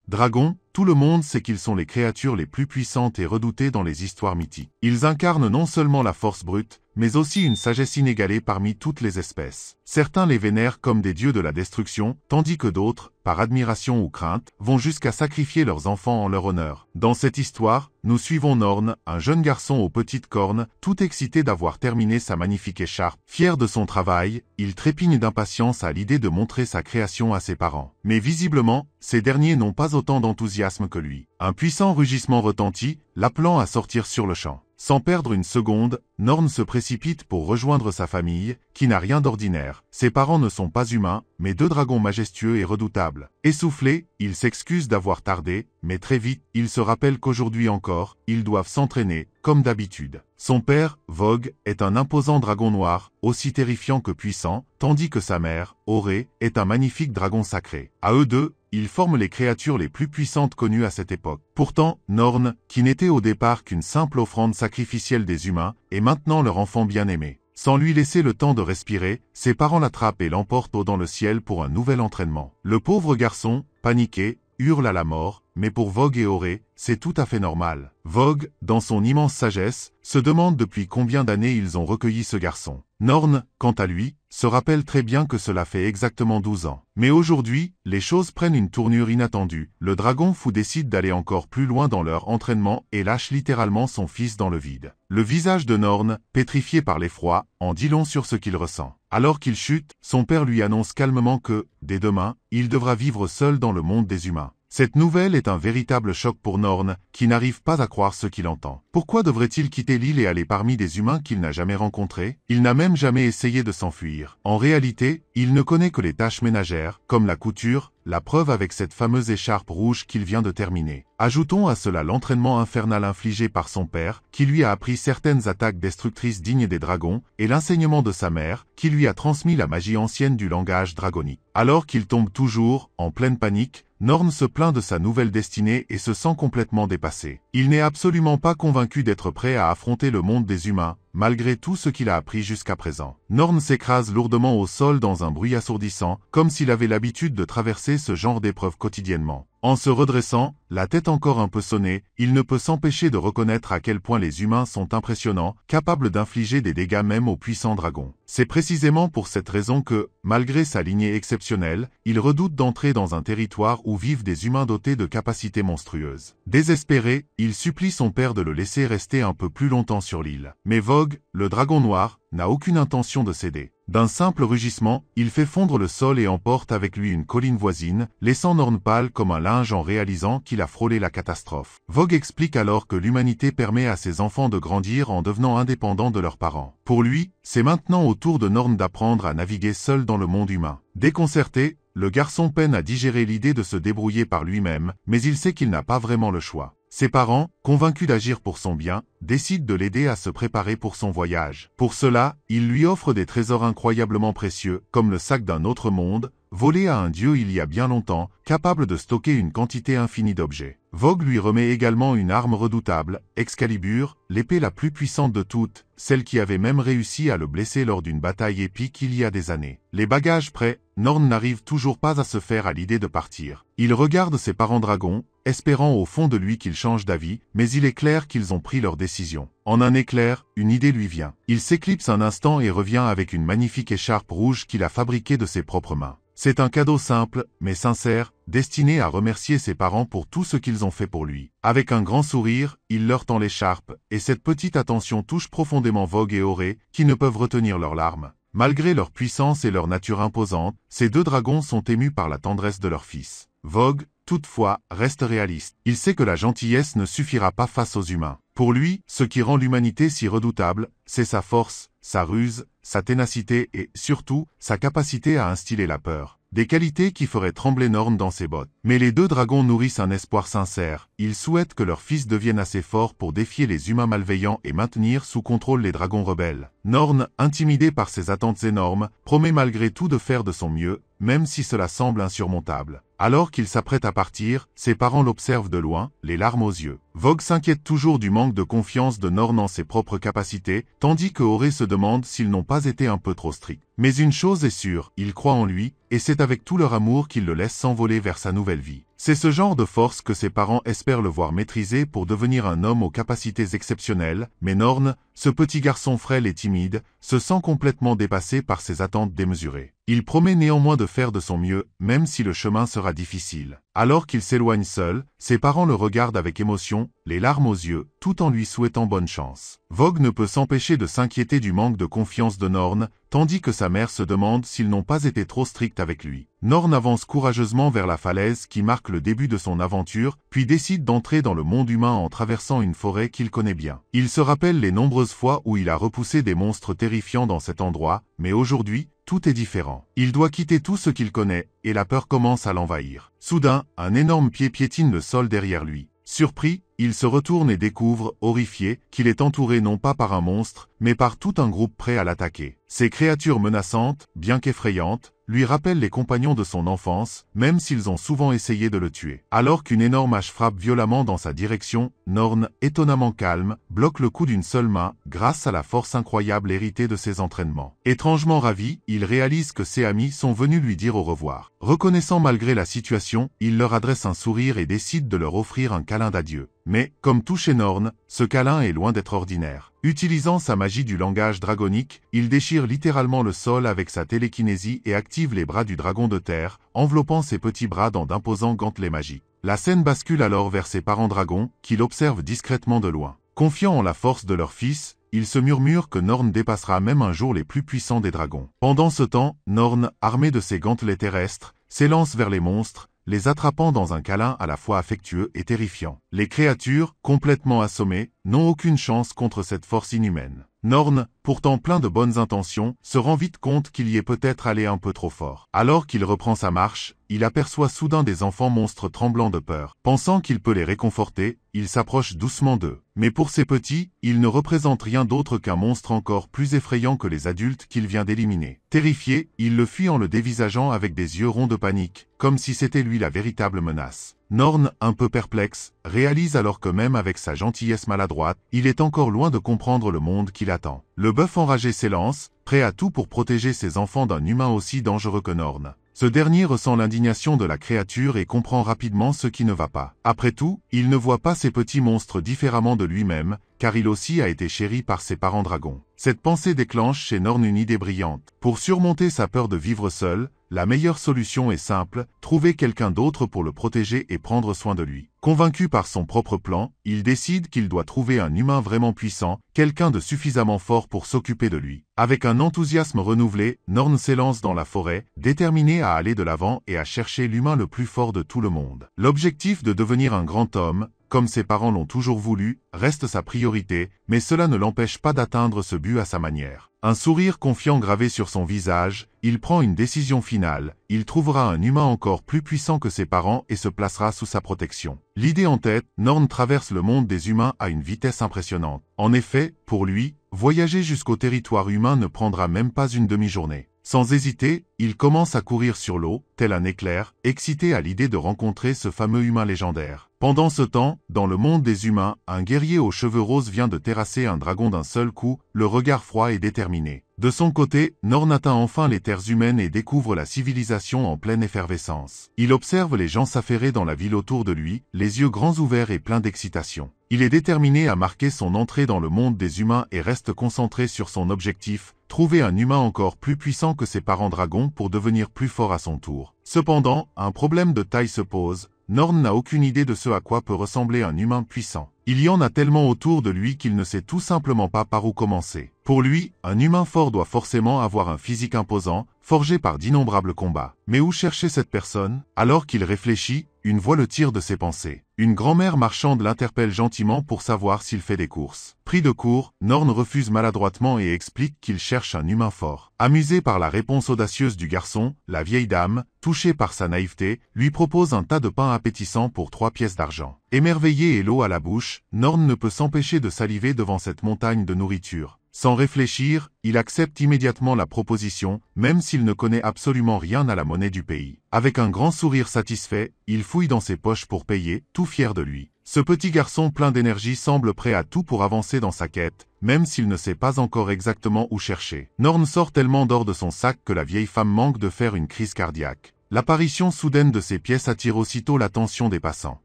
Dragons, tout le monde sait qu'ils sont les créatures les plus puissantes et redoutées dans les histoires mythiques. Ils incarnent non seulement la force brute, mais aussi une sagesse inégalée parmi toutes les espèces. Certains les vénèrent comme des dieux de la destruction, tandis que d'autres, par admiration ou crainte, vont jusqu'à sacrifier leurs enfants en leur honneur. Dans cette histoire, nous suivons Norn, un jeune garçon aux petites cornes, tout excité d'avoir terminé sa magnifique écharpe. Fier de son travail, il trépigne d'impatience à l'idée de montrer sa création à ses parents. Mais visiblement, ces derniers n'ont pas autant d'enthousiasme que lui. Un puissant rugissement retentit, l'appelant à sortir sur le champ. Sans perdre une seconde, Norn se précipite pour rejoindre sa famille, qui n'a rien d'ordinaire. Ses parents ne sont pas humains, mais deux dragons majestueux et redoutables. Essoufflé, il s'excuse d'avoir tardé, mais très vite, il se rappelle qu'aujourd'hui encore, ils doivent s'entraîner, comme d'habitude. Son père, Vogue, est un imposant dragon noir, aussi terrifiant que puissant, tandis que sa mère, Auré, est un magnifique dragon sacré. À eux deux, ils forment les créatures les plus puissantes connues à cette époque. Pourtant, Norn, qui n'était au départ qu'une simple offrande sacrificielle des humains, est maintenant leur enfant bien-aimé. Sans lui laisser le temps de respirer, ses parents l'attrapent et l'emportent dans le ciel pour un nouvel entraînement. Le pauvre garçon, paniqué, hurle à la mort, mais pour Vogue et Auré, c'est tout à fait normal. Vogue, dans son immense sagesse, se demande depuis combien d'années ils ont recueilli ce garçon. Norn, quant à lui, se rappelle très bien que cela fait exactement 12 ans. Mais aujourd'hui, les choses prennent une tournure inattendue. Le dragon fou décide d'aller encore plus loin dans leur entraînement et lâche littéralement son fils dans le vide. Le visage de Norn, pétrifié par l'effroi, en dit long sur ce qu'il ressent. Alors qu'il chute, son père lui annonce calmement que, dès demain, il devra vivre seul dans le monde des humains. Cette nouvelle est un véritable choc pour Norn, qui n'arrive pas à croire ce qu'il entend. Pourquoi devrait-il quitter l'île et aller parmi des humains qu'il n'a jamais rencontrés? Il n'a même jamais essayé de s'enfuir. En réalité, il ne connaît que les tâches ménagères, comme la couture, la preuve avec cette fameuse écharpe rouge qu'il vient de terminer. Ajoutons à cela l'entraînement infernal infligé par son père, qui lui a appris certaines attaques destructrices dignes des dragons, et l'enseignement de sa mère, qui lui a transmis la magie ancienne du langage dragonique. Alors qu'il tombe toujours, en pleine panique, Norn se plaint de sa nouvelle destinée et se sent complètement dépassé. Il n'est absolument pas convaincu d'être prêt à affronter le monde des humains, malgré tout ce qu'il a appris jusqu'à présent. Norn s'écrase lourdement au sol dans un bruit assourdissant, comme s'il avait l'habitude de traverser ce genre d'épreuve quotidiennement. En se redressant, la tête encore un peu sonnée, il ne peut s'empêcher de reconnaître à quel point les humains sont impressionnants, capables d'infliger des dégâts même aux puissants dragons. C'est précisément pour cette raison que, malgré sa lignée exceptionnelle, il redoute d'entrer dans un territoire où vivent des humains dotés de capacités monstrueuses. Désespéré, il supplie son père de le laisser rester un peu plus longtemps sur l'île. Mais Vogue, le dragon noir, n'a aucune intention de céder. D'un simple rugissement, il fait fondre le sol et emporte avec lui une colline voisine, laissant Norn pâle comme un linge en réalisant qu'il a frôlé la catastrophe. Vogue explique alors que l'humanité permet à ses enfants de grandir en devenant indépendants de leurs parents. Pour lui, c'est maintenant au tour de Norn d'apprendre à naviguer seul dans le monde humain. Déconcerté, le garçon peine à digérer l'idée de se débrouiller par lui-même, mais il sait qu'il n'a pas vraiment le choix. Ses parents, convaincus d'agir pour son bien, décident de l'aider à se préparer pour son voyage. Pour cela, ils lui offrent des trésors incroyablement précieux, comme le sac d'un autre monde, volé à un dieu il y a bien longtemps, capable de stocker une quantité infinie d'objets. Vogue lui remet également une arme redoutable, Excalibur, l'épée la plus puissante de toutes, celle qui avait même réussi à le blesser lors d'une bataille épique il y a des années. Les bagages prêts, Norn n'arrive toujours pas à se faire à l'idée de partir. Il regarde ses parents dragons, espérant au fond de lui qu'ils changent d'avis, mais il est clair qu'ils ont pris leur décision. En un éclair, une idée lui vient. Il s'éclipse un instant et revient avec une magnifique écharpe rouge qu'il a fabriquée de ses propres mains. C'est un cadeau simple, mais sincère, destiné à remercier ses parents pour tout ce qu'ils ont fait pour lui. Avec un grand sourire, il leur tend l'écharpe, et cette petite attention touche profondément Vogue et Auré, qui ne peuvent retenir leurs larmes. Malgré leur puissance et leur nature imposante, ces deux dragons sont émus par la tendresse de leur fils. Vogue, toutefois, reste réaliste. Il sait que la gentillesse ne suffira pas face aux humains. Pour lui, ce qui rend l'humanité si redoutable, c'est sa force, sa ruse, sa ténacité et, surtout, sa capacité à instiller la peur. Des qualités qui feraient trembler Norn dans ses bottes. Mais les deux dragons nourrissent un espoir sincère. Ils souhaitent que leur fils devienne assez fort pour défier les humains malveillants et maintenir sous contrôle les dragons rebelles. Norn, intimidé par ces attentes énormes, promet malgré tout de faire de son mieux, même si cela semble insurmontable. Alors qu'il s'apprête à partir, ses parents l'observent de loin, les larmes aux yeux. Vogue s'inquiète toujours du manque de confiance de Norn en ses propres capacités, tandis que Oré se demande s'ils n'ont pas été un peu trop stricts. Mais une chose est sûre, il croit en lui, et c'est avec tout leur amour qu'il le laisse s'envoler vers sa nouvelle vie. C'est ce genre de force que ses parents espèrent le voir maîtriser pour devenir un homme aux capacités exceptionnelles, mais Norn, ce petit garçon frêle et timide, se sent complètement dépassé par ses attentes démesurées. Il promet néanmoins de faire de son mieux, même si le chemin sera difficile. Alors qu'il s'éloigne seul, ses parents le regardent avec émotion, les larmes aux yeux, tout en lui souhaitant bonne chance. Vogue ne peut s'empêcher de s'inquiéter du manque de confiance de Norn, tandis que sa mère se demande s'ils n'ont pas été trop stricts avec lui. Norn avance courageusement vers la falaise qui marque le début de son aventure, puis décide d'entrer dans le monde humain en traversant une forêt qu'il connaît bien. Il se rappelle les nombreuses fois où il a repoussé des monstres terrifiants dans cet endroit, mais aujourd'hui, tout est différent. Il doit quitter tout ce qu'il connaît, et la peur commence à l'envahir. Soudain, un énorme pied piétine le sol derrière lui. Surpris, il se retourne et découvre, horrifié, qu'il est entouré non pas par un monstre, mais par tout un groupe prêt à l'attaquer. Ces créatures menaçantes, bien qu'effrayantes, lui rappellent les compagnons de son enfance, même s'ils ont souvent essayé de le tuer. Alors qu'une énorme hache frappe violemment dans sa direction, Norn, étonnamment calme, bloque le coup d'une seule main, grâce à la force incroyable héritée de ses entraînements. Étrangement ravi, il réalise que ses amis sont venus lui dire au revoir. Reconnaissant malgré la situation, il leur adresse un sourire et décide de leur offrir un câlin d'adieu. Mais, comme tout chez Norn, ce câlin est loin d'être ordinaire. Utilisant sa magie du langage dragonique, il déchire littéralement le sol avec sa télékinésie et active les bras du dragon de terre, enveloppant ses petits bras dans d'imposants gantelets magiques. La scène bascule alors vers ses parents dragons, qui l'observent discrètement de loin. Confiant en la force de leur fils, ils se murmurent que Norn dépassera même un jour les plus puissants des dragons. Pendant ce temps, Norn, armé de ses gantelets terrestres, s'élance vers les monstres, les attrapant dans un câlin à la fois affectueux et terrifiant. Les créatures, complètement assommées, n'ont aucune chance contre cette force inhumaine. Norn, pourtant plein de bonnes intentions, se rend vite compte qu'il y est peut-être allé un peu trop fort. Alors qu'il reprend sa marche, il aperçoit soudain des enfants monstres tremblant de peur. Pensant qu'il peut les réconforter, il s'approche doucement d'eux. Mais pour ces petits, ils ne représentent rien d'autre qu'un monstre encore plus effrayant que les adultes qu'il vient d'éliminer. Terrifié, il le fuit en le dévisageant avec des yeux ronds de panique, comme si c'était lui la véritable menace. Norn, un peu perplexe, réalise alors que même avec sa gentillesse maladroite, il est encore loin de comprendre le monde qui l'attend. Le bœuf enragé s'élance, prêt à tout pour protéger ses enfants d'un humain aussi dangereux que Norn. Ce dernier ressent l'indignation de la créature et comprend rapidement ce qui ne va pas. Après tout, il ne voit pas ces petits monstres différemment de lui-même, car il aussi a été chéri par ses parents dragons. Cette pensée déclenche chez Norn une idée brillante. Pour surmonter sa peur de vivre seul, la meilleure solution est simple, trouver quelqu'un d'autre pour le protéger et prendre soin de lui. Convaincu par son propre plan, il décide qu'il doit trouver un humain vraiment puissant, quelqu'un de suffisamment fort pour s'occuper de lui. Avec un enthousiasme renouvelé, Norn s'élance dans la forêt, déterminé à aller de l'avant et à chercher l'humain le plus fort de tout le monde. L'objectif de devenir un grand homme, comme ses parents l'ont toujours voulu, reste sa priorité, mais cela ne l'empêche pas d'atteindre ce but à sa manière. Un sourire confiant gravé sur son visage, il prend une décision finale, il trouvera un humain encore plus puissant que ses parents et se placera sous sa protection. L'idée en tête, Norn traverse le monde des humains à une vitesse impressionnante. En effet, pour lui, voyager jusqu'au territoire humain ne prendra même pas une demi-journée. Sans hésiter, il commence à courir sur l'eau, tel un éclair, excité à l'idée de rencontrer ce fameux humain légendaire. Pendant ce temps, dans le monde des humains, un guerrier aux cheveux roses vient de terrasser un dragon d'un seul coup, le regard froid et déterminé. De son côté, Norn atteint enfin les terres humaines et découvre la civilisation en pleine effervescence. Il observe les gens s'affairer dans la ville autour de lui, les yeux grands ouverts et pleins d'excitation. Il est déterminé à marquer son entrée dans le monde des humains et reste concentré sur son objectif, trouver un humain encore plus puissant que ses parents dragons pour devenir plus fort à son tour. Cependant, un problème de taille se pose. Norn n'a aucune idée de ce à quoi peut ressembler un humain puissant. Il y en a tellement autour de lui qu'il ne sait tout simplement pas par où commencer. Pour lui, un humain fort doit forcément avoir un physique imposant, forgé par d'innombrables combats. Mais où chercher cette personne? Alors qu'il réfléchit, une voix le tire de ses pensées. Une grand-mère marchande l'interpelle gentiment pour savoir s'il fait des courses. Pris de court, Norn refuse maladroitement et explique qu'il cherche un humain fort. Amusée par la réponse audacieuse du garçon, la vieille dame, touchée par sa naïveté, lui propose un tas de pain appétissant pour 3 pièces d'argent. Émerveillé et l'eau à la bouche, Norn ne peut s'empêcher de saliver devant cette montagne de nourriture. Sans réfléchir, il accepte immédiatement la proposition, même s'il ne connaît absolument rien à la monnaie du pays. Avec un grand sourire satisfait, il fouille dans ses poches pour payer, tout fier de lui. Ce petit garçon plein d'énergie semble prêt à tout pour avancer dans sa quête, même s'il ne sait pas encore exactement où chercher. Norn sort tellement d'or de son sac que la vieille femme manque de faire une crise cardiaque. L'apparition soudaine de ces pièces attire aussitôt l'attention des passants.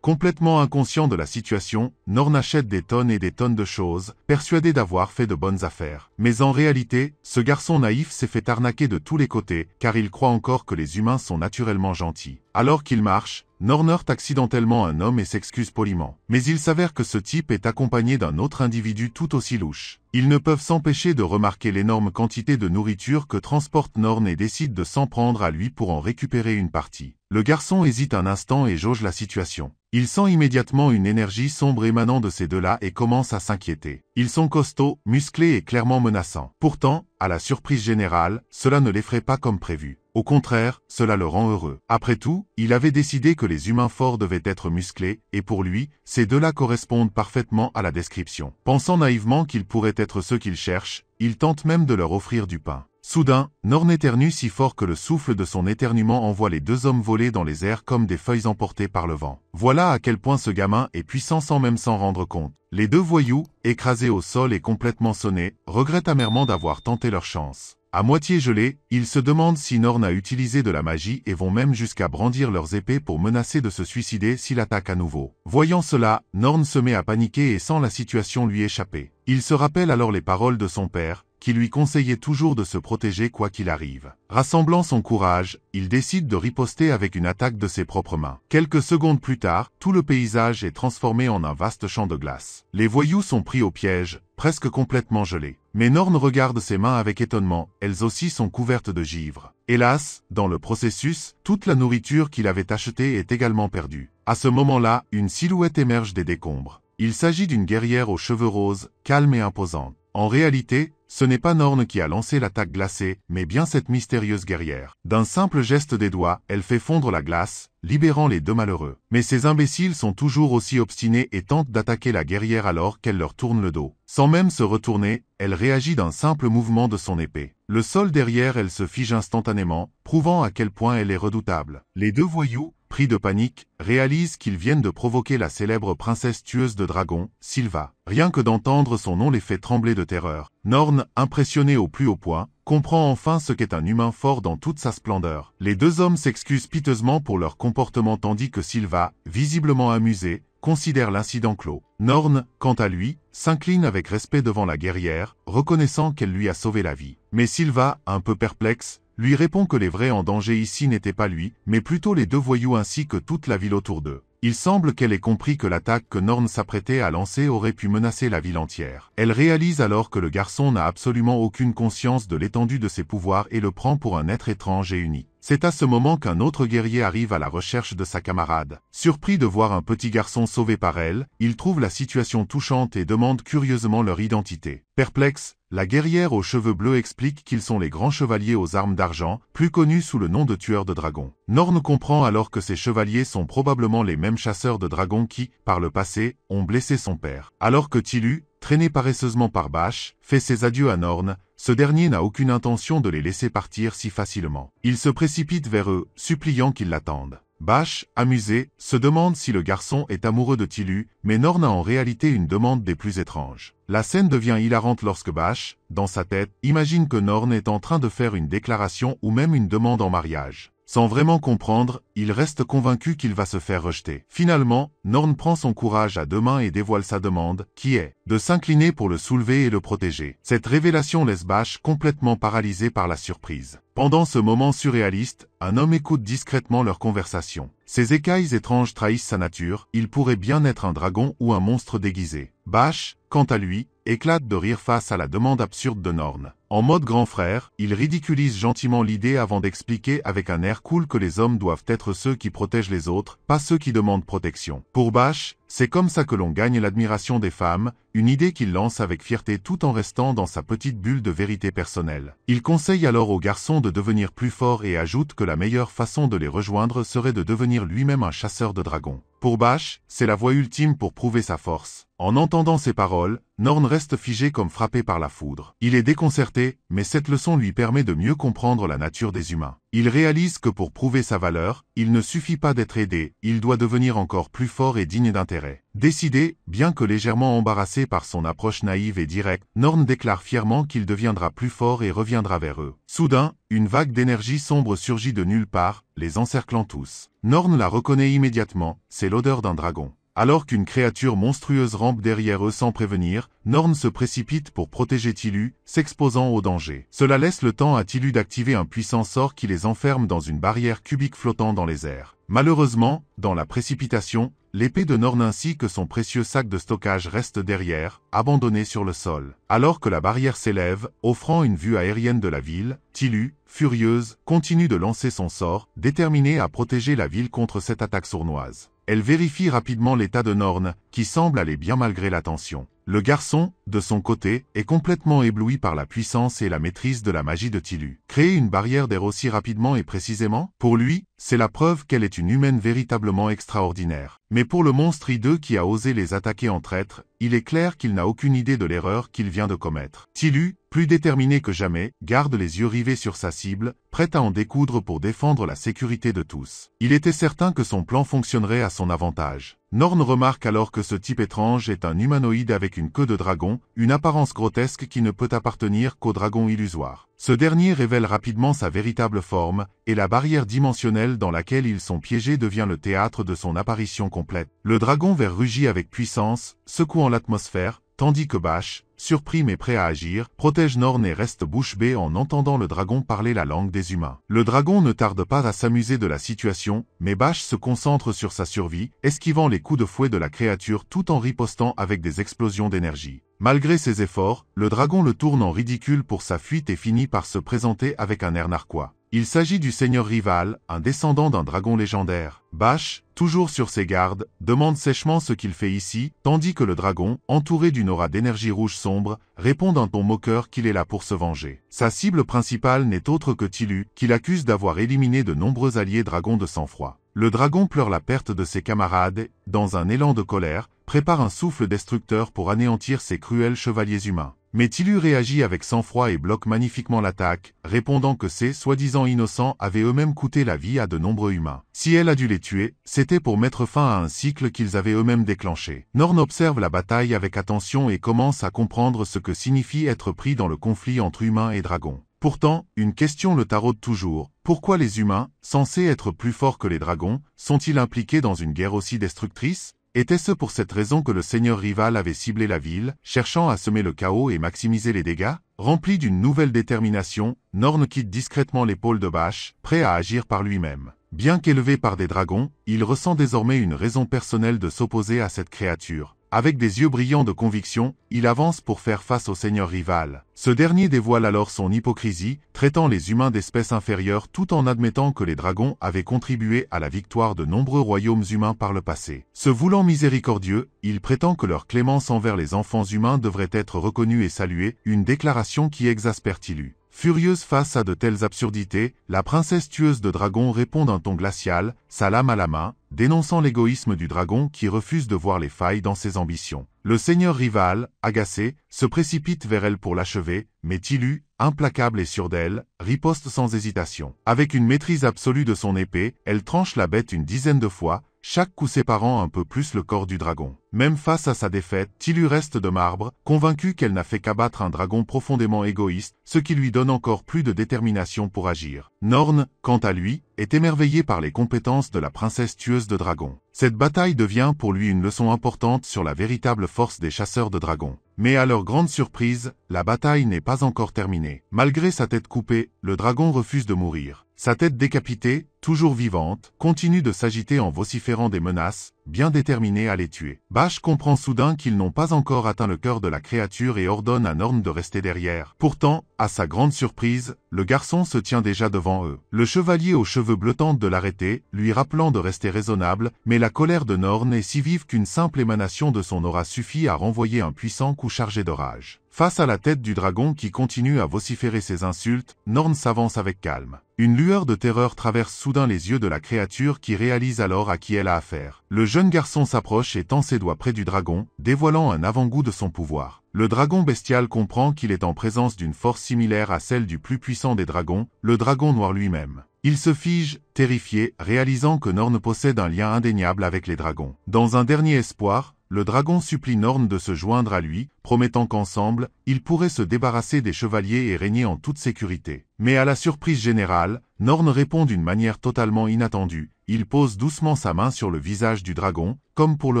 Complètement inconscient de la situation, Norn achète des tonnes et des tonnes de choses, persuadé d'avoir fait de bonnes affaires. Mais en réalité, ce garçon naïf s'est fait arnaquer de tous les côtés, car il croit encore que les humains sont naturellement gentils. Alors qu'il marche, Norn heurte accidentellement un homme et s'excuse poliment. Mais il s'avère que ce type est accompagné d'un autre individu tout aussi louche. Ils ne peuvent s'empêcher de remarquer l'énorme quantité de nourriture que transporte Norn et décident de s'en prendre à lui pour en récupérer une partie. Le garçon hésite un instant et jauge la situation. Il sent immédiatement une énergie sombre émanant de ces deux-là et commence à s'inquiéter. Ils sont costauds, musclés et clairement menaçants. Pourtant, à la surprise générale, cela ne l'effraie pas comme prévu. Au contraire, cela le rend heureux. Après tout, il avait décidé que les humains forts devaient être musclés, et pour lui, ces deux-là correspondent parfaitement à la description. Pensant naïvement qu'ils pourraient être ceux qu'il cherche, il tente même de leur offrir du pain. Soudain, Norn éternue si fort que le souffle de son éternuement envoie les deux hommes voler dans les airs comme des feuilles emportées par le vent. Voilà à quel point ce gamin est puissant sans même s'en rendre compte. Les deux voyous, écrasés au sol et complètement sonnés, regrettent amèrement d'avoir tenté leur chance. À moitié gelés, ils se demandent si Norn a utilisé de la magie et vont même jusqu'à brandir leurs épées pour menacer de se suicider s'il attaque à nouveau. Voyant cela, Norn se met à paniquer et sent la situation lui échapper. Il se rappelle alors les paroles de son père, qui lui conseillait toujours de se protéger quoi qu'il arrive. Rassemblant son courage, il décide de riposter avec une attaque de ses propres mains. Quelques secondes plus tard, tout le paysage est transformé en un vaste champ de glace. Les voyous sont pris au piège, presque complètement gelés. Mais Norn regarde ses mains avec étonnement, elles aussi sont couvertes de givre. Hélas, dans le processus, toute la nourriture qu'il avait achetée est également perdue. À ce moment-là, une silhouette émerge des décombres. Il s'agit d'une guerrière aux cheveux roses, calme et imposante. En réalité, ce n'est pas Norn qui a lancé l'attaque glacée, mais bien cette mystérieuse guerrière. D'un simple geste des doigts, elle fait fondre la glace, libérant les deux malheureux. Mais ces imbéciles sont toujours aussi obstinés et tentent d'attaquer la guerrière alors qu'elle leur tourne le dos. Sans même se retourner, elle réagit d'un simple mouvement de son épée. Le sol derrière elle se fige instantanément, prouvant à quel point elle est redoutable. Les deux voyous, pris de panique, réalisent qu'ils viennent de provoquer la célèbre princesse tueuse de dragons, Sylva. Rien que d'entendre son nom les fait trembler de terreur. Norn, impressionné au plus haut point, comprend enfin ce qu'est un humain fort dans toute sa splendeur. Les deux hommes s'excusent piteusement pour leur comportement tandis que Sylva, visiblement amusée, considère l'incident clos. Norn, quant à lui, s'incline avec respect devant la guerrière, reconnaissant qu'elle lui a sauvé la vie. Mais Sylva, un peu perplexe, lui répond que les vrais en danger ici n'étaient pas lui, mais plutôt les deux voyous ainsi que toute la ville autour d'eux. Il semble qu'elle ait compris que l'attaque que Norn s'apprêtait à lancer aurait pu menacer la ville entière. Elle réalise alors que le garçon n'a absolument aucune conscience de l'étendue de ses pouvoirs et le prend pour un être étrange et unique. C'est à ce moment qu'un autre guerrier arrive à la recherche de sa camarade. Surpris de voir un petit garçon sauvé par elle, il trouve la situation touchante et demande curieusement leur identité. Perplexe, la guerrière aux cheveux bleus explique qu'ils sont les grands chevaliers aux armes d'argent, plus connus sous le nom de tueurs de dragons. Norn comprend alors que ces chevaliers sont probablement les mêmes chasseurs de dragons qui, par le passé, ont blessé son père. Alors que Tilu, traîné paresseusement par Bash, fait ses adieux à Norn, ce dernier n'a aucune intention de les laisser partir si facilement. Il se précipite vers eux, suppliant qu'ils l'attendent. Bash, amusé, se demande si le garçon est amoureux de Tilu, mais Norn a en réalité une demande des plus étranges. La scène devient hilarante lorsque Bash, dans sa tête, imagine que Norn est en train de faire une déclaration ou même une demande en mariage. Sans vraiment comprendre, il reste convaincu qu'il va se faire rejeter. Finalement, Norn prend son courage à deux mains et dévoile sa demande, qui est de s'incliner pour le soulever et le protéger. Cette révélation laisse Bash complètement paralysé par la surprise. Pendant ce moment surréaliste, un homme écoute discrètement leur conversation. Ces écailles étranges trahissent sa nature, il pourrait bien être un dragon ou un monstre déguisé. Bash, quant à lui, éclate de rire face à la demande absurde de Norn. En mode grand frère, il ridiculise gentiment l'idée avant d'expliquer avec un air cool que les hommes doivent être ceux qui protègent les autres, pas ceux qui demandent protection. Pour Bash, c'est comme ça que l'on gagne l'admiration des femmes, une idée qu'il lance avec fierté tout en restant dans sa petite bulle de vérité personnelle. Il conseille alors aux garçons de devenir plus forts et ajoute que la meilleure façon de les rejoindre serait de devenir lui-même un chasseur de dragons. Pour Bash, c'est la voie ultime pour prouver sa force. En entendant ces paroles, Norn reste figé comme frappé par la foudre. Il est déconcerté, mais cette leçon lui permet de mieux comprendre la nature des humains. Il réalise que pour prouver sa valeur, il ne suffit pas d'être aidé, il doit devenir encore plus fort et digne d'intérêt. Décidé, bien que légèrement embarrassé par son approche naïve et directe, Norn déclare fièrement qu'il deviendra plus fort et reviendra vers eux. Soudain, une vague d'énergie sombre surgit de nulle part, les encerclant tous. Norn la reconnaît immédiatement, c'est l'odeur d'un dragon. Alors qu'une créature monstrueuse rampe derrière eux sans prévenir, Norn se précipite pour protéger Tilu, s'exposant au danger. Cela laisse le temps à Tilu d'activer un puissant sort qui les enferme dans une barrière cubique flottant dans les airs. Malheureusement, dans la précipitation, l'épée de Norn ainsi que son précieux sac de stockage restent derrière, abandonnés sur le sol. Alors que la barrière s'élève, offrant une vue aérienne de la ville, Tilu, furieuse, continue de lancer son sort, déterminée à protéger la ville contre cette attaque sournoise. Elle vérifie rapidement l'état de Norn, qui semble aller bien malgré la tension. Le garçon, de son côté, est complètement ébloui par la puissance et la maîtrise de la magie de Tilu. Créer une barrière d'air aussi rapidement et précisément, pour lui, c'est la preuve qu'elle est une humaine véritablement extraordinaire. Mais pour le monstre hideux qui a osé les attaquer en traître, il est clair qu'il n'a aucune idée de l'erreur qu'il vient de commettre. Tilu, plus déterminé que jamais, garde les yeux rivés sur sa cible, prêt à en découdre pour défendre la sécurité de tous. Il était certain que son plan fonctionnerait à son avantage. Norn remarque alors que ce type étrange est un humanoïde avec une queue de dragon, une apparence grotesque qui ne peut appartenir qu'au dragon illusoire. Ce dernier révèle rapidement sa véritable forme, et la barrière dimensionnelle dans laquelle ils sont piégés devient le théâtre de son apparition complète. Le dragon vert rugit avec puissance, secouant l'atmosphère, tandis que Bash, surpris mais prêt à agir, protège Norn et reste bouche bée en entendant le dragon parler la langue des humains. Le dragon ne tarde pas à s'amuser de la situation, mais Bash se concentre sur sa survie, esquivant les coups de fouet de la créature tout en ripostant avec des explosions d'énergie. Malgré ses efforts, le dragon le tourne en ridicule pour sa fuite et finit par se présenter avec un air narquois. Il s'agit du seigneur Rival, un descendant d'un dragon légendaire. Bash, toujours sur ses gardes, demande sèchement ce qu'il fait ici, tandis que le dragon, entouré d'une aura d'énergie rouge sombre, répond d'un ton moqueur qu'il est là pour se venger. Sa cible principale n'est autre que Tilu, qu'il accuse d'avoir éliminé de nombreux alliés dragons de sang-froid. Le dragon pleure la perte de ses camarades et, dans un élan de colère, prépare un souffle destructeur pour anéantir ces cruels chevaliers humains. Mais Tilu réagit avec sang-froid et bloque magnifiquement l'attaque, répondant que ces soi-disant innocents avaient eux-mêmes coûté la vie à de nombreux humains. Si elle a dû les tuer, c'était pour mettre fin à un cycle qu'ils avaient eux-mêmes déclenché. Norn observe la bataille avec attention et commence à comprendre ce que signifie être pris dans le conflit entre humains et dragons. Pourtant, une question le taraude toujours. Pourquoi les humains, censés être plus forts que les dragons, sont-ils impliqués dans une guerre aussi destructrice ? Était-ce pour cette raison que le seigneur Rival avait ciblé la ville, cherchant à semer le chaos et maximiser les dégâts? Rempli d'une nouvelle détermination, Norn quitte discrètement l'épaule de Bash, prêt à agir par lui-même. Bien qu'élevé par des dragons, il ressent désormais une raison personnelle de s'opposer à cette créature. Avec des yeux brillants de conviction, il avance pour faire face au seigneur Rival. Ce dernier dévoile alors son hypocrisie, traitant les humains d'espèces inférieures tout en admettant que les dragons avaient contribué à la victoire de nombreux royaumes humains par le passé. Se voulant miséricordieux, il prétend que leur clémence envers les enfants humains devrait être reconnue et saluée, une déclaration qui exaspère Tilu. Furieuse face à de telles absurdités, la princesse tueuse de dragons répond d'un ton glacial, sa lame à la main, dénonçant l'égoïsme du dragon qui refuse de voir les failles dans ses ambitions. Le seigneur Rival, agacé, se précipite vers elle pour l'achever, mais Tilu, implacable et sûre d'elle, riposte sans hésitation. Avec une maîtrise absolue de son épée, elle tranche la bête une dizaine de fois, chaque coup séparant un peu plus le corps du dragon. Même face à sa défaite, Tilu reste de marbre, convaincue qu'elle n'a fait qu'abattre un dragon profondément égoïste, ce qui lui donne encore plus de détermination pour agir. Norn, quant à lui, est émerveillé par les compétences de la princesse tueuse de dragons. Cette bataille devient pour lui une leçon importante sur la véritable force des chasseurs de dragons. Mais à leur grande surprise, la bataille n'est pas encore terminée. Malgré sa tête coupée, le dragon refuse de mourir. Sa tête décapitée, toujours vivante, continue de s'agiter en vociférant des menaces, bien déterminé à les tuer. Bash comprend soudain qu'ils n'ont pas encore atteint le cœur de la créature et ordonne à Norn de rester derrière. Pourtant, à sa grande surprise, le garçon se tient déjà devant eux. Le chevalier aux cheveux bleus tente de l'arrêter, lui rappelant de rester raisonnable, mais la colère de Norn est si vive qu'une simple émanation de son aura suffit à renvoyer un puissant coup chargé de rage. Face à la tête du dragon qui continue à vociférer ses insultes, Norn s'avance avec calme. Une lueur de terreur traverse soudain les yeux de la créature qui réalise alors à qui elle a affaire. Le jeune garçon s'approche et tend ses doigts près du dragon, dévoilant un avant-goût de son pouvoir. Le dragon bestial comprend qu'il est en présence d'une force similaire à celle du plus puissant des dragons, le dragon noir lui-même. Il se fige, terrifié, réalisant que Norn possède un lien indéniable avec les dragons. Dans un dernier espoir, le dragon supplie Norn de se joindre à lui, promettant qu'ensemble, ils pourraient se débarrasser des chevaliers et régner en toute sécurité. Mais à la surprise générale, Norn répond d'une manière totalement inattendue. Il pose doucement sa main sur le visage du dragon, comme pour le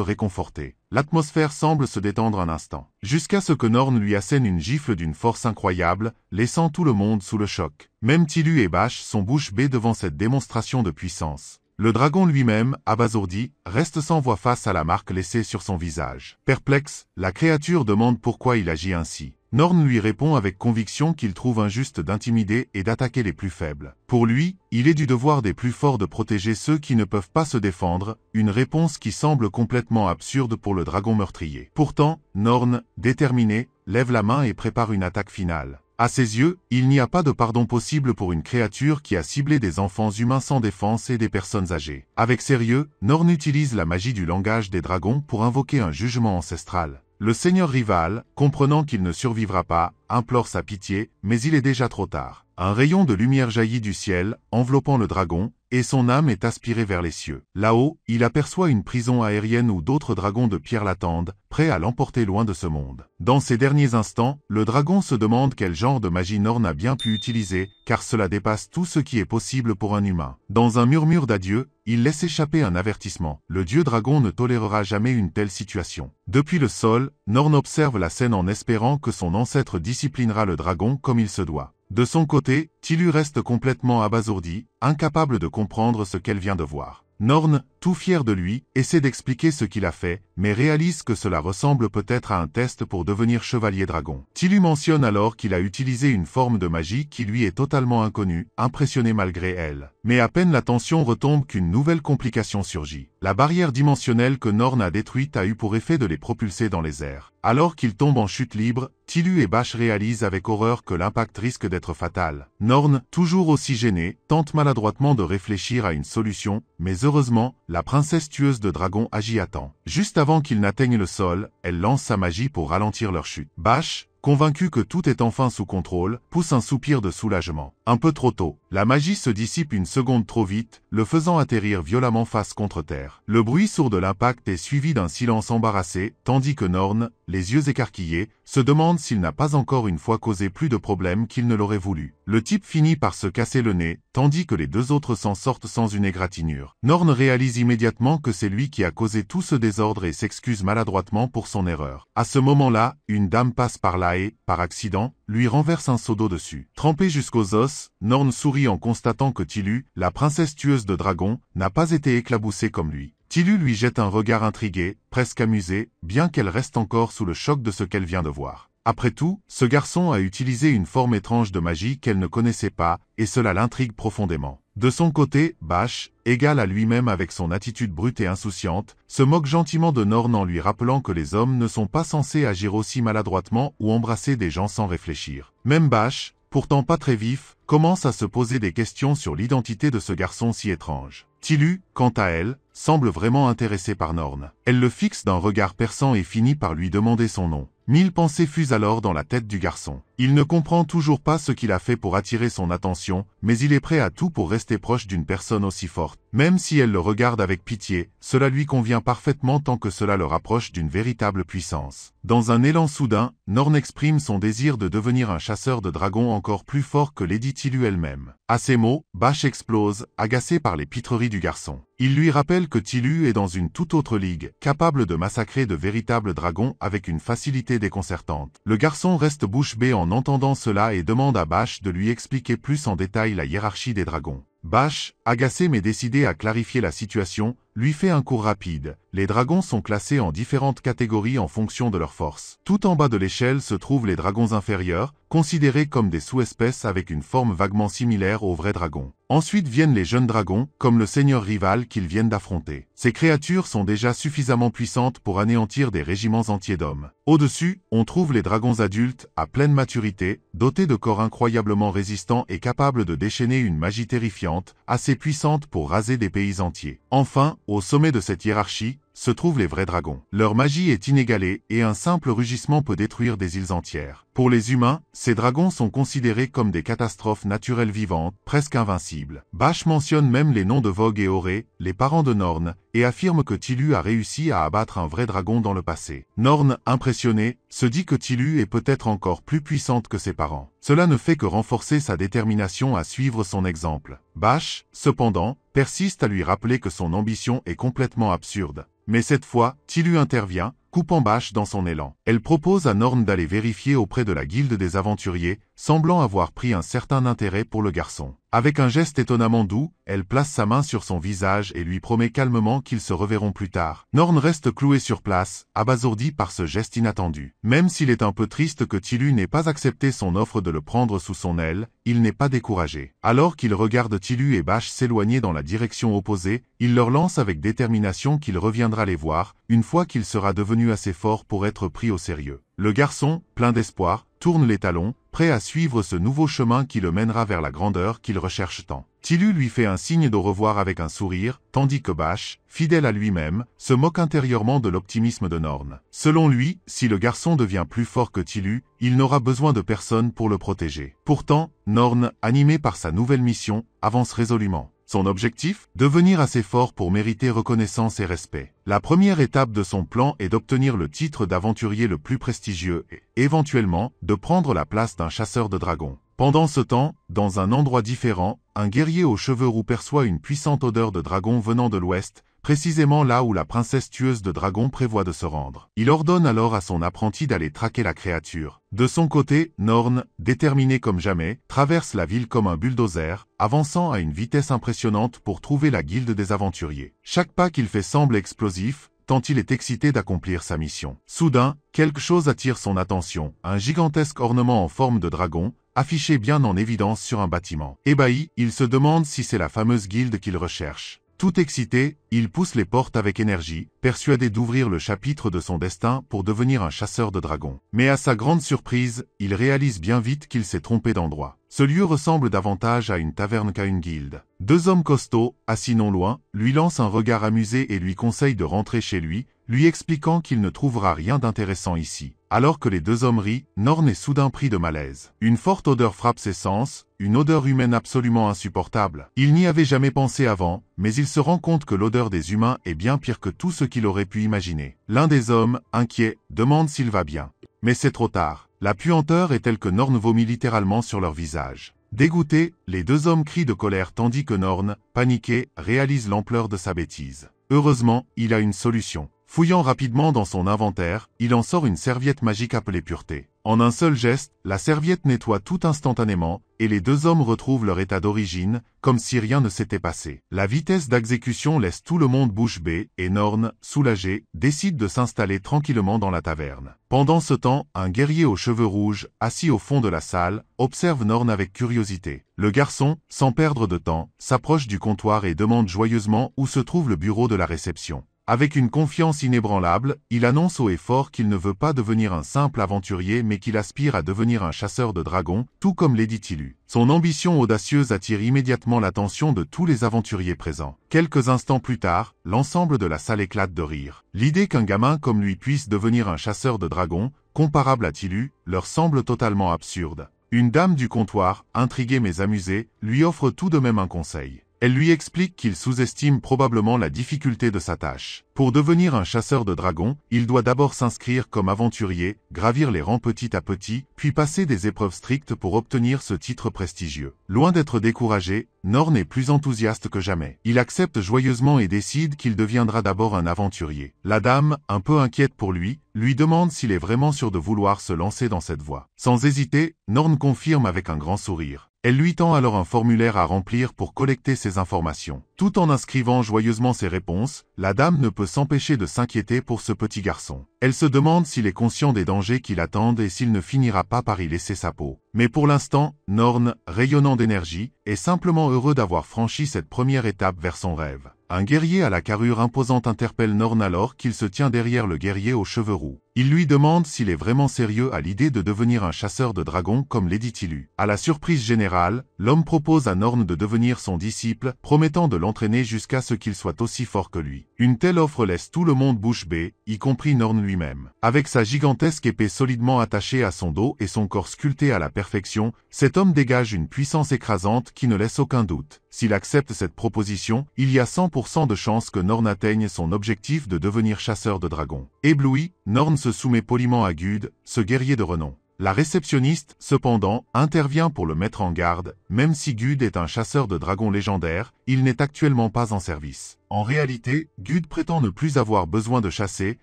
réconforter. L'atmosphère semble se détendre un instant, jusqu'à ce que Norn lui assène une gifle d'une force incroyable, laissant tout le monde sous le choc. Même Tilu et Bash sont bouche bée devant cette démonstration de puissance. Le dragon lui-même, abasourdi, reste sans voix face à la marque laissée sur son visage. Perplexe, la créature demande pourquoi il agit ainsi. Norn lui répond avec conviction qu'il trouve injuste d'intimider et d'attaquer les plus faibles. Pour lui, il est du devoir des plus forts de protéger ceux qui ne peuvent pas se défendre, une réponse qui semble complètement absurde pour le dragon meurtrier. Pourtant, Norn, déterminé, lève la main et prépare une attaque finale. À ses yeux, il n'y a pas de pardon possible pour une créature qui a ciblé des enfants humains sans défense et des personnes âgées. Avec sérieux, Norn utilise la magie du langage des dragons pour invoquer un jugement ancestral. Le seigneur rival, comprenant qu'il ne survivra pas, implore sa pitié, mais il est déjà trop tard. Un rayon de lumière jaillit du ciel, enveloppant le dragon, et son âme est aspirée vers les cieux. Là-haut, il aperçoit une prison aérienne où d'autres dragons de pierre l'attendent, prêts à l'emporter loin de ce monde. Dans ces derniers instants, le dragon se demande quel genre de magie Norn a bien pu utiliser, car cela dépasse tout ce qui est possible pour un humain. Dans un murmure d'adieu, il laisse échapper un avertissement. Le dieu dragon ne tolérera jamais une telle situation. Depuis le sol, Norn observe la scène en espérant que son ancêtre disciplinera le dragon comme il se doit. De son côté, Tilu reste complètement abasourdi, incapable de comprendre ce qu'elle vient de voir. Norn, tout fier de lui, essaie d'expliquer ce qu'il a fait, mais réalise que cela ressemble peut-être à un test pour devenir chevalier dragon. Tilu mentionne alors qu'il a utilisé une forme de magie qui lui est totalement inconnue, impressionné malgré elle. Mais à peine la tension retombe qu'une nouvelle complication surgit. La barrière dimensionnelle que Norn a détruite a eu pour effet de les propulser dans les airs. Alors qu'ils tombent en chute libre, Tilu et Bash réalisent avec horreur que l'impact risque d'être fatal. Norn, toujours aussi gêné, tente maladroitement de réfléchir à une solution, mais heureusement, la princesse tueuse de dragons agit à temps. Juste avant qu'ils n'atteignent le sol, elle lance sa magie pour ralentir leur chute. Bash, convaincu que tout est enfin sous contrôle, pousse un soupir de soulagement. Un peu trop tôt, la magie se dissipe une seconde trop vite, le faisant atterrir violemment face contre terre. Le bruit sourd de l'impact est suivi d'un silence embarrassé, tandis que Norn, les yeux écarquillés, se demande s'il n'a pas encore une fois causé plus de problèmes qu'il ne l'aurait voulu. Le type finit par se casser le nez, tandis que les deux autres s'en sortent sans une égratignure. Norn réalise immédiatement que c'est lui qui a causé tout ce désordre et s'excuse maladroitement pour son erreur. À ce moment-là, une dame passe par là et, par accident, lui renverse un seau d'eau dessus. Trempé jusqu'aux os, Norn sourit en constatant que Tilu, la princesse tueuse de dragons, n'a pas été éclaboussée comme lui. Tilu lui jette un regard intrigué, presque amusé, bien qu'elle reste encore sous le choc de ce qu'elle vient de voir. Après tout, ce garçon a utilisé une forme étrange de magie qu'elle ne connaissait pas, et cela l'intrigue profondément. De son côté, Bash, égal à lui-même avec son attitude brute et insouciante, se moque gentiment de Norn en lui rappelant que les hommes ne sont pas censés agir aussi maladroitement ou embrasser des gens sans réfléchir. Même Bash, pourtant pas très vif, commence à se poser des questions sur l'identité de ce garçon si étrange. Tilu, quant à elle, semble vraiment intéressée par Norn. Elle le fixe d'un regard perçant et finit par lui demander son nom. 1000 pensées fusent alors dans la tête du garçon. Il ne comprend toujours pas ce qu'il a fait pour attirer son attention, mais il est prêt à tout pour rester proche d'une personne aussi forte. Même si elle le regarde avec pitié, cela lui convient parfaitement tant que cela le rapproche d'une véritable puissance. Dans un élan soudain, Norn exprime son désir de devenir un chasseur de dragons encore plus fort que Lady Tilu elle-même. À ces mots, Bash explose, agacé par les pitreries du garçon. Il lui rappelle que Tilu est dans une toute autre ligue, capable de massacrer de véritables dragons avec une facilité déconcertante. Le garçon reste bouche bée en entendant cela et demande à Bash de lui expliquer plus en détail la hiérarchie des dragons. Bash, agacé mais décidé à clarifier la situation, lui fait un cours rapide, les dragons sont classés en différentes catégories en fonction de leur force. Tout en bas de l'échelle se trouvent les dragons inférieurs, considérés comme des sous-espèces avec une forme vaguement similaire aux vrais dragons. Ensuite viennent les jeunes dragons, comme le seigneur rival qu'ils viennent d'affronter. Ces créatures sont déjà suffisamment puissantes pour anéantir des régiments entiers d'hommes. Au-dessus, on trouve les dragons adultes, à pleine maturité, dotés de corps incroyablement résistants et capables de déchaîner une magie terrifiante, assez puissante pour raser des pays entiers. Enfin, au sommet de cette hiérarchie, se trouvent les vrais dragons. Leur magie est inégalée et un simple rugissement peut détruire des îles entières. Pour les humains, ces dragons sont considérés comme des catastrophes naturelles vivantes, presque invincibles. Bash mentionne même les noms de Vogue et Oré, les parents de Norn, et affirme que Tilu a réussi à abattre un vrai dragon dans le passé. Norn, impressionné, se dit que Tilu est peut-être encore plus puissante que ses parents. Cela ne fait que renforcer sa détermination à suivre son exemple. Bash, cependant, persiste à lui rappeler que son ambition est complètement absurde. Mais cette fois, Tilu intervient, coupant Bash dans son élan. Elle propose à Norn d'aller vérifier auprès de la guilde des aventuriers, semblant avoir pris un certain intérêt pour le garçon. Avec un geste étonnamment doux, elle place sa main sur son visage et lui promet calmement qu'ils se reverront plus tard. Norn reste cloué sur place, abasourdi par ce geste inattendu. Même s'il est un peu triste que Tilu n'ait pas accepté son offre de le prendre sous son aile, il n'est pas découragé. Alors qu'il regarde Tilu et Bash s'éloigner dans la direction opposée, il leur lance avec détermination qu'il reviendra les voir, une fois qu'il sera devenu assez fort pour être pris au sérieux. Le garçon, plein d'espoir, tourne les talons, prêt à suivre ce nouveau chemin qui le mènera vers la grandeur qu'il recherche tant. Tilu lui fait un signe d'au revoir avec un sourire, tandis que Bash, fidèle à lui-même, se moque intérieurement de l'optimisme de Norn. Selon lui, si le garçon devient plus fort que Tilu, il n'aura besoin de personne pour le protéger. Pourtant, Norn, animé par sa nouvelle mission, avance résolument. Son objectif? Devenir assez fort pour mériter reconnaissance et respect. La première étape de son plan est d'obtenir le titre d'aventurier le plus prestigieux et, éventuellement, de prendre la place d'un chasseur de dragons. Pendant ce temps, dans un endroit différent, un guerrier aux cheveux roux perçoit une puissante odeur de dragon venant de l'ouest, précisément là où la princesse tueuse de dragons prévoit de se rendre. Il ordonne alors à son apprenti d'aller traquer la créature. De son côté, Norn, déterminé comme jamais, traverse la ville comme un bulldozer, avançant à une vitesse impressionnante pour trouver la guilde des aventuriers. Chaque pas qu'il fait semble explosif, tant il est excité d'accomplir sa mission. Soudain, quelque chose attire son attention, un gigantesque ornement en forme de dragon, affiché bien en évidence sur un bâtiment. Ébahi, il se demande si c'est la fameuse guilde qu'il recherche. Tout excité, il pousse les portes avec énergie, persuadé d'ouvrir le chapitre de son destin pour devenir un chasseur de dragons. Mais à sa grande surprise, il réalise bien vite qu'il s'est trompé d'endroit. Ce lieu ressemble davantage à une taverne qu'à une guilde. Deux hommes costauds, assis non loin, lui lancent un regard amusé et lui conseillent de rentrer chez lui, lui expliquant qu'il ne trouvera rien d'intéressant ici. Alors que les deux hommes rient, Norn est soudain pris de malaise. Une forte odeur frappe ses sens, une odeur humaine absolument insupportable. Il n'y avait jamais pensé avant, mais il se rend compte que l'odeur des humains est bien pire que tout ce qu'il aurait pu imaginer. L'un des hommes, inquiet, demande s'il va bien. Mais c'est trop tard. La puanteur est telle que Norn vomit littéralement sur leur visage. Dégoûtés, les deux hommes crient de colère tandis que Norn, paniqué, réalise l'ampleur de sa bêtise. Heureusement, il a une solution. Fouillant rapidement dans son inventaire, il en sort une serviette magique appelée Pureté. En un seul geste, la serviette nettoie tout instantanément, et les deux hommes retrouvent leur état d'origine, comme si rien ne s'était passé. La vitesse d'exécution laisse tout le monde bouche bée, et Norn, soulagé, décide de s'installer tranquillement dans la taverne. Pendant ce temps, un guerrier aux cheveux rouges, assis au fond de la salle, observe Norn avec curiosité. Le garçon, sans perdre de temps, s'approche du comptoir et demande joyeusement où se trouve le bureau de la réception. Avec une confiance inébranlable, il annonce haut et fort qu'il ne veut pas devenir un simple aventurier mais qu'il aspire à devenir un chasseur de dragons, tout comme Lady Tilu. Son ambition audacieuse attire immédiatement l'attention de tous les aventuriers présents. Quelques instants plus tard, l'ensemble de la salle éclate de rire. L'idée qu'un gamin comme lui puisse devenir un chasseur de dragons, comparable à Tilu, leur semble totalement absurde. Une dame du comptoir, intriguée mais amusée, lui offre tout de même un conseil. Elle lui explique qu'il sous-estime probablement la difficulté de sa tâche. Pour devenir un chasseur de dragons, il doit d'abord s'inscrire comme aventurier, gravir les rangs petit à petit, puis passer des épreuves strictes pour obtenir ce titre prestigieux. Loin d'être découragé, Norn est plus enthousiaste que jamais. Il accepte joyeusement et décide qu'il deviendra d'abord un aventurier. La dame, un peu inquiète pour lui demande s'il est vraiment sûr de vouloir se lancer dans cette voie. Sans hésiter, Norn confirme avec un grand sourire. Elle lui tend alors un formulaire à remplir pour collecter ces informations. Tout en inscrivant joyeusement ses réponses, la dame ne peut s'empêcher de s'inquiéter pour ce petit garçon. Elle se demande s'il est conscient des dangers qui l'attendent et s'il ne finira pas par y laisser sa peau. Mais pour l'instant, Norn, rayonnant d'énergie, est simplement heureux d'avoir franchi cette première étape vers son rêve. Un guerrier à la carrure imposante interpelle Norn alors qu'il se tient derrière le guerrier aux cheveux roux. Il lui demande s'il est vraiment sérieux à l'idée de devenir un chasseur de dragons comme Lady Tilu. À la surprise générale, l'homme propose à Norn de devenir son disciple, promettant de l'entraîner jusqu'à ce qu'il soit aussi fort que lui. Une telle offre laisse tout le monde bouche bée, y compris Norn lui-même. Avec sa gigantesque épée solidement attachée à son dos et son corps sculpté à la perfection, cet homme dégage une puissance écrasante qui ne laisse aucun doute. S'il accepte cette proposition, il y a 100% de chances que Norn atteigne son objectif de devenir chasseur de dragons. Ébloui, Norn se soumet poliment à Gud, ce guerrier de renom. La réceptionniste, cependant, intervient pour le mettre en garde. Même si Gud est un chasseur de dragons légendaire, il n'est actuellement pas en service. En réalité, Gud prétend ne plus avoir besoin de chasser,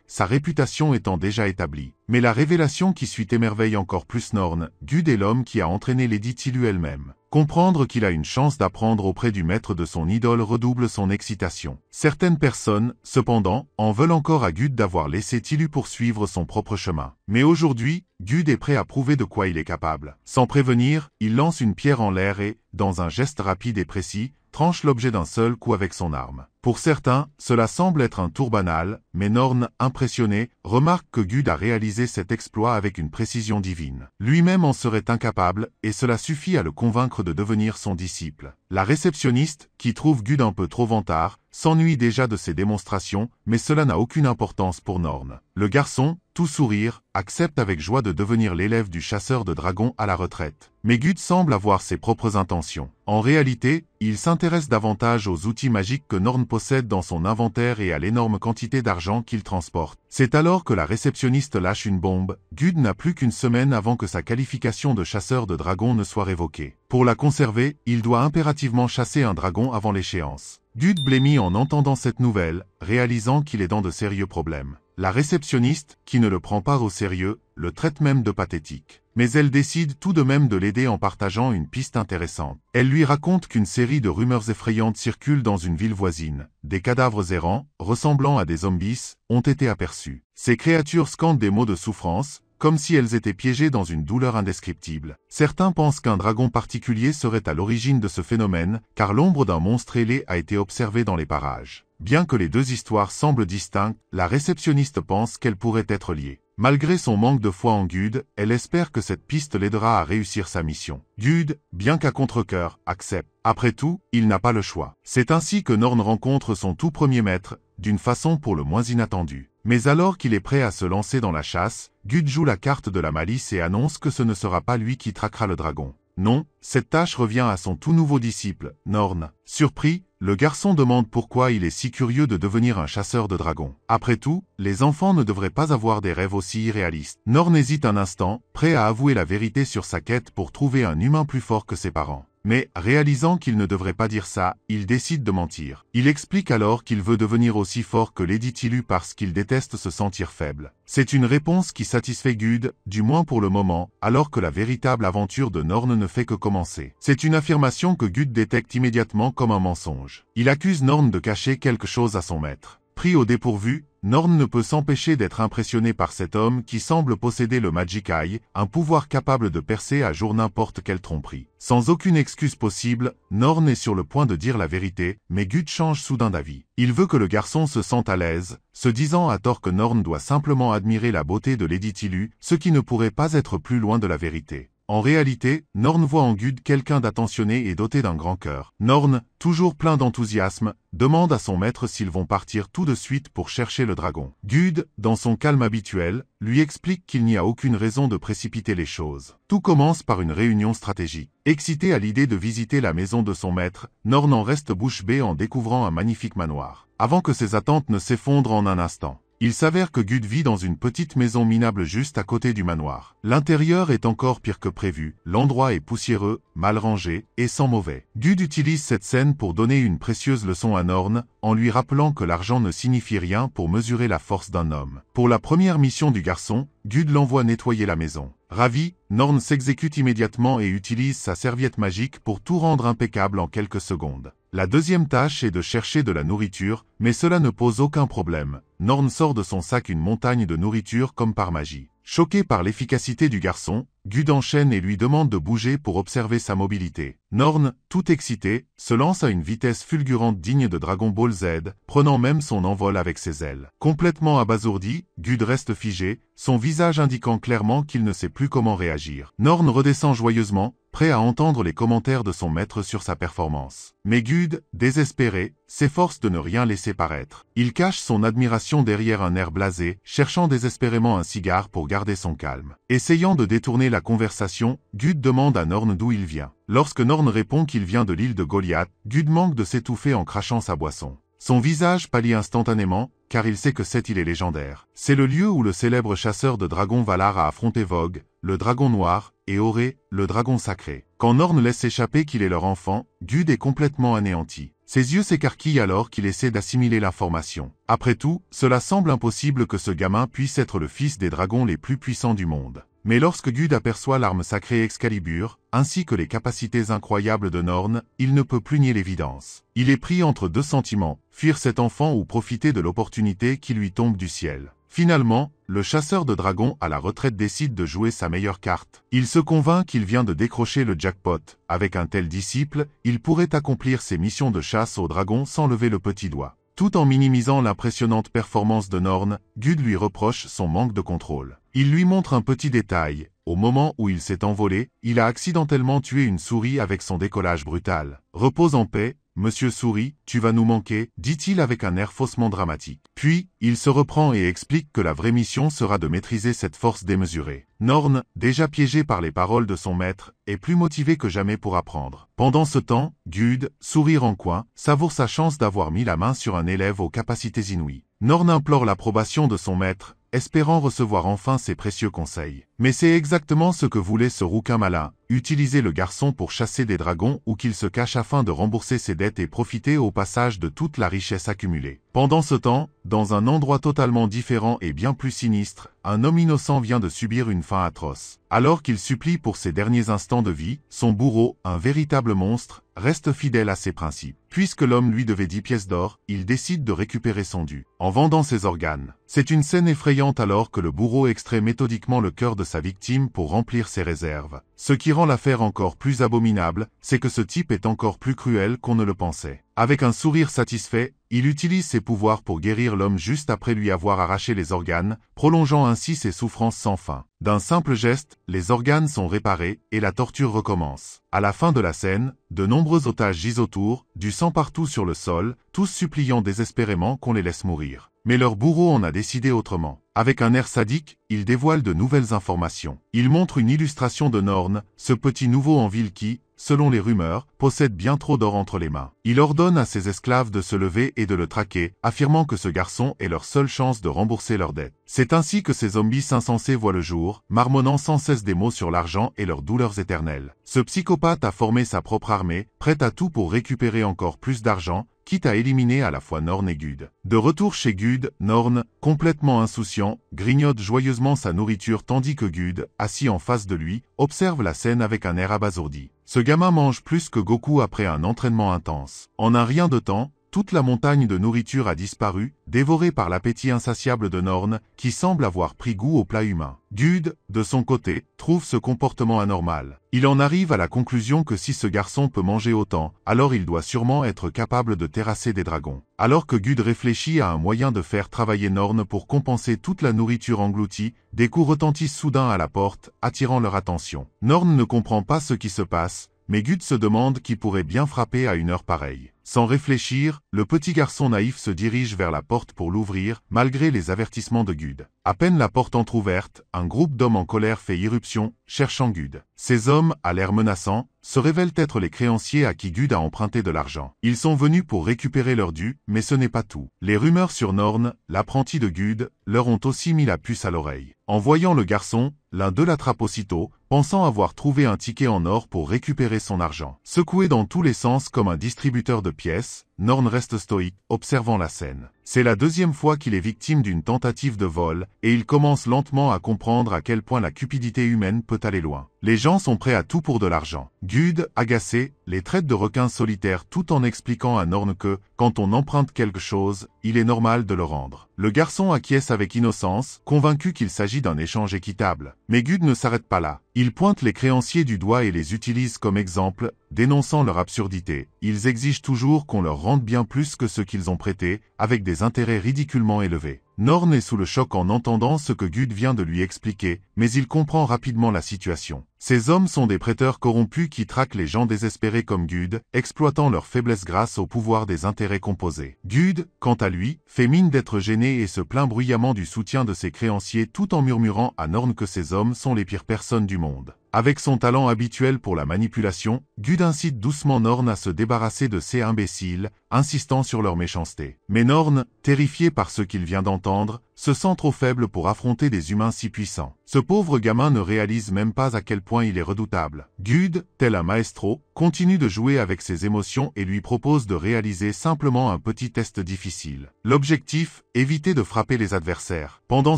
sa réputation étant déjà établie. Mais la révélation qui suit émerveille encore plus Norn. Gud est l'homme qui a entraîné Lady Tilu elle-même. Comprendre qu'il a une chance d'apprendre auprès du maître de son idole redouble son excitation. Certaines personnes, cependant, en veulent encore à Gud d'avoir laissé Tilu poursuivre son propre chemin. Mais aujourd'hui, Gud est prêt à prouver de quoi il est capable. Sans prévenir, il lance une pierre en l'air et, dans un geste rapide et précis, tranche l'objet d'un seul coup avec son arme. Pour certains, cela semble être un tour banal, mais Norn, impressionné, remarque que Gud a réalisé cet exploit avec une précision divine. Lui-même en serait incapable, et cela suffit à le convaincre de devenir son disciple. La réceptionniste, qui trouve Gud un peu trop vantard, s'ennuie déjà de ses démonstrations, mais cela n'a aucune importance pour Norn. Le garçon, tout sourire, accepte avec joie de devenir l'élève du chasseur de dragons à la retraite. Mais Gud semble avoir ses propres intentions. En réalité, il s'intéresse davantage aux outils magiques que Norn possède dans son inventaire et à l'énorme quantité d'argent qu'il transporte. C'est alors que la réceptionniste lâche une bombe. Gud n'a plus qu'une semaine avant que sa qualification de chasseur de dragons ne soit révoquée. Pour la conserver, il doit impérativement chasser un dragon avant l'échéance. Gud blêmit en entendant cette nouvelle, réalisant qu'il est dans de sérieux problèmes. La réceptionniste, qui ne le prend pas au sérieux, le traite même de pathétique. Mais elle décide tout de même de l'aider en partageant une piste intéressante. Elle lui raconte qu'une série de rumeurs effrayantes circulent dans une ville voisine. Des cadavres errants, ressemblant à des zombies, ont été aperçus. Ces créatures scandent des mots de souffrance, comme si elles étaient piégées dans une douleur indescriptible. Certains pensent qu'un dragon particulier serait à l'origine de ce phénomène, car l'ombre d'un monstre ailé a été observée dans les parages. Bien que les deux histoires semblent distinctes, la réceptionniste pense qu'elles pourraient être liées. Malgré son manque de foi en Gud, elle espère que cette piste l'aidera à réussir sa mission. Gud, bien qu'à contre-cœur, accepte. Après tout, il n'a pas le choix. C'est ainsi que Norn rencontre son tout premier maître, d'une façon pour le moins inattendue. Mais alors qu'il est prêt à se lancer dans la chasse, Gud joue la carte de la malice et annonce que ce ne sera pas lui qui traquera le dragon. Non, cette tâche revient à son tout nouveau disciple, Norn. Surpris, le garçon demande pourquoi il est si curieux de devenir un chasseur de dragons. Après tout, les enfants ne devraient pas avoir des rêves aussi irréalistes. Norn hésite un instant, prêt à avouer la vérité sur sa quête pour trouver un humain plus fort que ses parents. Mais, réalisant qu'il ne devrait pas dire ça, il décide de mentir. Il explique alors qu'il veut devenir aussi fort que Lady Tilu parce qu'il déteste se sentir faible. C'est une réponse qui satisfait Gud, du moins pour le moment, alors que la véritable aventure de Norn ne fait que commencer. C'est une affirmation que Gud détecte immédiatement comme un mensonge. Il accuse Norn de cacher quelque chose à son maître. Pris au dépourvu, Norn ne peut s'empêcher d'être impressionné par cet homme qui semble posséder le Magic Eye, un pouvoir capable de percer à jour n'importe quelle tromperie. Sans aucune excuse possible, Norn est sur le point de dire la vérité, mais Gud change soudain d'avis. Il veut que le garçon se sente à l'aise, se disant à tort que Norn doit simplement admirer la beauté de Lady Tilu, ce qui ne pourrait pas être plus loin de la vérité. En réalité, Norn voit en Gud quelqu'un d'attentionné et doté d'un grand cœur. Norn, toujours plein d'enthousiasme, demande à son maître s'ils vont partir tout de suite pour chercher le dragon. Gud, dans son calme habituel, lui explique qu'il n'y a aucune raison de précipiter les choses. Tout commence par une réunion stratégique. Excité à l'idée de visiter la maison de son maître, Norn en reste bouche bée en découvrant un magnifique manoir. Avant que ses attentes ne s'effondrent en un instant. Il s'avère que Gud vit dans une petite maison minable juste à côté du manoir. L'intérieur est encore pire que prévu, l'endroit est poussiéreux, mal rangé, et sent mauvais. Gud utilise cette scène pour donner une précieuse leçon à Norn, en lui rappelant que l'argent ne signifie rien pour mesurer la force d'un homme. Pour la première mission du garçon, Gud l'envoie nettoyer la maison. Ravi, Norn s'exécute immédiatement et utilise sa serviette magique pour tout rendre impeccable en quelques secondes. La deuxième tâche est de chercher de la nourriture, mais cela ne pose aucun problème. Norn sort de son sac une montagne de nourriture comme par magie. Choqué par l'efficacité du garçon, Gud enchaîne et lui demande de bouger pour observer sa mobilité. Norn, tout excité, se lance à une vitesse fulgurante digne de Dragon Ball Z, prenant même son envol avec ses ailes. Complètement abasourdi, Gud reste figé, son visage indiquant clairement qu'il ne sait plus comment réagir. Norn redescend joyeusement, prêt à entendre les commentaires de son maître sur sa performance. Mais Gud, désespéré, s'efforce de ne rien laisser paraître. Il cache son admiration derrière un air blasé, cherchant désespérément un cigare pour garder son calme. Essayant de détourner la conversation, Gud demande à Norn d'où il vient. Lorsque Norn répond qu'il vient de l'île de Goliath, Gud manque de s'étouffer en crachant sa boisson. Son visage pâlit instantanément, car il sait que cette île est légendaire. C'est le lieu où le célèbre chasseur de dragons Valar a affronté Vogue, le dragon noir, et Oré, le dragon sacré. Quand Norn laisse échapper qu'il est leur enfant, Gud est complètement anéanti. Ses yeux s'écarquillent alors qu'il essaie d'assimiler l'information. Après tout, cela semble impossible que ce gamin puisse être le fils des dragons les plus puissants du monde. Mais lorsque Gud aperçoit l'arme sacrée Excalibur, ainsi que les capacités incroyables de Norn, il ne peut plus nier l'évidence. Il est pris entre deux sentiments, fuir cet enfant ou profiter de l'opportunité qui lui tombe du ciel. Finalement, le chasseur de dragons à la retraite décide de jouer sa meilleure carte. Il se convainc qu'il vient de décrocher le jackpot. Avec un tel disciple, il pourrait accomplir ses missions de chasse aux dragons sans lever le petit doigt. Tout en minimisant l'impressionnante performance de Norn, Gud lui reproche son manque de contrôle. Il lui montre un petit détail. Au moment où il s'est envolé, il a accidentellement tué une souris avec son décollage brutal. « Repose en paix, Monsieur Souris, tu vas nous manquer », dit-il avec un air faussement dramatique. Puis, il se reprend et explique que la vraie mission sera de maîtriser cette force démesurée. Norn, déjà piégé par les paroles de son maître, est plus motivé que jamais pour apprendre. Pendant ce temps, Gud, sourire en coin, savoure sa chance d'avoir mis la main sur un élève aux capacités inouïes. Norn implore l'approbation de son maître, espérant recevoir enfin ses précieux conseils. Mais c'est exactement ce que voulait ce rouquin malin, utiliser le garçon pour chasser des dragons ou qu'il se cache afin de rembourser ses dettes et profiter au passage de toute la richesse accumulée. Pendant ce temps, dans un endroit totalement différent et bien plus sinistre, un homme innocent vient de subir une fin atroce. Alors qu'il supplie pour ses derniers instants de vie, son bourreau, un véritable monstre, reste fidèle à ses principes. Puisque l'homme lui devait 10 pièces d'or, il décide de récupérer son dû, en vendant ses organes. C'est une scène effrayante alors que le bourreau extrait méthodiquement le cœur de sa victime pour remplir ses réserves. Ce qui rend l'affaire encore plus abominable, c'est que ce type est encore plus cruel qu'on ne le pensait. Avec un sourire satisfait, il utilise ses pouvoirs pour guérir l'homme juste après lui avoir arraché les organes, prolongeant ainsi ses souffrances sans fin. D'un simple geste, les organes sont réparés et la torture recommence. À la fin de la scène, de nombreux otages gisent autour, du sang partout sur le sol, tous suppliant désespérément qu'on les laisse mourir. Mais leur bourreau en a décidé autrement. Avec un air sadique, il dévoile de nouvelles informations. Il montre une illustration de Norn, ce petit nouveau en ville qui, selon les rumeurs, possède bien trop d'or entre les mains. Il ordonne à ses esclaves de se lever et de le traquer, affirmant que ce garçon est leur seule chance de rembourser leurs dettes. C'est ainsi que ces zombies insensés voient le jour, marmonnant sans cesse des mots sur l'argent et leurs douleurs éternelles. Ce psychopathe a formé sa propre armée, prête à tout pour récupérer encore plus d'argent, quitte à éliminer à la fois Norn et Gud. De retour chez Gud, Norn, complètement insouciant, grignote joyeusement sa nourriture tandis que Gud, assis en face de lui, observe la scène avec un air abasourdi. Ce gamin mange plus que Goku après un entraînement intense. En un rien de temps, toute la montagne de nourriture a disparu, dévorée par l'appétit insatiable de Norn, qui semble avoir pris goût au plat humain. Gud, de son côté, trouve ce comportement anormal. Il en arrive à la conclusion que si ce garçon peut manger autant, alors il doit sûrement être capable de terrasser des dragons. Alors que Gud réfléchit à un moyen de faire travailler Norn pour compenser toute la nourriture engloutie, des coups retentissent soudain à la porte, attirant leur attention. Norn ne comprend pas ce qui se passe, mais Gud se demande qui pourrait bien frapper à une heure pareille. Sans réfléchir, le petit garçon naïf se dirige vers la porte pour l'ouvrir, malgré les avertissements de Gud. À peine la porte entr'ouverte, un groupe d'hommes en colère fait irruption, cherchant Gud. Ces hommes, à l'air menaçant, se révèlent être les créanciers à qui Gud a emprunté de l'argent. Ils sont venus pour récupérer leur dû, mais ce n'est pas tout. Les rumeurs sur Norn, l'apprenti de Gud, leur ont aussi mis la puce à l'oreille. En voyant le garçon, l'un d'eux l'attrape aussitôt, pensant avoir trouvé un ticket en or pour récupérer son argent. Secoué dans tous les sens comme un distributeur de pièces, Norn reste stoïque, observant la scène. C'est la deuxième fois qu'il est victime d'une tentative de vol, et il commence lentement à comprendre à quel point la cupidité humaine peut aller loin. Les gens sont prêts à tout pour de l'argent. Gud, agacé, les traite de requins solitaires tout en expliquant à Norn que, quand on emprunte quelque chose, il est normal de le rendre. Le garçon acquiesce avec innocence, convaincu qu'il s'agit d'un échange équitable. Mais Gud ne s'arrête pas là. Il pointe les créanciers du doigt et les utilise comme exemple, dénonçant leur absurdité. Ils exigent toujours qu'on leur rende bien plus que ce qu'ils ont prêté, avec des intérêts ridiculement élevés. Norn est sous le choc en entendant ce que Gud vient de lui expliquer, mais il comprend rapidement la situation. Ces hommes sont des prêteurs corrompus qui traquent les gens désespérés comme Gud, exploitant leur faiblesse grâce au pouvoir des intérêts composés. Gud, quant à lui, fait mine d'être gêné et se plaint bruyamment du soutien de ses créanciers tout en murmurant à Norn que ces hommes sont les pires personnes du monde. Avec son talent habituel pour la manipulation, Gud incite doucement Norn à se débarrasser de ces imbéciles, insistant sur leur méchanceté. Mais Norn, terrifié par ce qu'il vient d'entendre, se sent trop faible pour affronter des humains si puissants. Ce pauvre gamin ne réalise même pas à quel point il est redoutable. Gud, tel un maestro, continue de jouer avec ses émotions et lui propose de réaliser simplement un petit test difficile. L'objectif, éviter de frapper les adversaires. Pendant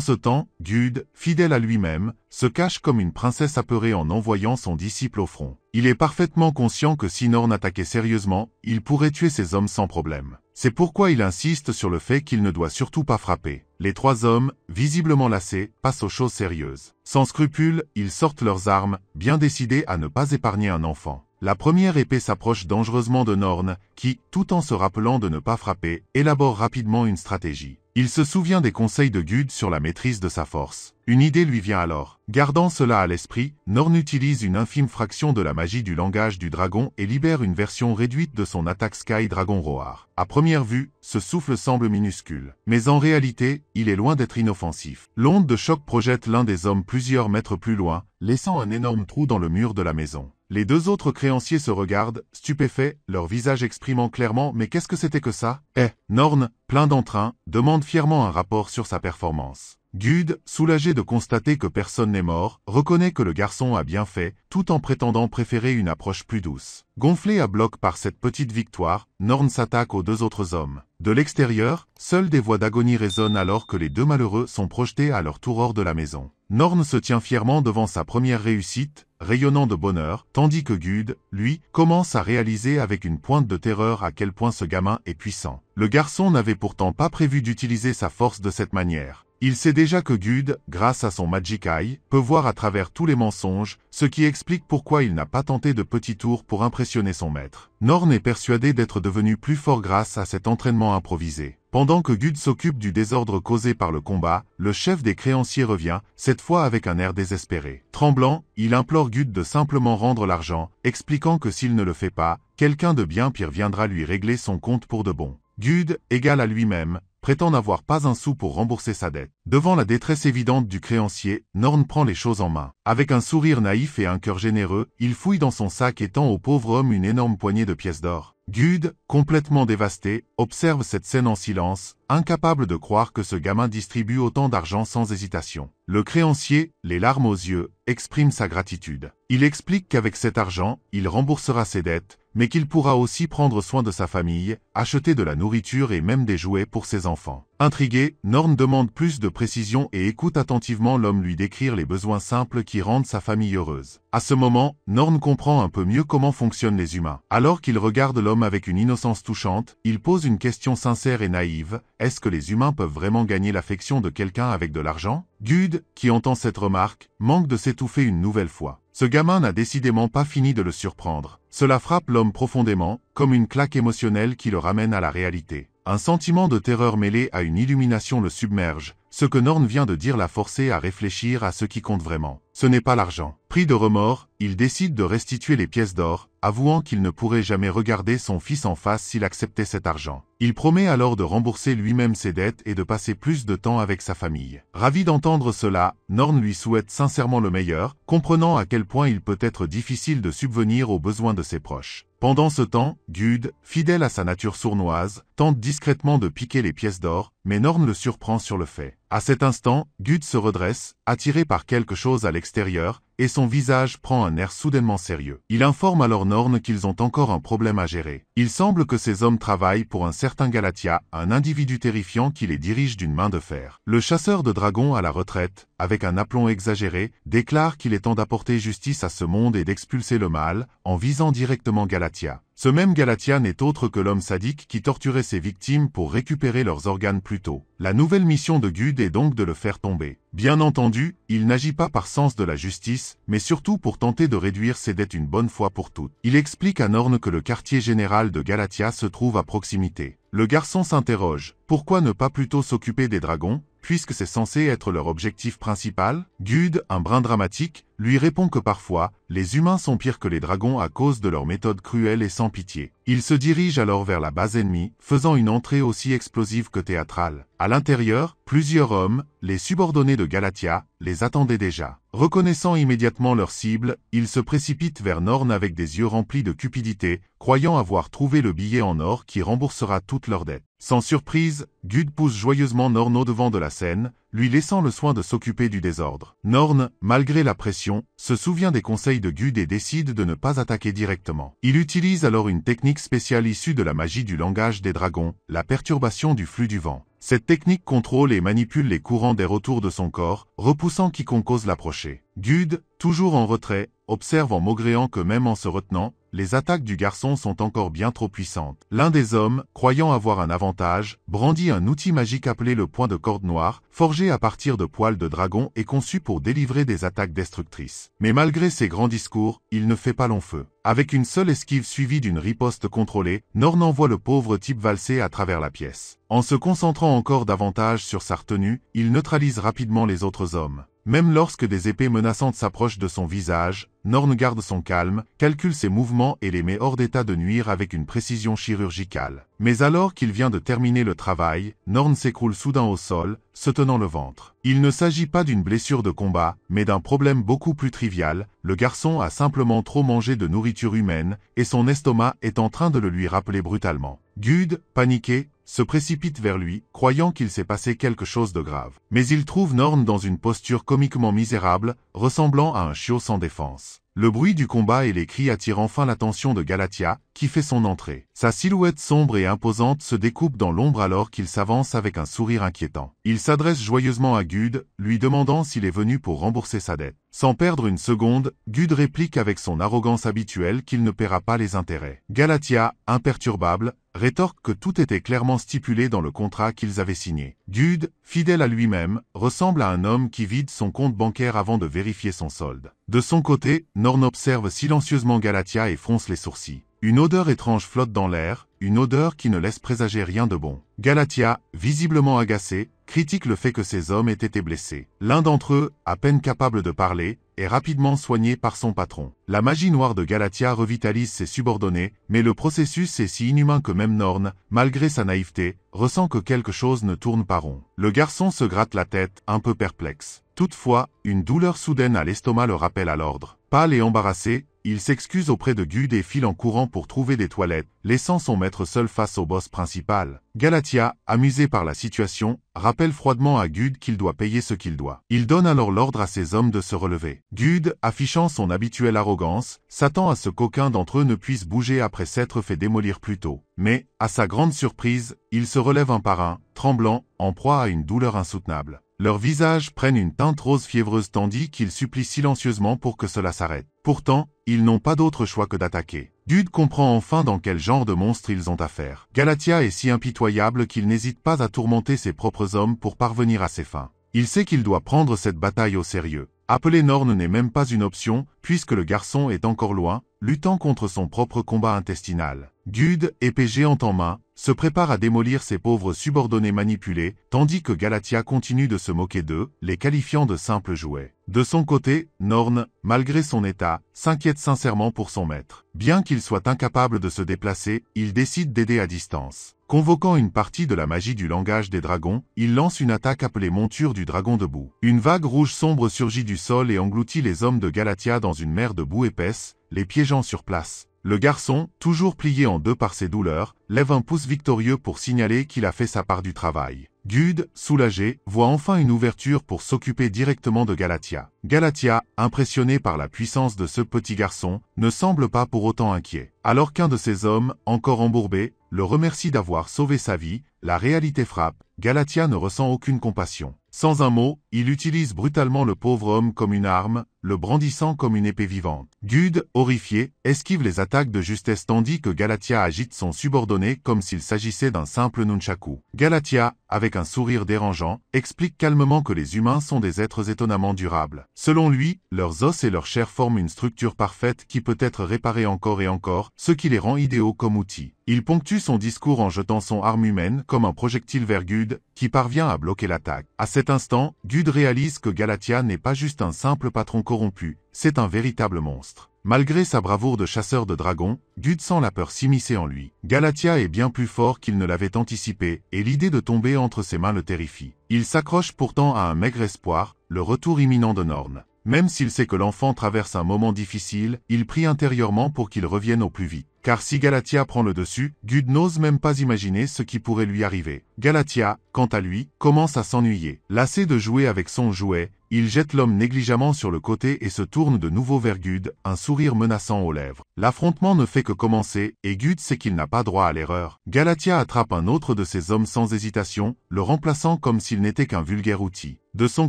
ce temps, Gud, fidèle à lui-même, se cache comme une princesse apeurée en envoyant son disciple au front. Il est parfaitement conscient que si Norn attaquait sérieusement, il pourrait tuer ces hommes sans problème. C'est pourquoi il insiste sur le fait qu'il ne doit surtout pas frapper. Les trois hommes, visiblement lassés, passent aux choses sérieuses. Sans scrupule, ils sortent leurs armes, bien décidés à ne pas épargner un enfant. La première épée s'approche dangereusement de Norn, qui, tout en se rappelant de ne pas frapper, élabore rapidement une stratégie. Il se souvient des conseils de Gud sur la maîtrise de sa force. Une idée lui vient alors. Gardant cela à l'esprit, Norn utilise une infime fraction de la magie du langage du dragon et libère une version réduite de son attaque Sky Dragon Roar. À première vue, ce souffle semble minuscule. Mais en réalité, il est loin d'être inoffensif. L'onde de choc projette l'un des hommes plusieurs mètres plus loin, laissant un énorme trou dans le mur de la maison. Les deux autres créanciers se regardent, stupéfaits, leur visage exprimant clairement « Mais qu'est-ce que c'était que ça ?» Norn, plein d'entrain, demande fièrement un rapport sur sa performance. Gud, soulagé de constater que personne n'est mort, reconnaît que le garçon a bien fait, tout en prétendant préférer une approche plus douce. Gonflé à bloc par cette petite victoire, Norn s'attaque aux deux autres hommes. De l'extérieur, seules des voix d'agonie résonnent alors que les deux malheureux sont projetés à leur tour hors de la maison. Norn se tient fièrement devant sa première réussite, rayonnant de bonheur, tandis que Gud, lui, commence à réaliser avec une pointe de terreur à quel point ce gamin est puissant. Le garçon n'avait pourtant pas prévu d'utiliser sa force de cette manière. Il sait déjà que Gud, grâce à son Magic Eye, peut voir à travers tous les mensonges, ce qui explique pourquoi il n'a pas tenté de petits tours pour impressionner son maître. Norn est persuadé d'être devenu plus fort grâce à cet entraînement improvisé. Pendant que Gud s'occupe du désordre causé par le combat, le chef des créanciers revient, cette fois avec un air désespéré. Tremblant, il implore Gud de simplement rendre l'argent, expliquant que s'il ne le fait pas, quelqu'un de bien pire viendra lui régler son compte pour de bon. Gud, égal à lui-même, prétend n'avoir pas un sou pour rembourser sa dette. Devant la détresse évidente du créancier, Norn prend les choses en main. Avec un sourire naïf et un cœur généreux, il fouille dans son sac et tend au pauvre homme une énorme poignée de pièces d'or. Gud, complètement dévasté, observe cette scène en silence, incapable de croire que ce gamin distribue autant d'argent sans hésitation. Le créancier, les larmes aux yeux, exprime sa gratitude. Il explique qu'avec cet argent, il remboursera ses dettes, mais qu'il pourra aussi prendre soin de sa famille, acheter de la nourriture et même des jouets pour ses enfants. Intrigué, Norn demande plus de précision et écoute attentivement l'homme lui décrire les besoins simples qui rendent sa famille heureuse. À ce moment, Norn comprend un peu mieux comment fonctionnent les humains. Alors qu'il regarde l'homme avec une innocence touchante, il pose une question sincère et naïve. Est-ce que les humains peuvent vraiment gagner l'affection de quelqu'un avec de l'argent? Gud, qui entend cette remarque, manque de s'étouffer une nouvelle fois. Ce gamin n'a décidément pas fini de le surprendre. Cela frappe l'homme profondément, comme une claque émotionnelle qui le ramène à la réalité. Un sentiment de terreur mêlé à une illumination le submerge. Ce que Norn vient de dire l'a forcé à réfléchir à ce qui compte vraiment. Ce n'est pas l'argent. Pris de remords, il décide de restituer les pièces d'or, avouant qu'il ne pourrait jamais regarder son fils en face s'il acceptait cet argent. Il promet alors de rembourser lui-même ses dettes et de passer plus de temps avec sa famille. Ravi d'entendre cela, Norn lui souhaite sincèrement le meilleur, comprenant à quel point il peut être difficile de subvenir aux besoins de ses proches. Pendant ce temps, Gud, fidèle à sa nature sournoise, tente discrètement de piquer les pièces d'or, mais Norn le surprend sur le fait. À cet instant, Gud se redresse, attiré par quelque chose à l'extérieur, et son visage prend un air soudainement sérieux. Il informe alors Norn qu'ils ont encore un problème à gérer. Il semble que ces hommes travaillent pour un certain Galatia, un individu terrifiant qui les dirige d'une main de fer. Le chasseur de dragons à la retraite, avec un aplomb exagéré, déclare qu'il est temps d'apporter justice à ce monde et d'expulser le mal, en visant directement Galatia. Ce même Galatia n'est autre que l'homme sadique qui torturait ses victimes pour récupérer leurs organes plus tôt. La nouvelle mission de Gud est donc de le faire tomber. Bien entendu, il n'agit pas par sens de la justice, mais surtout pour tenter de réduire ses dettes une bonne fois pour toutes. Il explique à Norn que le quartier général de Galatia se trouve à proximité. Le garçon s'interroge, pourquoi ne pas plutôt s'occuper des dragons, puisque c'est censé être leur objectif principal? Gud, un brin dramatique, lui répond que parfois, les humains sont pires que les dragons à cause de leurs méthodes cruelles et sans pitié. Il se dirige alors vers la base ennemie, faisant une entrée aussi explosive que théâtrale. À l'intérieur, plusieurs hommes, les subordonnés de Galatia, les attendaient déjà. Reconnaissant immédiatement leur cible, ils se précipitent vers Norn avec des yeux remplis de cupidité, croyant avoir trouvé le billet en or qui remboursera toutes leurs dettes. Sans surprise, Gud pousse joyeusement Norn au devant de la scène, lui laissant le soin de s'occuper du désordre. Norn, malgré la pression, se souvient des conseils de Gud et décide de ne pas attaquer directement. Il utilise alors une technique spéciale issue de la magie du langage des dragons, la perturbation du flux du vent. Cette technique contrôle et manipule les courants d'air autour de son corps, repoussant quiconque ose l'approcher. Gud, toujours en retrait, observe en maugréant que même en se retenant, les attaques du garçon sont encore bien trop puissantes. L'un des hommes, croyant avoir un avantage, brandit un outil magique appelé le point de corde noire, forgé à partir de poils de dragon et conçu pour délivrer des attaques destructrices. Mais malgré ses grands discours, il ne fait pas long feu. Avec une seule esquive suivie d'une riposte contrôlée, Norn envoie le pauvre type valser à travers la pièce. En se concentrant encore davantage sur sa retenue, il neutralise rapidement les autres hommes. Même lorsque des épées menaçantes s'approchent de son visage, Norn garde son calme, calcule ses mouvements et les met hors d'état de nuire avec une précision chirurgicale. Mais alors qu'il vient de terminer le travail, Norn s'écroule soudain au sol, se tenant le ventre. Il ne s'agit pas d'une blessure de combat, mais d'un problème beaucoup plus trivial. Le garçon a simplement trop mangé de nourriture humaine, et son estomac est en train de le lui rappeler brutalement. Gud, paniqué, se précipite vers lui, croyant qu'il s'est passé quelque chose de grave. Mais il trouve Norn dans une posture comiquement misérable, ressemblant à un chiot sans défense. Le bruit du combat et les cris attirent enfin l'attention de Galatia, qui fait son entrée. Sa silhouette sombre et imposante se découpe dans l'ombre alors qu'il s'avance avec un sourire inquiétant. Il s'adresse joyeusement à Gud, lui demandant s'il est venu pour rembourser sa dette. Sans perdre une seconde, Gud réplique avec son arrogance habituelle qu'il ne paiera pas les intérêts. Galatia, imperturbable, rétorque que tout était clairement stipulé dans le contrat qu'ils avaient signé. Gud, fidèle à lui-même, ressemble à un homme qui vide son compte bancaire avant de vérifier son solde. De son côté, Norn observe silencieusement Galatia et fronce les sourcils. Une odeur étrange flotte dans l'air, une odeur qui ne laisse présager rien de bon. Galatia, visiblement agacé, critique le fait que ces hommes aient été blessés. L'un d'entre eux, à peine capable de parler, est rapidement soigné par son patron. La magie noire de Galatia revitalise ses subordonnés, mais le processus est si inhumain que même Norn, malgré sa naïveté, ressent que quelque chose ne tourne pas rond. Le garçon se gratte la tête, un peu perplexe. Toutefois, une douleur soudaine à l'estomac le rappelle à l'ordre. Pâle et embarrassé, il s'excuse auprès de Gud et file en courant pour trouver des toilettes, laissant son maître seul face au boss principal. Galatia, amusé par la situation, rappelle froidement à Gud qu'il doit payer ce qu'il doit. Il donne alors l'ordre à ses hommes de se relever. Gud, affichant son habituelle arrogance, s'attend à ce qu'aucun d'entre eux ne puisse bouger après s'être fait démolir plus tôt. Mais, à sa grande surprise, ils se relèvent un par un, tremblant, en proie à une douleur insoutenable. Leurs visages prennent une teinte rose fiévreuse tandis qu'ils supplient silencieusement pour que cela s'arrête. Pourtant, ils n'ont pas d'autre choix que d'attaquer. Gud comprend enfin dans quel genre de monstre ils ont affaire. Galatia est si impitoyable qu'il n'hésite pas à tourmenter ses propres hommes pour parvenir à ses fins. Il sait qu'il doit prendre cette bataille au sérieux. Appeler Norn n'est même pas une option, puisque le garçon est encore loin, luttant contre son propre combat intestinal. Gud, épée géante en main, se prépare à démolir ses pauvres subordonnés manipulés, tandis que Galatia continue de se moquer d'eux, les qualifiant de simples jouets. De son côté, Norn, malgré son état, s'inquiète sincèrement pour son maître. Bien qu'il soit incapable de se déplacer, il décide d'aider à distance. Convoquant une partie de la magie du langage des dragons, il lance une attaque appelée monture du dragon de boue. Une vague rouge sombre surgit du sol et engloutit les hommes de Galatia dans une mer de boue épaisse, les piégeant sur place. Le garçon, toujours plié en deux par ses douleurs, lève un pouce victorieux pour signaler qu'il a fait sa part du travail. Gude, soulagé, voit enfin une ouverture pour s'occuper directement de Galatia. Galatia, impressionné par la puissance de ce petit garçon, ne semble pas pour autant inquiet. Alors qu'un de ses hommes, encore embourbé, le remercie d'avoir sauvé sa vie, la réalité frappe, Galatia ne ressent aucune compassion. Sans un mot, il utilise brutalement le pauvre homme comme une arme, le brandissant comme une épée vivante. Gude, horrifié, esquive les attaques de justesse tandis que Galatia agite son subordonné comme s'il s'agissait d'un simple nunchaku. Galatia, avec un sourire dérangeant, explique calmement que les humains sont des êtres étonnamment durables. Selon lui, leurs os et leur chair forment une structure parfaite qui peut être réparée encore et encore, ce qui les rend idéaux comme outils. Il ponctue son discours en jetant son arme humaine comme un projectile vers Gude, qui parvient à bloquer l'attaque. À cet instant, Gude réalise que Galatia n'est pas juste un simple patron corrompu, c'est un véritable monstre. Malgré sa bravoure de chasseur de dragons, Gude sent la peur s'immiscer en lui. Galatia est bien plus fort qu'il ne l'avait anticipé, et l'idée de tomber entre ses mains le terrifie. Il s'accroche pourtant à un maigre espoir, le retour imminent de Norn. Même s'il sait que l'enfant traverse un moment difficile, il prie intérieurement pour qu'il revienne au plus vite. Car si Galatia prend le dessus, Gude n'ose même pas imaginer ce qui pourrait lui arriver. Galatia, quant à lui, commence à s'ennuyer. Lassé de jouer avec son jouet, il jette l'homme négligemment sur le côté et se tourne de nouveau vers Gude, un sourire menaçant aux lèvres. L'affrontement ne fait que commencer, et Gude sait qu'il n'a pas droit à l'erreur. Galatia attrape un autre de ses hommes sans hésitation, le remplaçant comme s'il n'était qu'un vulgaire outil. De son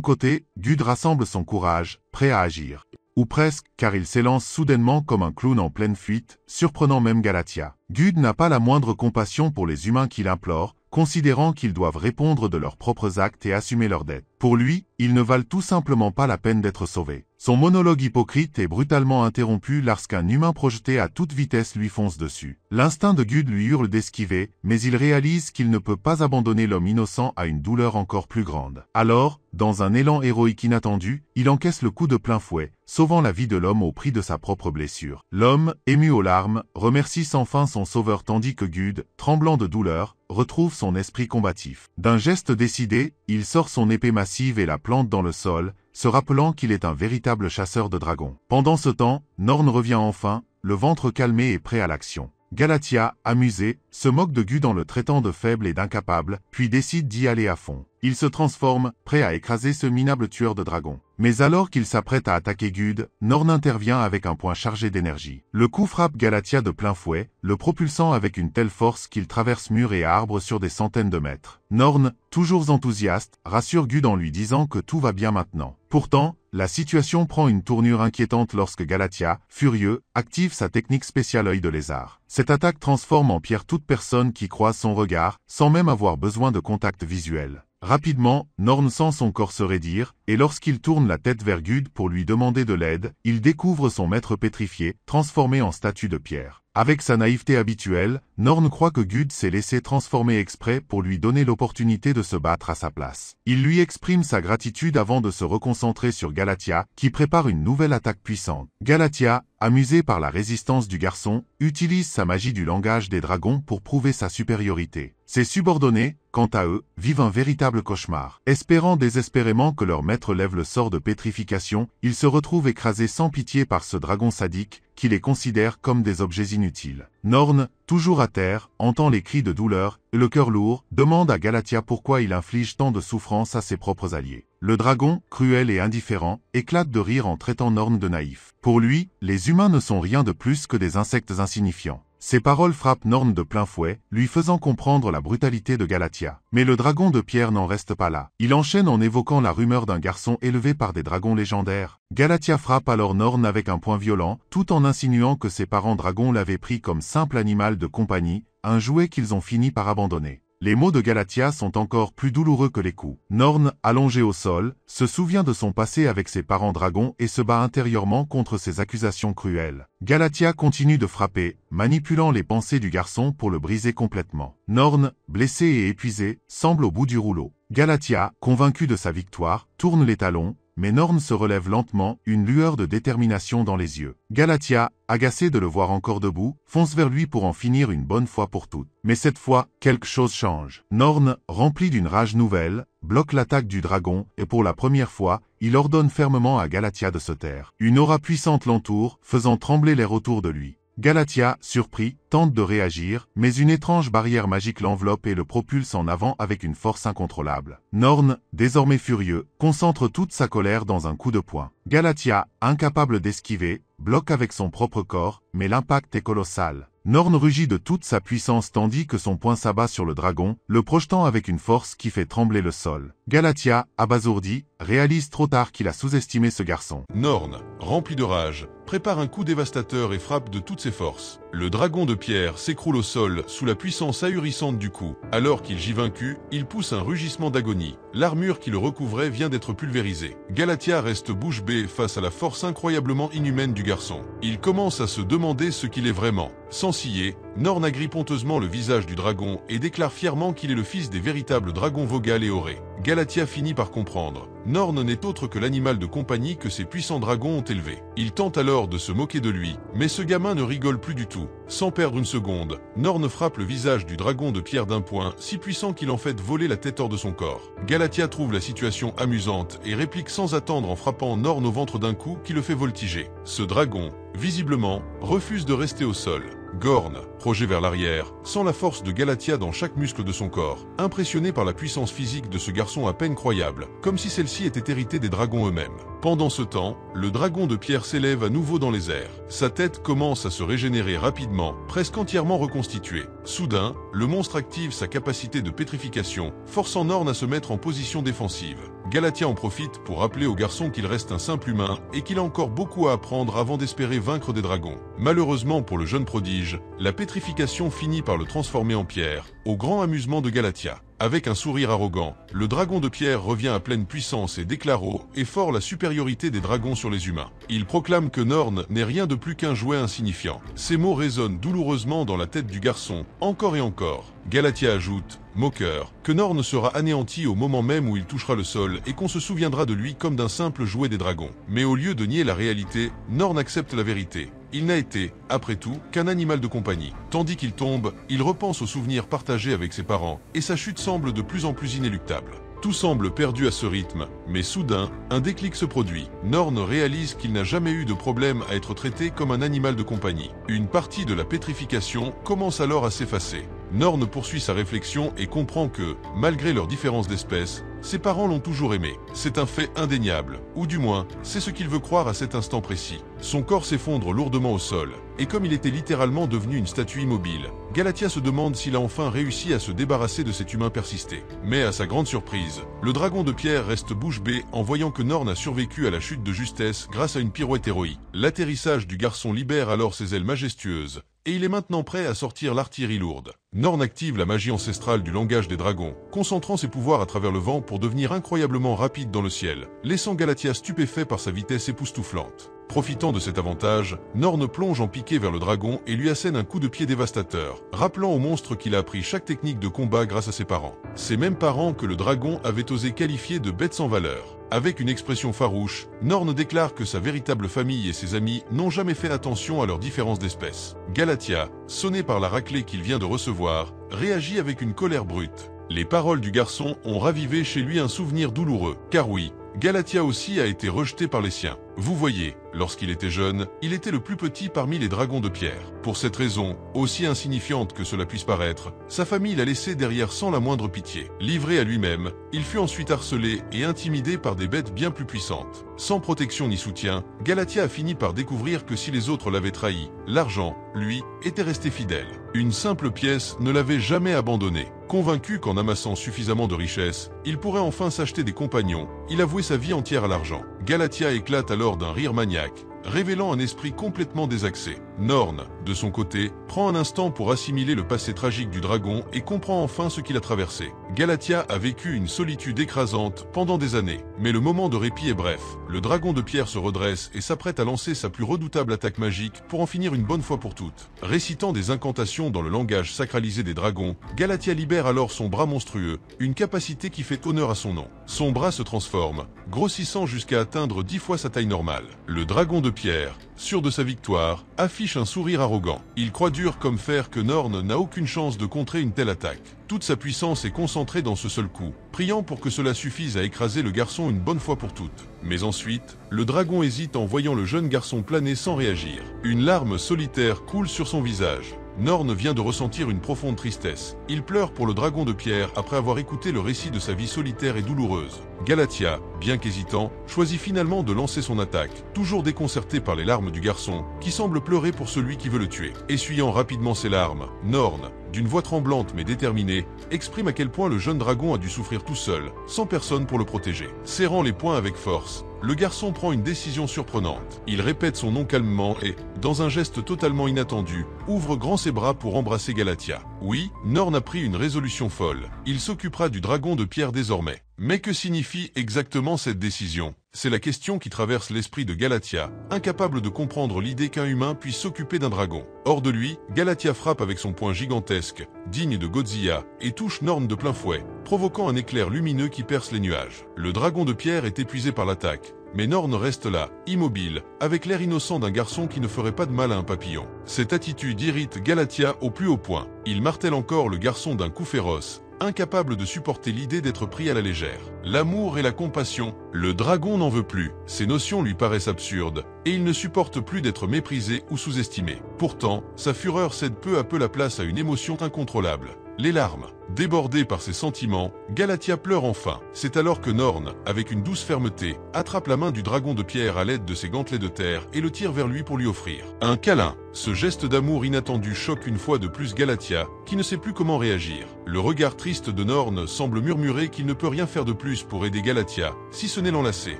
côté, Gude rassemble son courage, prêt à agir. Ou presque, car il s'élance soudainement comme un clown en pleine fuite, surprenant même Galatia. Gude n'a pas la moindre compassion pour les humains qu'il implore, considérant qu'ils doivent répondre de leurs propres actes et assumer leurs dettes. Pour lui, ils ne valent tout simplement pas la peine d'être sauvés. Son monologue hypocrite est brutalement interrompu lorsqu'un humain projeté à toute vitesse lui fonce dessus. L'instinct de Gude lui hurle d'esquiver, mais il réalise qu'il ne peut pas abandonner l'homme innocent à une douleur encore plus grande. Alors, dans un élan héroïque inattendu, il encaisse le coup de plein fouet, sauvant la vie de l'homme au prix de sa propre blessure. L'homme, ému aux larmes, remercie sans fin son sauveur tandis que Gude, tremblant de douleur, retrouve son esprit combatif. D'un geste décidé, il sort son épée massive et la plante dans le sol, se rappelant qu'il est un véritable chasseur de dragons. Pendant ce temps, Norn revient enfin, le ventre calmé et prêt à l'action. Galatia, amusé, se moque de Gude en le traitant de faible et d'incapable, puis décide d'y aller à fond. Il se transforme, prêt à écraser ce minable tueur de dragons. Mais alors qu'il s'apprête à attaquer Gude, Norn intervient avec un point chargé d'énergie. Le coup frappe Galatia de plein fouet, le propulsant avec une telle force qu'il traverse murs et arbres sur des centaines de mètres. Norn, toujours enthousiaste, rassure Gude en lui disant que tout va bien maintenant. Pourtant, la situation prend une tournure inquiétante lorsque Galatia, furieux, active sa technique spéciale œil de lézard. Cette attaque transforme en pierre toute personne qui croise son regard, sans même avoir besoin de contact visuel. Rapidement, Norn sent son corps se raidir, et lorsqu'il tourne la tête vers Gude pour lui demander de l'aide, il découvre son maître pétrifié, transformé en statue de pierre. Avec sa naïveté habituelle, Norn croit que Gude s'est laissé transformer exprès pour lui donner l'opportunité de se battre à sa place. Il lui exprime sa gratitude avant de se reconcentrer sur Galatia, qui prépare une nouvelle attaque puissante. Galatia, amusé par la résistance du garçon, utilise sa magie du langage des dragons pour prouver sa supériorité. Ses subordonnés, quant à eux, vivent un véritable cauchemar. Espérant désespérément que leur maître lève le sort de pétrification, ils se retrouvent écrasés sans pitié par ce dragon sadique, qui les considère comme des objets inutiles. Norn, toujours à terre, entend les cris de douleur, et le cœur lourd, demande à Galatia pourquoi il inflige tant de souffrance à ses propres alliés. Le dragon, cruel et indifférent, éclate de rire en traitant Norn de naïf. Pour lui, les humains ne sont rien de plus que des insectes insignifiants. Ces paroles frappent Norn de plein fouet, lui faisant comprendre la brutalité de Galatia. Mais le dragon de pierre n'en reste pas là. Il enchaîne en évoquant la rumeur d'un garçon élevé par des dragons légendaires. Galatia frappe alors Norn avec un poing violent, tout en insinuant que ses parents dragons l'avaient pris comme simple animal de compagnie, un jouet qu'ils ont fini par abandonner. Les mots de Galatia sont encore plus douloureux que les coups. Norn, allongé au sol, se souvient de son passé avec ses parents dragons et se bat intérieurement contre ces accusations cruelles. Galatia continue de frapper, manipulant les pensées du garçon pour le briser complètement. Norn, blessé et épuisé, semble au bout du rouleau. Galatia, convaincu de sa victoire, tourne les talons, mais Norn se relève lentement, une lueur de détermination dans les yeux. Galatia, agacé de le voir encore debout, fonce vers lui pour en finir une bonne fois pour toutes. Mais cette fois, quelque chose change. Norn, rempli d'une rage nouvelle, bloque l'attaque du dragon, et pour la première fois, il ordonne fermement à Galatia de se taire. Une aura puissante l'entoure, faisant trembler l'air autour de lui. Galathia, surpris, tente de réagir, mais une étrange barrière magique l'enveloppe et le propulse en avant avec une force incontrôlable. Norn, désormais furieux, concentre toute sa colère dans un coup de poing. Galathia, incapable d'esquiver, bloque avec son propre corps, mais l'impact est colossal. Norn rugit de toute sa puissance tandis que son poing s'abat sur le dragon, le projetant avec une force qui fait trembler le sol. Galathia, abasourdi, réalise trop tard qu'il a sous-estimé ce garçon. Norn, rempli de rage, prépare un coup dévastateur et frappe de toutes ses forces. Le dragon de pierre s'écroule au sol sous la puissance ahurissante du coup. Alors qu'il gît vaincu, il pousse un rugissement d'agonie. L'armure qui le recouvrait vient d'être pulvérisée. Galathia reste bouche bée face à la force incroyablement inhumaine du garçon. Il commence à se demander ce qu'il est vraiment. Sans ciller, Norn agrippe honteusement le visage du dragon et déclare fièrement qu'il est le fils des véritables dragons Vogal et Oré. Galathia finit par comprendre. Norn n'est autre que l'animal de compagnie que ces puissants dragons ont élevé. Il tente alors de se moquer de lui, mais ce gamin ne rigole plus du tout. Sans perdre une seconde, Norn frappe le visage du dragon de pierre d'un poing, si puissant qu'il en fait voler la tête hors de son corps. Galathia trouve la situation amusante et réplique sans attendre en frappant Norn au ventre d'un coup qui le fait voltiger. Ce dragon, visiblement, refuse de rester au sol. Gorn, projeté vers l'arrière, sent la force de Galathia dans chaque muscle de son corps, impressionné par la puissance physique de ce garçon à peine croyable, comme si celle-ci était héritée des dragons eux-mêmes. Pendant ce temps, le dragon de pierre s'élève à nouveau dans les airs. Sa tête commence à se régénérer rapidement, presque entièrement reconstituée. Soudain, le monstre active sa capacité de pétrification, forçant Norn à se mettre en position défensive. Galathia en profite pour rappeler au garçon qu'il reste un simple humain et qu'il a encore beaucoup à apprendre avant d'espérer vaincre des dragons. Malheureusement pour le jeune prodige, la pétrification finit par le transformer en pierre, au grand amusement de Galathia. Avec un sourire arrogant, le dragon de pierre revient à pleine puissance et déclare haut et fort la supériorité des dragons sur les humains. Il proclame que Norn n'est rien de plus qu'un jouet insignifiant. Ces mots résonnent douloureusement dans la tête du garçon, encore et encore. Galathia ajoute, moqueur, que Norn sera anéanti au moment même où il touchera le sol et qu'on se souviendra de lui comme d'un simple jouet des dragons. Mais au lieu de nier la réalité, Norn accepte la vérité. Il n'a été, après tout, qu'un animal de compagnie. Tandis qu'il tombe, il repense aux souvenirs partagés avec ses parents, et sa chute semble de plus en plus inéluctable. Tout semble perdu à ce rythme, mais soudain, un déclic se produit. Norn réalise qu'il n'a jamais eu de problème à être traité comme un animal de compagnie. Une partie de la pétrification commence alors à s'effacer. Norn poursuit sa réflexion et comprend que, malgré leurs différences d'espèces, ses parents l'ont toujours aimé. C'est un fait indéniable, ou du moins, c'est ce qu'il veut croire à cet instant précis. Son corps s'effondre lourdement au sol, et comme il était littéralement devenu une statue immobile, Galathia se demande s'il a enfin réussi à se débarrasser de cet humain persisté. Mais à sa grande surprise, le dragon de pierre reste bouche bée en voyant que Norn a survécu à la chute de justesse grâce à une pirouette héroïque. L'atterrissage du garçon libère alors ses ailes majestueuses, et il est maintenant prêt à sortir l'artillerie lourde. Norn active la magie ancestrale du langage des dragons, concentrant ses pouvoirs à travers le vent pour devenir incroyablement rapide dans le ciel, laissant Galathia stupéfait par sa vitesse époustouflante. Profitant de cet avantage, Norn plonge en piqué vers le dragon et lui assène un coup de pied dévastateur, rappelant au monstre qu'il a appris chaque technique de combat grâce à ses parents. Ces mêmes parents que le dragon avait osé qualifier de bêtes sans valeur. Avec une expression farouche, Norn déclare que sa véritable famille et ses amis n'ont jamais fait attention à leurs différences d'espèces. Galathia, sonné par la raclée qu'il vient de recevoir, réagit avec une colère brute. Les paroles du garçon ont ravivé chez lui un souvenir douloureux, car oui, Galathia aussi a été rejeté par les siens. Vous voyez, lorsqu'il était jeune, il était le plus petit parmi les dragons de pierre. Pour cette raison, aussi insignifiante que cela puisse paraître, sa famille l'a laissé derrière sans la moindre pitié. Livré à lui-même, il fut ensuite harcelé et intimidé par des bêtes bien plus puissantes. Sans protection ni soutien, Galathia a fini par découvrir que si les autres l'avaient trahi, l'argent, lui, était resté fidèle. Une simple pièce ne l'avait jamais abandonné. Convaincu qu'en amassant suffisamment de richesses, il pourrait enfin s'acheter des compagnons, il a voué sa vie entière à l'argent. Galathia éclate alors d'un rire maniaque, révélant un esprit complètement désaxé. Norn, de son côté, prend un instant pour assimiler le passé tragique du dragon et comprend enfin ce qu'il a traversé. Galathia a vécu une solitude écrasante pendant des années, mais le moment de répit est bref. Le dragon de pierre se redresse et s'apprête à lancer sa plus redoutable attaque magique pour en finir une bonne fois pour toutes. Récitant des incantations dans le langage sacralisé des dragons, Galathia libère alors son bras monstrueux, une capacité qui fait honneur à son nom. Son bras se transforme, grossissant jusqu'à atteindre 10 fois sa taille normale. Le dragon de pierre, sûr de sa victoire, affiche affiche un sourire arrogant. Il croit dur comme fer que Norn n'a aucune chance de contrer une telle attaque. Toute sa puissance est concentrée dans ce seul coup, priant pour que cela suffise à écraser le garçon une bonne fois pour toutes. Mais ensuite, le dragon hésite en voyant le jeune garçon planer sans réagir. Une larme solitaire coule sur son visage. Norn vient de ressentir une profonde tristesse. Il pleure pour le dragon de pierre après avoir écouté le récit de sa vie solitaire et douloureuse. Galathia, bien qu'hésitant, choisit finalement de lancer son attaque, toujours déconcerté par les larmes du garçon, qui semble pleurer pour celui qui veut le tuer. Essuyant rapidement ses larmes, Norn, d'une voix tremblante mais déterminée, exprime à quel point le jeune dragon a dû souffrir tout seul, sans personne pour le protéger. Serrant les poings avec force, le garçon prend une décision surprenante. Il répète son nom calmement et, dans un geste totalement inattendu, ouvre grand ses bras pour embrasser Galathia. Oui, Norn a pris une résolution folle. Il s'occupera du dragon de pierre désormais. Mais que signifie exactement cette décision? C'est la question qui traverse l'esprit de Galathia, incapable de comprendre l'idée qu'un humain puisse s'occuper d'un dragon. Hors de lui, Galathia frappe avec son poing gigantesque, digne de Godzilla, et touche Norn de plein fouet, provoquant un éclair lumineux qui perce les nuages. Le dragon de pierre est épuisé par l'attaque, mais Norn reste là, immobile, avec l'air innocent d'un garçon qui ne ferait pas de mal à un papillon. Cette attitude irrite Galathia au plus haut point. Il martèle encore le garçon d'un coup féroce, incapable de supporter l'idée d'être pris à la légère. L'amour et la compassion, le dragon n'en veut plus. Ces notions lui paraissent absurdes, et il ne supporte plus d'être méprisé ou sous-estimé. Pourtant, sa fureur cède peu à peu la place à une émotion incontrôlable. Les larmes. Débordée par ses sentiments, Galathia pleure enfin. C'est alors que Norn, avec une douce fermeté, attrape la main du dragon de pierre à l'aide de ses gantelets de terre et le tire vers lui pour lui offrir un câlin. Ce geste d'amour inattendu choque une fois de plus Galathia, qui ne sait plus comment réagir. Le regard triste de Norn semble murmurer qu'il ne peut rien faire de plus pour aider Galathia, si ce n'est l'enlacer.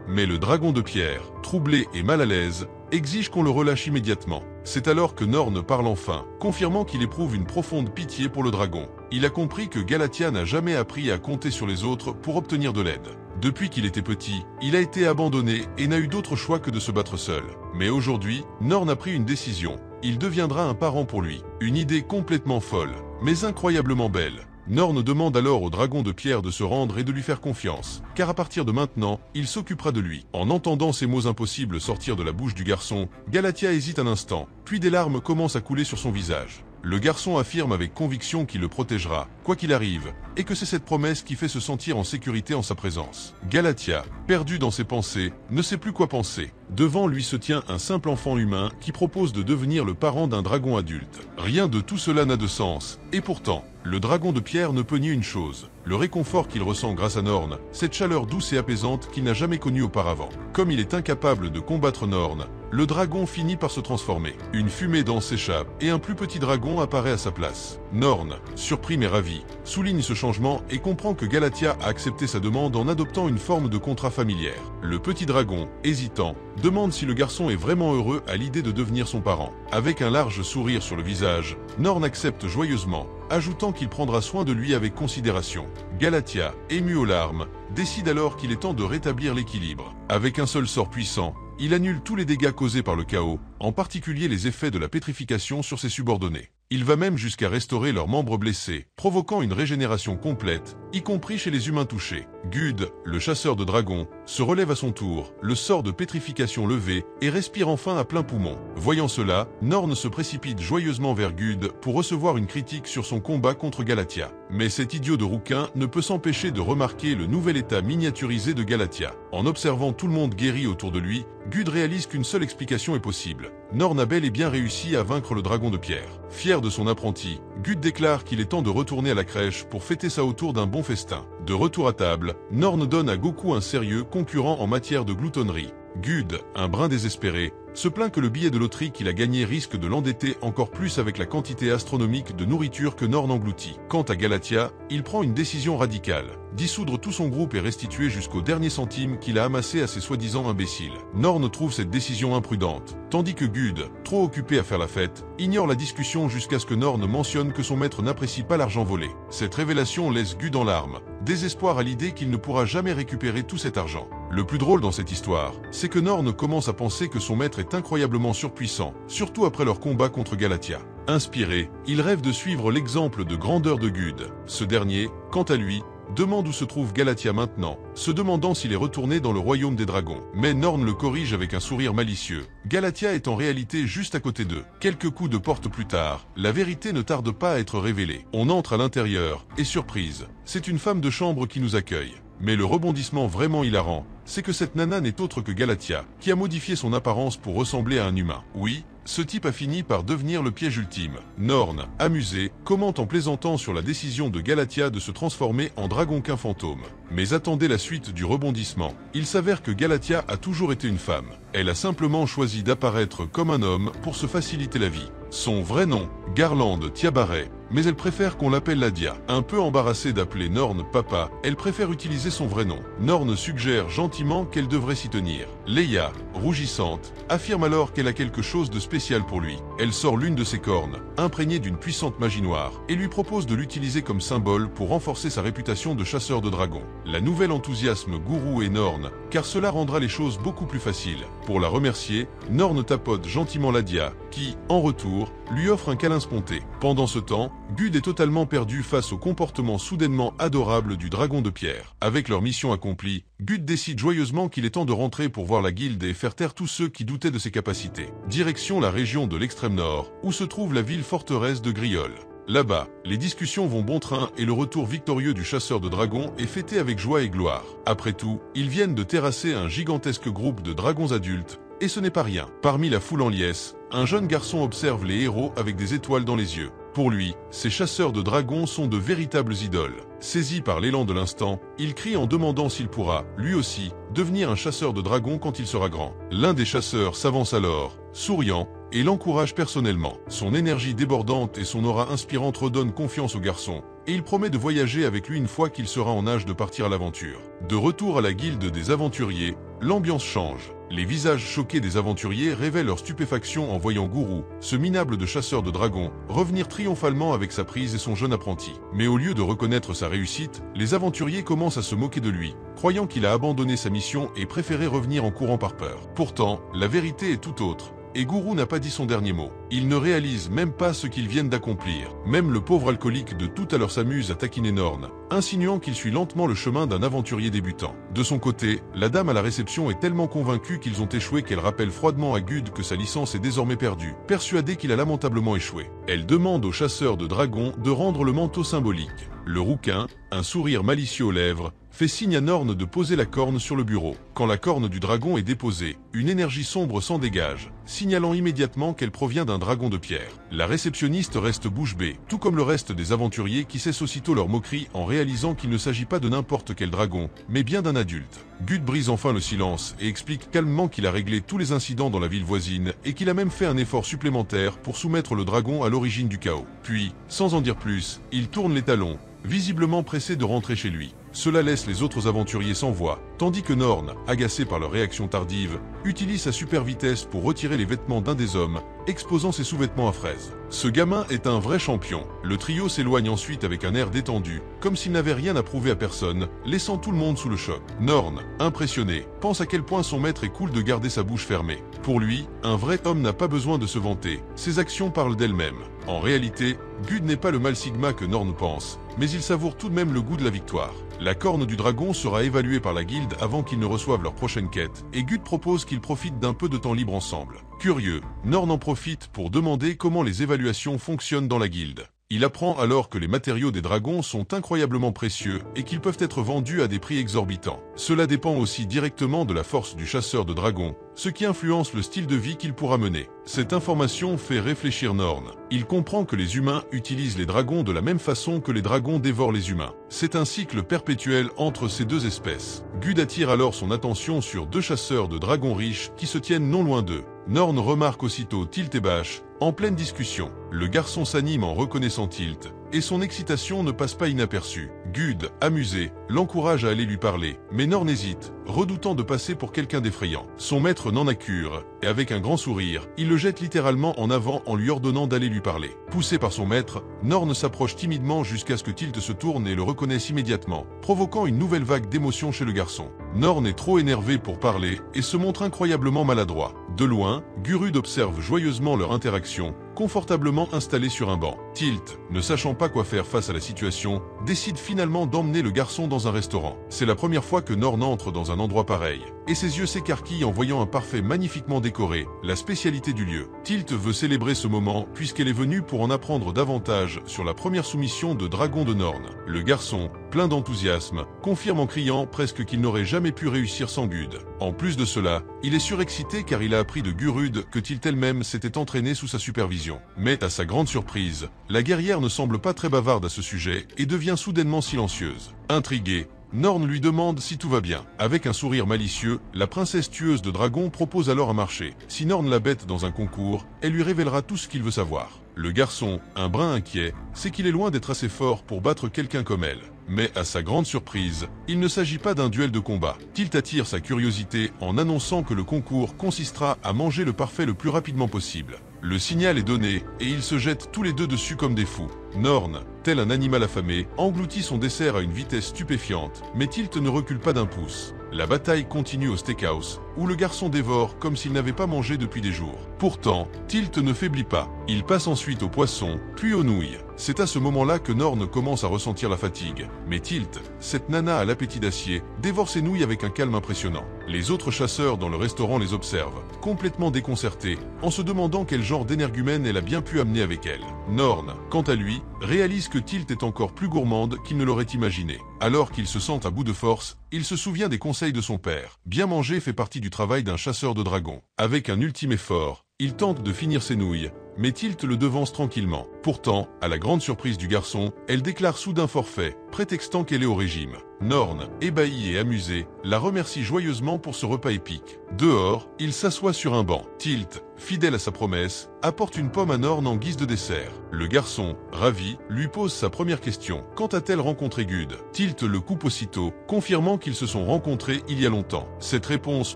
Mais le dragon de pierre, troublé et mal à l'aise, exige qu'on le relâche immédiatement. C'est alors que Norn parle enfin, confirmant qu'il éprouve une profonde pitié pour le dragon. Il a compris que Galathia n'a jamais appris à compter sur les autres pour obtenir de l'aide. Depuis qu'il était petit, il a été abandonné et n'a eu d'autre choix que de se battre seul. Mais aujourd'hui, Norn a pris une décision. Il deviendra un parent pour lui. Une idée complètement folle, mais incroyablement belle. Norn demande alors au dragon de pierre de se rendre et de lui faire confiance, car à partir de maintenant, il s'occupera de lui. En entendant ces mots impossibles sortir de la bouche du garçon, Galathia hésite un instant, puis des larmes commencent à couler sur son visage. Le garçon affirme avec conviction qu'il le protégera, quoi qu'il arrive, et que c'est cette promesse qui fait se sentir en sécurité en sa présence. Galathia, perdue dans ses pensées, ne sait plus quoi penser. Devant lui se tient un simple enfant humain qui propose de devenir le parent d'un dragon adulte. Rien de tout cela n'a de sens, et pourtant, le dragon de pierre ne peut nier une chose, le réconfort qu'il ressent grâce à Norn, cette chaleur douce et apaisante qu'il n'a jamais connue auparavant. Comme il est incapable de combattre Norn, le dragon finit par se transformer. Une fumée dense s'échappe et un plus petit dragon apparaît à sa place. Norn, surpris mais ravi, souligne ce changement et comprend que Galathia a accepté sa demande en adoptant une forme de contrat familière. Le petit dragon, hésitant, demande si le garçon est vraiment heureux à l'idée de devenir son parent. Avec un large sourire sur le visage, Norn accepte joyeusement, ajoutant qu'il prendra soin de lui avec considération. Galathia, ému aux larmes, décide alors qu'il est temps de rétablir l'équilibre. Avec un seul sort puissant, il annule tous les dégâts causés par le chaos, en particulier les effets de la pétrification sur ses subordonnés. Il va même jusqu'à restaurer leurs membres blessés, provoquant une régénération complète, y compris chez les humains touchés. Gud, le chasseur de dragons, se relève à son tour, le sort de pétrification levé, et respire enfin à plein poumon. Voyant cela, Norn se précipite joyeusement vers Gud pour recevoir une critique sur son combat contre Galathia. Mais cet idiot de rouquin ne peut s'empêcher de remarquer le nouvel état miniaturisé de Galathia. En observant tout le monde guéri autour de lui, Gud réalise qu'une seule explication est possible. Norn a bel et bien réussi à vaincre le dragon de pierre. Fier de son apprenti, Gud déclare qu'il est temps de retourner à la crèche pour fêter ça autour d'un bon festin. De retour à table, Norn donne à Goku un sérieux concurrent en matière de gloutonnerie. Gud, un brin désespéré, se plaint que le billet de loterie qu'il a gagné risque de l'endetter encore plus avec la quantité astronomique de nourriture que Norn engloutit. Quant à Galathia, il prend une décision radicale, dissoudre tout son groupe et restituer jusqu'au dernier centime qu'il a amassé à ses soi-disant imbéciles. Norn trouve cette décision imprudente, tandis que Gud, trop occupé à faire la fête, ignore la discussion jusqu'à ce que Norn mentionne que son maître n'apprécie pas l'argent volé. Cette révélation laisse Gud en larmes, désespoir à l'idée qu'il ne pourra jamais récupérer tout cet argent. Le plus drôle dans cette histoire, c'est que Norn commence à penser que son maître est incroyablement surpuissant, surtout après leur combat contre Galathia. Inspiré, il rêve de suivre l'exemple de grandeur de Gud. Ce dernier, quant à lui, demande où se trouve Galatia maintenant, se demandant s'il est retourné dans le royaume des dragons. Mais Norn le corrige avec un sourire malicieux. Galatia est en réalité juste à côté d'eux. Quelques coups de porte plus tard, la vérité ne tarde pas à être révélée. On entre à l'intérieur, et surprise, c'est une femme de chambre qui nous accueille. Mais le rebondissement vraiment hilarant, c'est que cette nana n'est autre que Galatia, qui a modifié son apparence pour ressembler à un humain. Oui, ce type a fini par devenir le piège ultime. Norn, amusé, commente en plaisantant sur la décision de Galatia de se transformer en dragonquin fantôme. Mais attendez la suite du rebondissement. Il s'avère que Galatia a toujours été une femme. Elle a simplement choisi d'apparaître comme un homme pour se faciliter la vie. Son vrai nom, Garland Tiabaret, mais elle préfère qu'on l'appelle Ladia. Un peu embarrassée d'appeler Norn papa, elle préfère utiliser son vrai nom. Norn suggère gentiment qu'elle devrait s'y tenir. Leia, rougissante, affirme alors qu'elle a quelque chose de spécial pour lui. Elle sort l'une de ses cornes, imprégnée d'une puissante magie noire, et lui propose de l'utiliser comme symbole pour renforcer sa réputation de chasseur de dragons. La nouvelle enthousiasme Guru et Norn, car cela rendra les choses beaucoup plus faciles. Pour la remercier, Norn tapote gentiment Ladia, qui, en retour, lui offre un câlin sponté. Pendant ce temps, Gud est totalement perdu face au comportement soudainement adorable du dragon de pierre. Avec leur mission accomplie, Gud décide joyeusement qu'il est temps de rentrer pour voir la guilde et faire taire tous ceux qui doutaient de ses capacités. Direction la région de l'extrême nord, où se trouve la ville forteresse de Griol. Là-bas, les discussions vont bon train et le retour victorieux du chasseur de dragons est fêté avec joie et gloire. Après tout, ils viennent de terrasser un gigantesque groupe de dragons adultes, et ce n'est pas rien. Parmi la foule en liesse, un jeune garçon observe les héros avec des étoiles dans les yeux. Pour lui, ces chasseurs de dragons sont de véritables idoles. Saisi par l'élan de l'instant, il crie en demandant s'il pourra, lui aussi, devenir un chasseur de dragons quand il sera grand. L'un des chasseurs s'avance alors, souriant, et l'encourage personnellement. Son énergie débordante et son aura inspirante redonnent confiance au garçon, et il promet de voyager avec lui une fois qu'il sera en âge de partir à l'aventure. De retour à la guilde des aventuriers, l'ambiance change. Les visages choqués des aventuriers révèlent leur stupéfaction en voyant Guru, ce minable de chasseur de dragons, revenir triomphalement avec sa prise et son jeune apprenti. Mais au lieu de reconnaître sa réussite, les aventuriers commencent à se moquer de lui, croyant qu'il a abandonné sa mission et préféré revenir en courant par peur. Pourtant, la vérité est tout autre. Et Guru n'a pas dit son dernier mot. Ils ne réalisent même pas ce qu'ils viennent d'accomplir. Même le pauvre alcoolique de tout à l'heure s'amuse à taquiner Norn, insinuant qu'il suit lentement le chemin d'un aventurier débutant. De son côté, la dame à la réception est tellement convaincue qu'ils ont échoué qu'elle rappelle froidement à Gud que sa licence est désormais perdue, persuadée qu'il a lamentablement échoué. Elle demande au chasseur de dragons de rendre le manteau symbolique. Le rouquin, un sourire malicieux aux lèvres, fait signe à Norn de poser la corne sur le bureau. Quand la corne du dragon est déposée, une énergie sombre s'en dégage, signalant immédiatement qu'elle provient d'un dragon de pierre. La réceptionniste reste bouche bée, tout comme le reste des aventuriers qui cessent aussitôt leur moquerie en réalisant qu'il ne s'agit pas de n'importe quel dragon, mais bien d'un adulte. Gud brise enfin le silence et explique calmement qu'il a réglé tous les incidents dans la ville voisine et qu'il a même fait un effort supplémentaire pour soumettre le dragon à l'origine du chaos. Puis, sans en dire plus, il tourne les talons, visiblement pressé de rentrer chez lui. Cela laisse les autres aventuriers sans voix, tandis que Norn, agacé par leur réaction tardive, utilise sa super vitesse pour retirer les vêtements d'un des hommes, exposant ses sous-vêtements à fraises. Ce gamin est un vrai champion. Le trio s'éloigne ensuite avec un air détendu, comme s'il n'avait rien à prouver à personne, laissant tout le monde sous le choc. Norn, impressionné, pense à quel point son maître est cool de garder sa bouche fermée. Pour lui, un vrai homme n'a pas besoin de se vanter, ses actions parlent d'elles-mêmes. En réalité, Gud n'est pas le mal sigma que Norn pense, mais il savoure tout de même le goût de la victoire. La corne du dragon sera évaluée par la guilde avant qu'ils ne reçoivent leur prochaine quête, et Gud propose qu'ils profitent d'un peu de temps libre ensemble. Curieux, Norn en profite pour demander comment les évaluations fonctionnent dans la guilde. Il apprend alors que les matériaux des dragons sont incroyablement précieux et qu'ils peuvent être vendus à des prix exorbitants. Cela dépend aussi directement de la force du chasseur de dragons, ce qui influence le style de vie qu'il pourra mener. Cette information fait réfléchir Norn. Il comprend que les humains utilisent les dragons de la même façon que les dragons dévorent les humains. C'est un cycle perpétuel entre ces deux espèces. Gud attire alors son attention sur deux chasseurs de dragons riches qui se tiennent non loin d'eux. Norn remarque aussitôt Tilt et Bash, en pleine discussion. Le garçon s'anime en reconnaissant Tilt, et son excitation ne passe pas inaperçue. Gud, amusé, l'encourage à aller lui parler, mais Norn hésite, redoutant de passer pour quelqu'un d'effrayant. Son maître n'en a cure, et avec un grand sourire, il le jette littéralement en avant en lui ordonnant d'aller lui parler. Poussé par son maître, Norn s'approche timidement jusqu'à ce que Tilt se tourne et le reconnaisse immédiatement, provoquant une nouvelle vague d'émotion chez le garçon. Norn est trop énervé pour parler et se montre incroyablement maladroit. De loin, Gurud observe joyeusement leur interaction, confortablement installé sur un banc. Tilt, ne sachant pas quoi faire face à la situation, décide finalement d'emmener le garçon dans un restaurant. C'est la première fois que Norn entre dans un endroit pareil, et ses yeux s'écarquillent en voyant un parfait magnifiquement décoré, la spécialité du lieu. Tilt veut célébrer ce moment puisqu'elle est venue pour en apprendre davantage sur la première soumission de dragon de Norn. Le garçon, plein d'enthousiasme, confirme en criant presque qu'il n'aurait jamais pu réussir sans Gud. En plus de cela, il est surexcité car il a appris de Gurud que Tilt elle-même s'était entraînée sous sa supervision. Mais à sa grande surprise, la guerrière ne semble pas très bavarde à ce sujet et devient soudainement silencieuse. Intrigué, Norn lui demande si tout va bien. Avec un sourire malicieux, la princesse tueuse de dragons propose alors un marché. Si Norn la bête dans un concours, elle lui révélera tout ce qu'il veut savoir. Le garçon, un brin inquiet, sait qu'il est loin d'être assez fort pour battre quelqu'un comme elle. Mais à sa grande surprise, il ne s'agit pas d'un duel de combat. Tilt attire sa curiosité en annonçant que le concours consistera à manger le parfait le plus rapidement possible. Le signal est donné et ils se jettent tous les deux dessus comme des fous. Norn, tel un animal affamé, engloutit son dessert à une vitesse stupéfiante, mais Tilt ne recule pas d'un pouce. La bataille continue au steakhouse, où le garçon dévore comme s'il n'avait pas mangé depuis des jours. Pourtant, Tilt ne faiblit pas. Il passe ensuite au poisson, puis aux nouilles. C'est à ce moment-là que Norn commence à ressentir la fatigue. Mais Tilt, cette nana à l'appétit d'acier, dévore ses nouilles avec un calme impressionnant. Les autres chasseurs dans le restaurant les observent, complètement déconcertés, en se demandant quel genre d'énergumène elle a bien pu amener avec elle. Norn, quant à lui, réalise que Tilt est encore plus gourmande qu'il ne l'aurait imaginé. Alors qu'il se sent à bout de force, il se souvient des conseils de son père. Bien manger fait partie du travail d'un chasseur de dragons. Avec un ultime effort, il tente de finir ses nouilles, mais Tilt le devance tranquillement. Pourtant, à la grande surprise du garçon, elle déclare soudain forfait, prétextant qu'elle est au régime. Norn, ébahi et amusé, la remercie joyeusement pour ce repas épique. Dehors, il s'assoit sur un banc. Tilt, fidèle à sa promesse, apporte une pomme à Norn en guise de dessert. Le garçon, ravi, lui pose sa première question. Quand a-t-elle rencontré Gud? Tilt le coupe aussitôt, confirmant qu'ils se sont rencontrés il y a longtemps. Cette réponse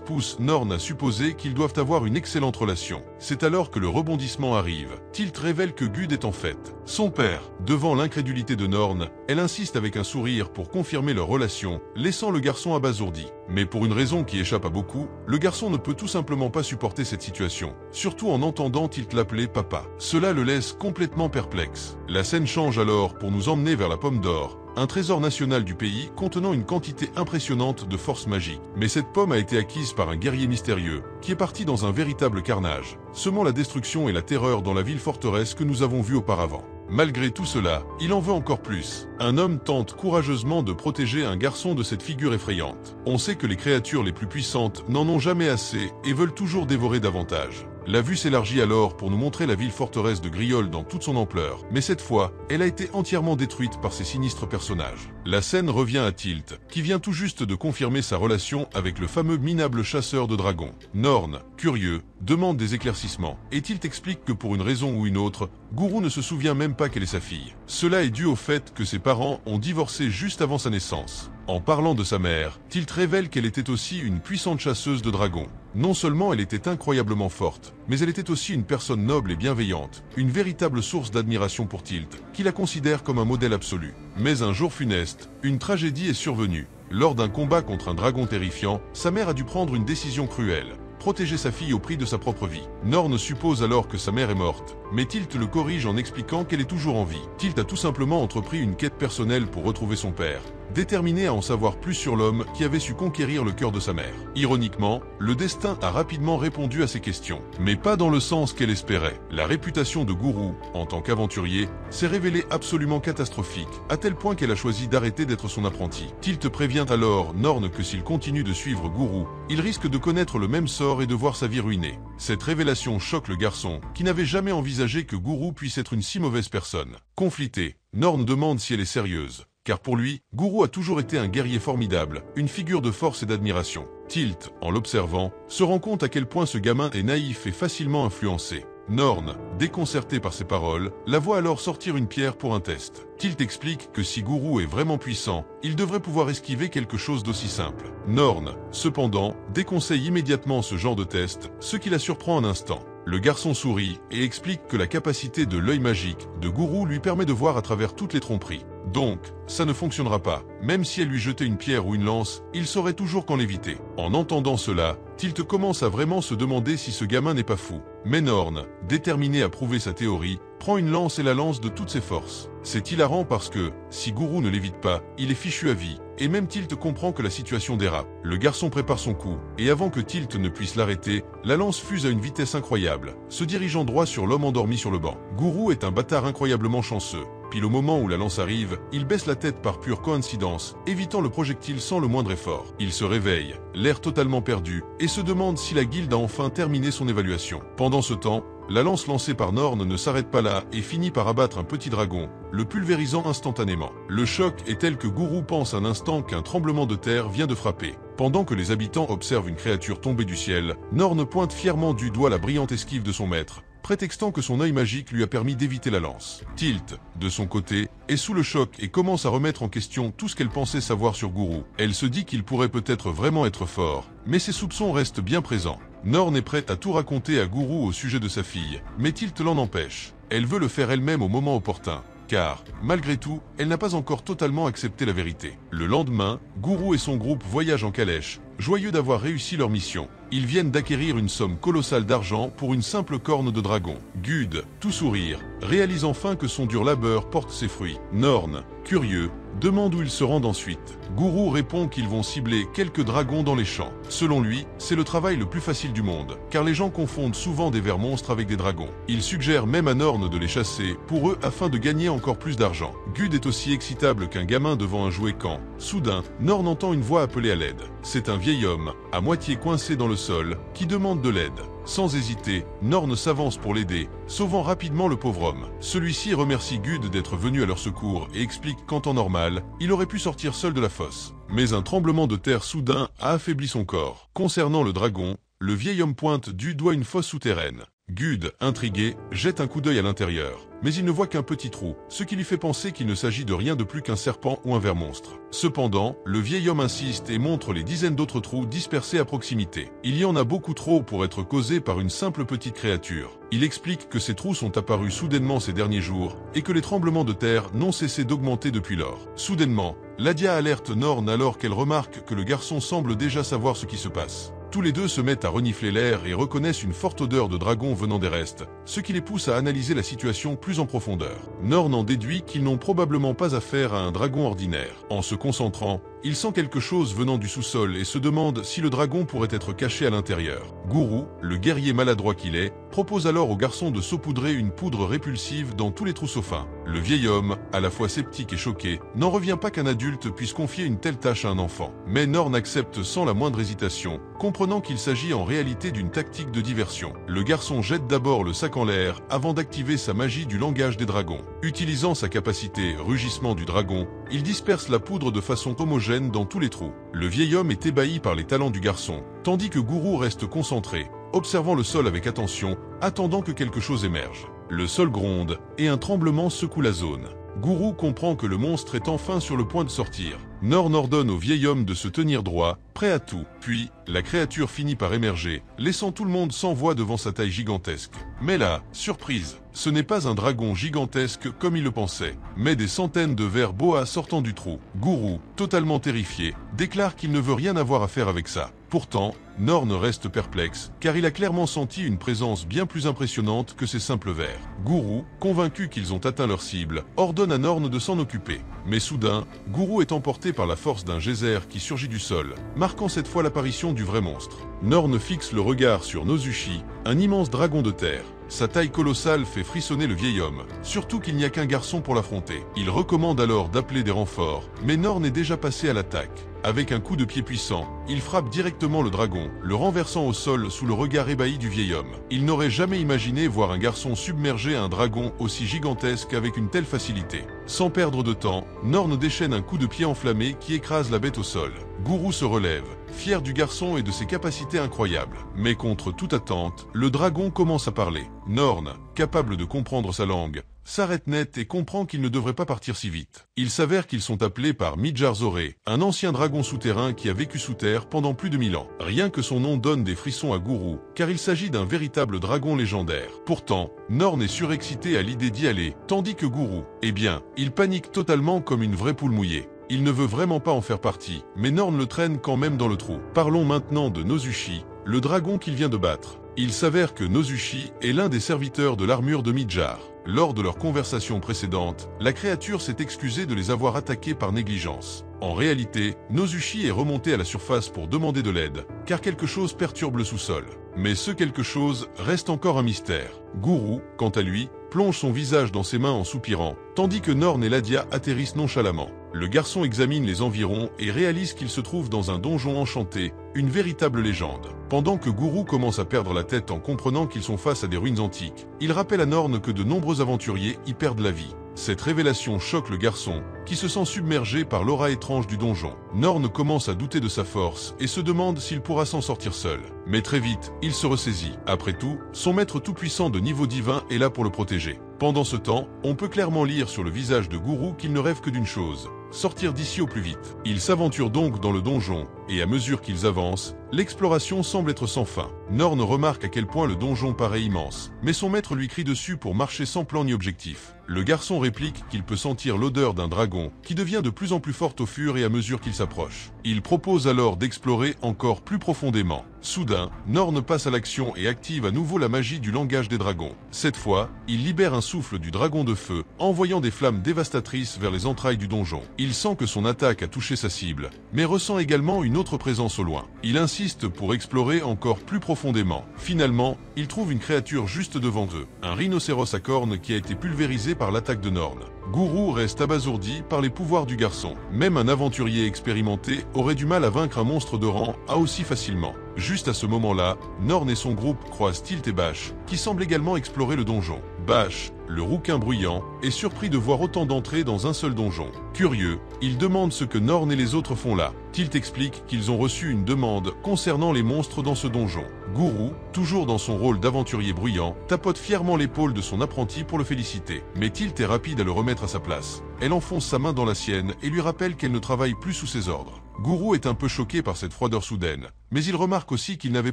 pousse Norn à supposer qu'ils doivent avoir une excellente relation. C'est alors que le rebondissement arrive. Tilt révèle que Gud est en fait son père. Devant l'incrédulité de Norn, elle insiste avec un sourire pour confirmer leur relation, laissant le garçon abasourdi. Mais pour une raison qui échappe à beaucoup, le garçon ne peut tout simplement pas supporter cette situation, surtout en entendant Tilt l'appeler papa. Cela le laisse complètement perplexe. La scène change alors pour nous emmener vers la Pomme d'Or, un trésor national du pays contenant une quantité impressionnante de force magique. Mais cette pomme a été acquise par un guerrier mystérieux, qui est parti dans un véritable carnage, semant la destruction et la terreur dans la ville-forteresse que nous avons vue auparavant. Malgré tout cela, il en veut encore plus. Un homme tente courageusement de protéger un garçon de cette figure effrayante. On sait que les créatures les plus puissantes n'en ont jamais assez et veulent toujours dévorer davantage. La vue s'élargit alors pour nous montrer la ville-forteresse de Griol dans toute son ampleur, mais cette fois, elle a été entièrement détruite par ces sinistres personnages. La scène revient à Tilt, qui vient tout juste de confirmer sa relation avec le fameux minable chasseur de dragons. Norn, curieux, demande des éclaircissements, et Tilt explique que pour une raison ou une autre, Guru ne se souvient même pas qu'elle est sa fille. Cela est dû au fait que ses parents ont divorcé juste avant sa naissance. En parlant de sa mère, Tilt révèle qu'elle était aussi une puissante chasseuse de dragons. Non seulement elle était incroyablement forte, mais elle était aussi une personne noble et bienveillante, une véritable source d'admiration pour Tilt, qui la considère comme un modèle absolu. Mais un jour funeste, une tragédie est survenue. Lors d'un combat contre un dragon terrifiant, sa mère a dû prendre une décision cruelle. Protéger sa fille au prix de sa propre vie. Norn suppose alors que sa mère est morte, mais Tilt le corrige en expliquant qu'elle est toujours en vie. Tilt a tout simplement entrepris une quête personnelle pour retrouver son père, déterminé à en savoir plus sur l'homme qui avait su conquérir le cœur de sa mère. Ironiquement, le destin a rapidement répondu à ses questions, mais pas dans le sens qu'elle espérait. La réputation de Guru, en tant qu'aventurier, s'est révélée absolument catastrophique, à tel point qu'elle a choisi d'arrêter d'être son apprenti. Tilt prévient alors Norn que s'il continue de suivre Guru, il risque de connaître le même sort et de voir sa vie ruinée. Cette révélation choque le garçon, qui n'avait jamais envisagé que Guru puisse être une si mauvaise personne. Conflicté, Norn demande si elle est sérieuse, car pour lui, Guru a toujours été un guerrier formidable, une figure de force et d'admiration. Tilt, en l'observant, se rend compte à quel point ce gamin est naïf et facilement influencé. Norn, déconcerté par ces paroles, la voit alors sortir une pierre pour un test. Tilt explique que si Guru est vraiment puissant, il devrait pouvoir esquiver quelque chose d'aussi simple. Norn, cependant, déconseille immédiatement ce genre de test, ce qui la surprend un instant. Le garçon sourit et explique que la capacité de l'œil magique de Guru lui permet de voir à travers toutes les tromperies. Donc, ça ne fonctionnera pas. Même si elle lui jetait une pierre ou une lance, il saurait toujours qu'en l'éviter. En entendant cela, Tilt commence à vraiment se demander si ce gamin n'est pas fou. Mais Norn, déterminé à prouver sa théorie, prend une lance et la lance de toutes ses forces. C'est hilarant parce que, si Guru ne l'évite pas, il est fichu à vie. Et même Tilt comprend que la situation dérape. Le garçon prépare son coup, et avant que Tilt ne puisse l'arrêter, la lance fuse à une vitesse incroyable, se dirigeant droit sur l'homme endormi sur le banc. Guru est un bâtard incroyablement chanceux. Pile au moment où la lance arrive, il baisse la tête par pure coïncidence, évitant le projectile sans le moindre effort. Il se réveille, l'air totalement perdu, et se demande si la guilde a enfin terminé son évaluation. Pendant ce temps, la lance lancée par Norn ne s'arrête pas là et finit par abattre un petit dragon, le pulvérisant instantanément. Le choc est tel que Guru pense un instant qu'un tremblement de terre vient de frapper. Pendant que les habitants observent une créature tomber du ciel, Norn pointe fièrement du doigt la brillante esquive de son maître, prétextant que son œil magique lui a permis d'éviter la lance. Tilt, de son côté, est sous le choc et commence à remettre en question tout ce qu'elle pensait savoir sur Guru. Elle se dit qu'il pourrait peut-être vraiment être fort, mais ses soupçons restent bien présents. Norn est prête à tout raconter à Guru au sujet de sa fille, mais Tilt l'en empêche. Elle veut le faire elle-même au moment opportun, car, malgré tout, elle n'a pas encore totalement accepté la vérité. Le lendemain, Guru et son groupe voyagent en calèche, joyeux d'avoir réussi leur mission. Ils viennent d'acquérir une somme colossale d'argent pour une simple corne de dragon. Gud, tout sourire, réalise enfin que son dur labeur porte ses fruits. Norn, curieux, demande où ils se rendent ensuite. Guru répond qu'ils vont cibler quelques dragons dans les champs. Selon lui, c'est le travail le plus facile du monde, car les gens confondent souvent des vers monstres avec des dragons. Il suggère même à Norn de les chasser, pour eux afin de gagner encore plus d'argent. Gud est aussi excitable qu'un gamin devant un jouet quand, soudain, Norn entend une voix appeler à l'aide. C'est un vieil homme, à moitié coincé dans le sol, qui demande de l'aide. Sans hésiter, Norn s'avance pour l'aider, sauvant rapidement le pauvre homme. Celui-ci remercie Gud d'être venu à leur secours et explique qu'en temps normal, il aurait pu sortir seul de la fosse. Mais un tremblement de terre soudain a affaibli son corps. Concernant le dragon, le vieil homme pointe du doigt une fosse souterraine. Gud, intrigué, jette un coup d'œil à l'intérieur, mais il ne voit qu'un petit trou, ce qui lui fait penser qu'il ne s'agit de rien de plus qu'un serpent ou un ver monstre. Cependant, le vieil homme insiste et montre les dizaines d'autres trous dispersés à proximité. Il y en a beaucoup trop pour être causés par une simple petite créature. Il explique que ces trous sont apparus soudainement ces derniers jours et que les tremblements de terre n'ont cessé d'augmenter depuis lors. Soudainement, Ladia alerte Norn alors qu'elle remarque que le garçon semble déjà savoir ce qui se passe. Tous les deux se mettent à renifler l'air et reconnaissent une forte odeur de dragon venant des restes, ce qui les pousse à analyser la situation plus en profondeur. Norn en déduit qu'ils n'ont probablement pas affaire à un dragon ordinaire. En se concentrant, il sent quelque chose venant du sous-sol et se demande si le dragon pourrait être caché à l'intérieur. Guru, le guerrier maladroit qu'il est, propose alors au garçon de saupoudrer une poudre répulsive dans tous les trousseaux fins. Le vieil homme, à la fois sceptique et choqué, n'en revient pas qu'un adulte puisse confier une telle tâche à un enfant. Mais Norn accepte sans la moindre hésitation, comprenant qu'il s'agit en réalité d'une tactique de diversion. Le garçon jette d'abord le sac en l'air avant d'activer sa magie du langage des dragons. Utilisant sa capacité rugissement du dragon, il disperse la poudre de façon homogène dans tous les trous. Le vieil homme est ébahi par les talents du garçon, tandis que Guru reste concentré, observant le sol avec attention, attendant que quelque chose émerge. Le sol gronde, et un tremblement secoue la zone. Guru comprend que le monstre est enfin sur le point de sortir. Norn ordonne au vieil homme de se tenir droit, prêt à tout. Puis, la créature finit par émerger, laissant tout le monde sans voix devant sa taille gigantesque. Mais là, surprise, ce n'est pas un dragon gigantesque comme il le pensait, mais des centaines de vers boas sortant du trou. Guru, totalement terrifié, déclare qu'il ne veut rien avoir à faire avec ça. Pourtant, Norn reste perplexe, car il a clairement senti une présence bien plus impressionnante que ces simples vers. Guru, convaincu qu'ils ont atteint leur cible, ordonne à Norn de s'en occuper. Mais soudain, Guru est emporté par la force d'un geyser qui surgit du sol, marquant cette fois l'apparition du vrai monstre. Norn fixe le regard sur Nozushi, un immense dragon de terre. Sa taille colossale fait frissonner le vieil homme, surtout qu'il n'y a qu'un garçon pour l'affronter. Il recommande alors d'appeler des renforts, mais Norn est déjà passé à l'attaque. Avec un coup de pied puissant, il frappe directement le dragon, le renversant au sol sous le regard ébahi du vieil homme. Il n'aurait jamais imaginé voir un garçon submerger un dragon aussi gigantesque avec une telle facilité. Sans perdre de temps, Norn déchaîne un coup de pied enflammé qui écrase la bête au sol. Guru se relève, fier du garçon et de ses capacités incroyables. Mais contre toute attente, le dragon commence à parler. Norn, capable de comprendre sa langue, s'arrête net et comprend qu'il ne devrait pas partir si vite. Il s'avère qu'ils sont appelés par Midjar Zoré, un ancien dragon souterrain qui a vécu sous terre pendant plus de 1000 ans. Rien que son nom donne des frissons à Guru, car il s'agit d'un véritable dragon légendaire. Pourtant, Norn est surexcité à l'idée d'y aller, tandis que Guru, eh bien, il panique totalement comme une vraie poule mouillée. Il ne veut vraiment pas en faire partie, mais Norn le traîne quand même dans le trou. Parlons maintenant de Nozushi, le dragon qu'il vient de battre. Il s'avère que Nozushi est l'un des serviteurs de l'armure de Midjar. Lors de leur conversation précédente, la créature s'est excusée de les avoir attaqués par négligence. En réalité, Nozushi est remonté à la surface pour demander de l'aide, car quelque chose perturbe le sous-sol. Mais ce quelque chose reste encore un mystère. Guru, quant à lui, plonge son visage dans ses mains en soupirant, tandis que Norn et Ladia atterrissent nonchalamment. Le garçon examine les environs et réalise qu'il se trouve dans un donjon enchanté, une véritable légende. Pendant que Guru commence à perdre la tête en comprenant qu'ils sont face à des ruines antiques, il rappelle à Norn que de nombreux aventuriers y perdent la vie. Cette révélation choque le garçon, qui se sent submergé par l'aura étrange du donjon. Norn commence à douter de sa force et se demande s'il pourra s'en sortir seul. Mais très vite, il se ressaisit. Après tout, son maître tout-puissant de niveau divin est là pour le protéger. Pendant ce temps, on peut clairement lire sur le visage de Guru qu'il ne rêve que d'une chose: sortir d'ici au plus vite. Ils s'aventurent donc dans le donjon, et à mesure qu'ils avancent, l'exploration semble être sans fin. Norn remarque à quel point le donjon paraît immense, mais son maître lui crie dessus pour marcher sans plan ni objectif. Le garçon réplique qu'il peut sentir l'odeur d'un dragon, qui devient de plus en plus forte au fur et à mesure qu'il s'approche. Il propose alors d'explorer encore plus profondément. Soudain, Norn passe à l'action et active à nouveau la magie du langage des dragons. Cette fois, il libère un souffle du dragon de feu, envoyant des flammes dévastatrices vers les entrailles du donjon. Il sent que son attaque a touché sa cible, mais ressent également une autre présence au loin. Il insiste pour explorer encore plus profondément. Finalement, il trouve une créature juste devant eux, un rhinocéros à cornes qui a été pulvérisé par l'attaque de Norn. Guru reste abasourdi par les pouvoirs du garçon. Même un aventurier expérimenté aurait du mal à vaincre un monstre de rang aussi facilement. Juste à ce moment-là, Norn et son groupe croisent Tilt et Bash, qui semblent également explorer le donjon. Bash, le rouquin bruyant, est surpris de voir autant d'entrées dans un seul donjon. Curieux, il demande ce que Norn et les autres font là. Tilt explique qu'ils ont reçu une demande concernant les monstres dans ce donjon. Guru, toujours dans son rôle d'aventurier bruyant, tapote fièrement l'épaule de son apprenti pour le féliciter. Mais Tilt est rapide à le remettre à sa place. Elle enfonce sa main dans la sienne et lui rappelle qu'elle ne travaille plus sous ses ordres. Guru est un peu choqué par cette froideur soudaine, mais il remarque aussi qu'il n'avait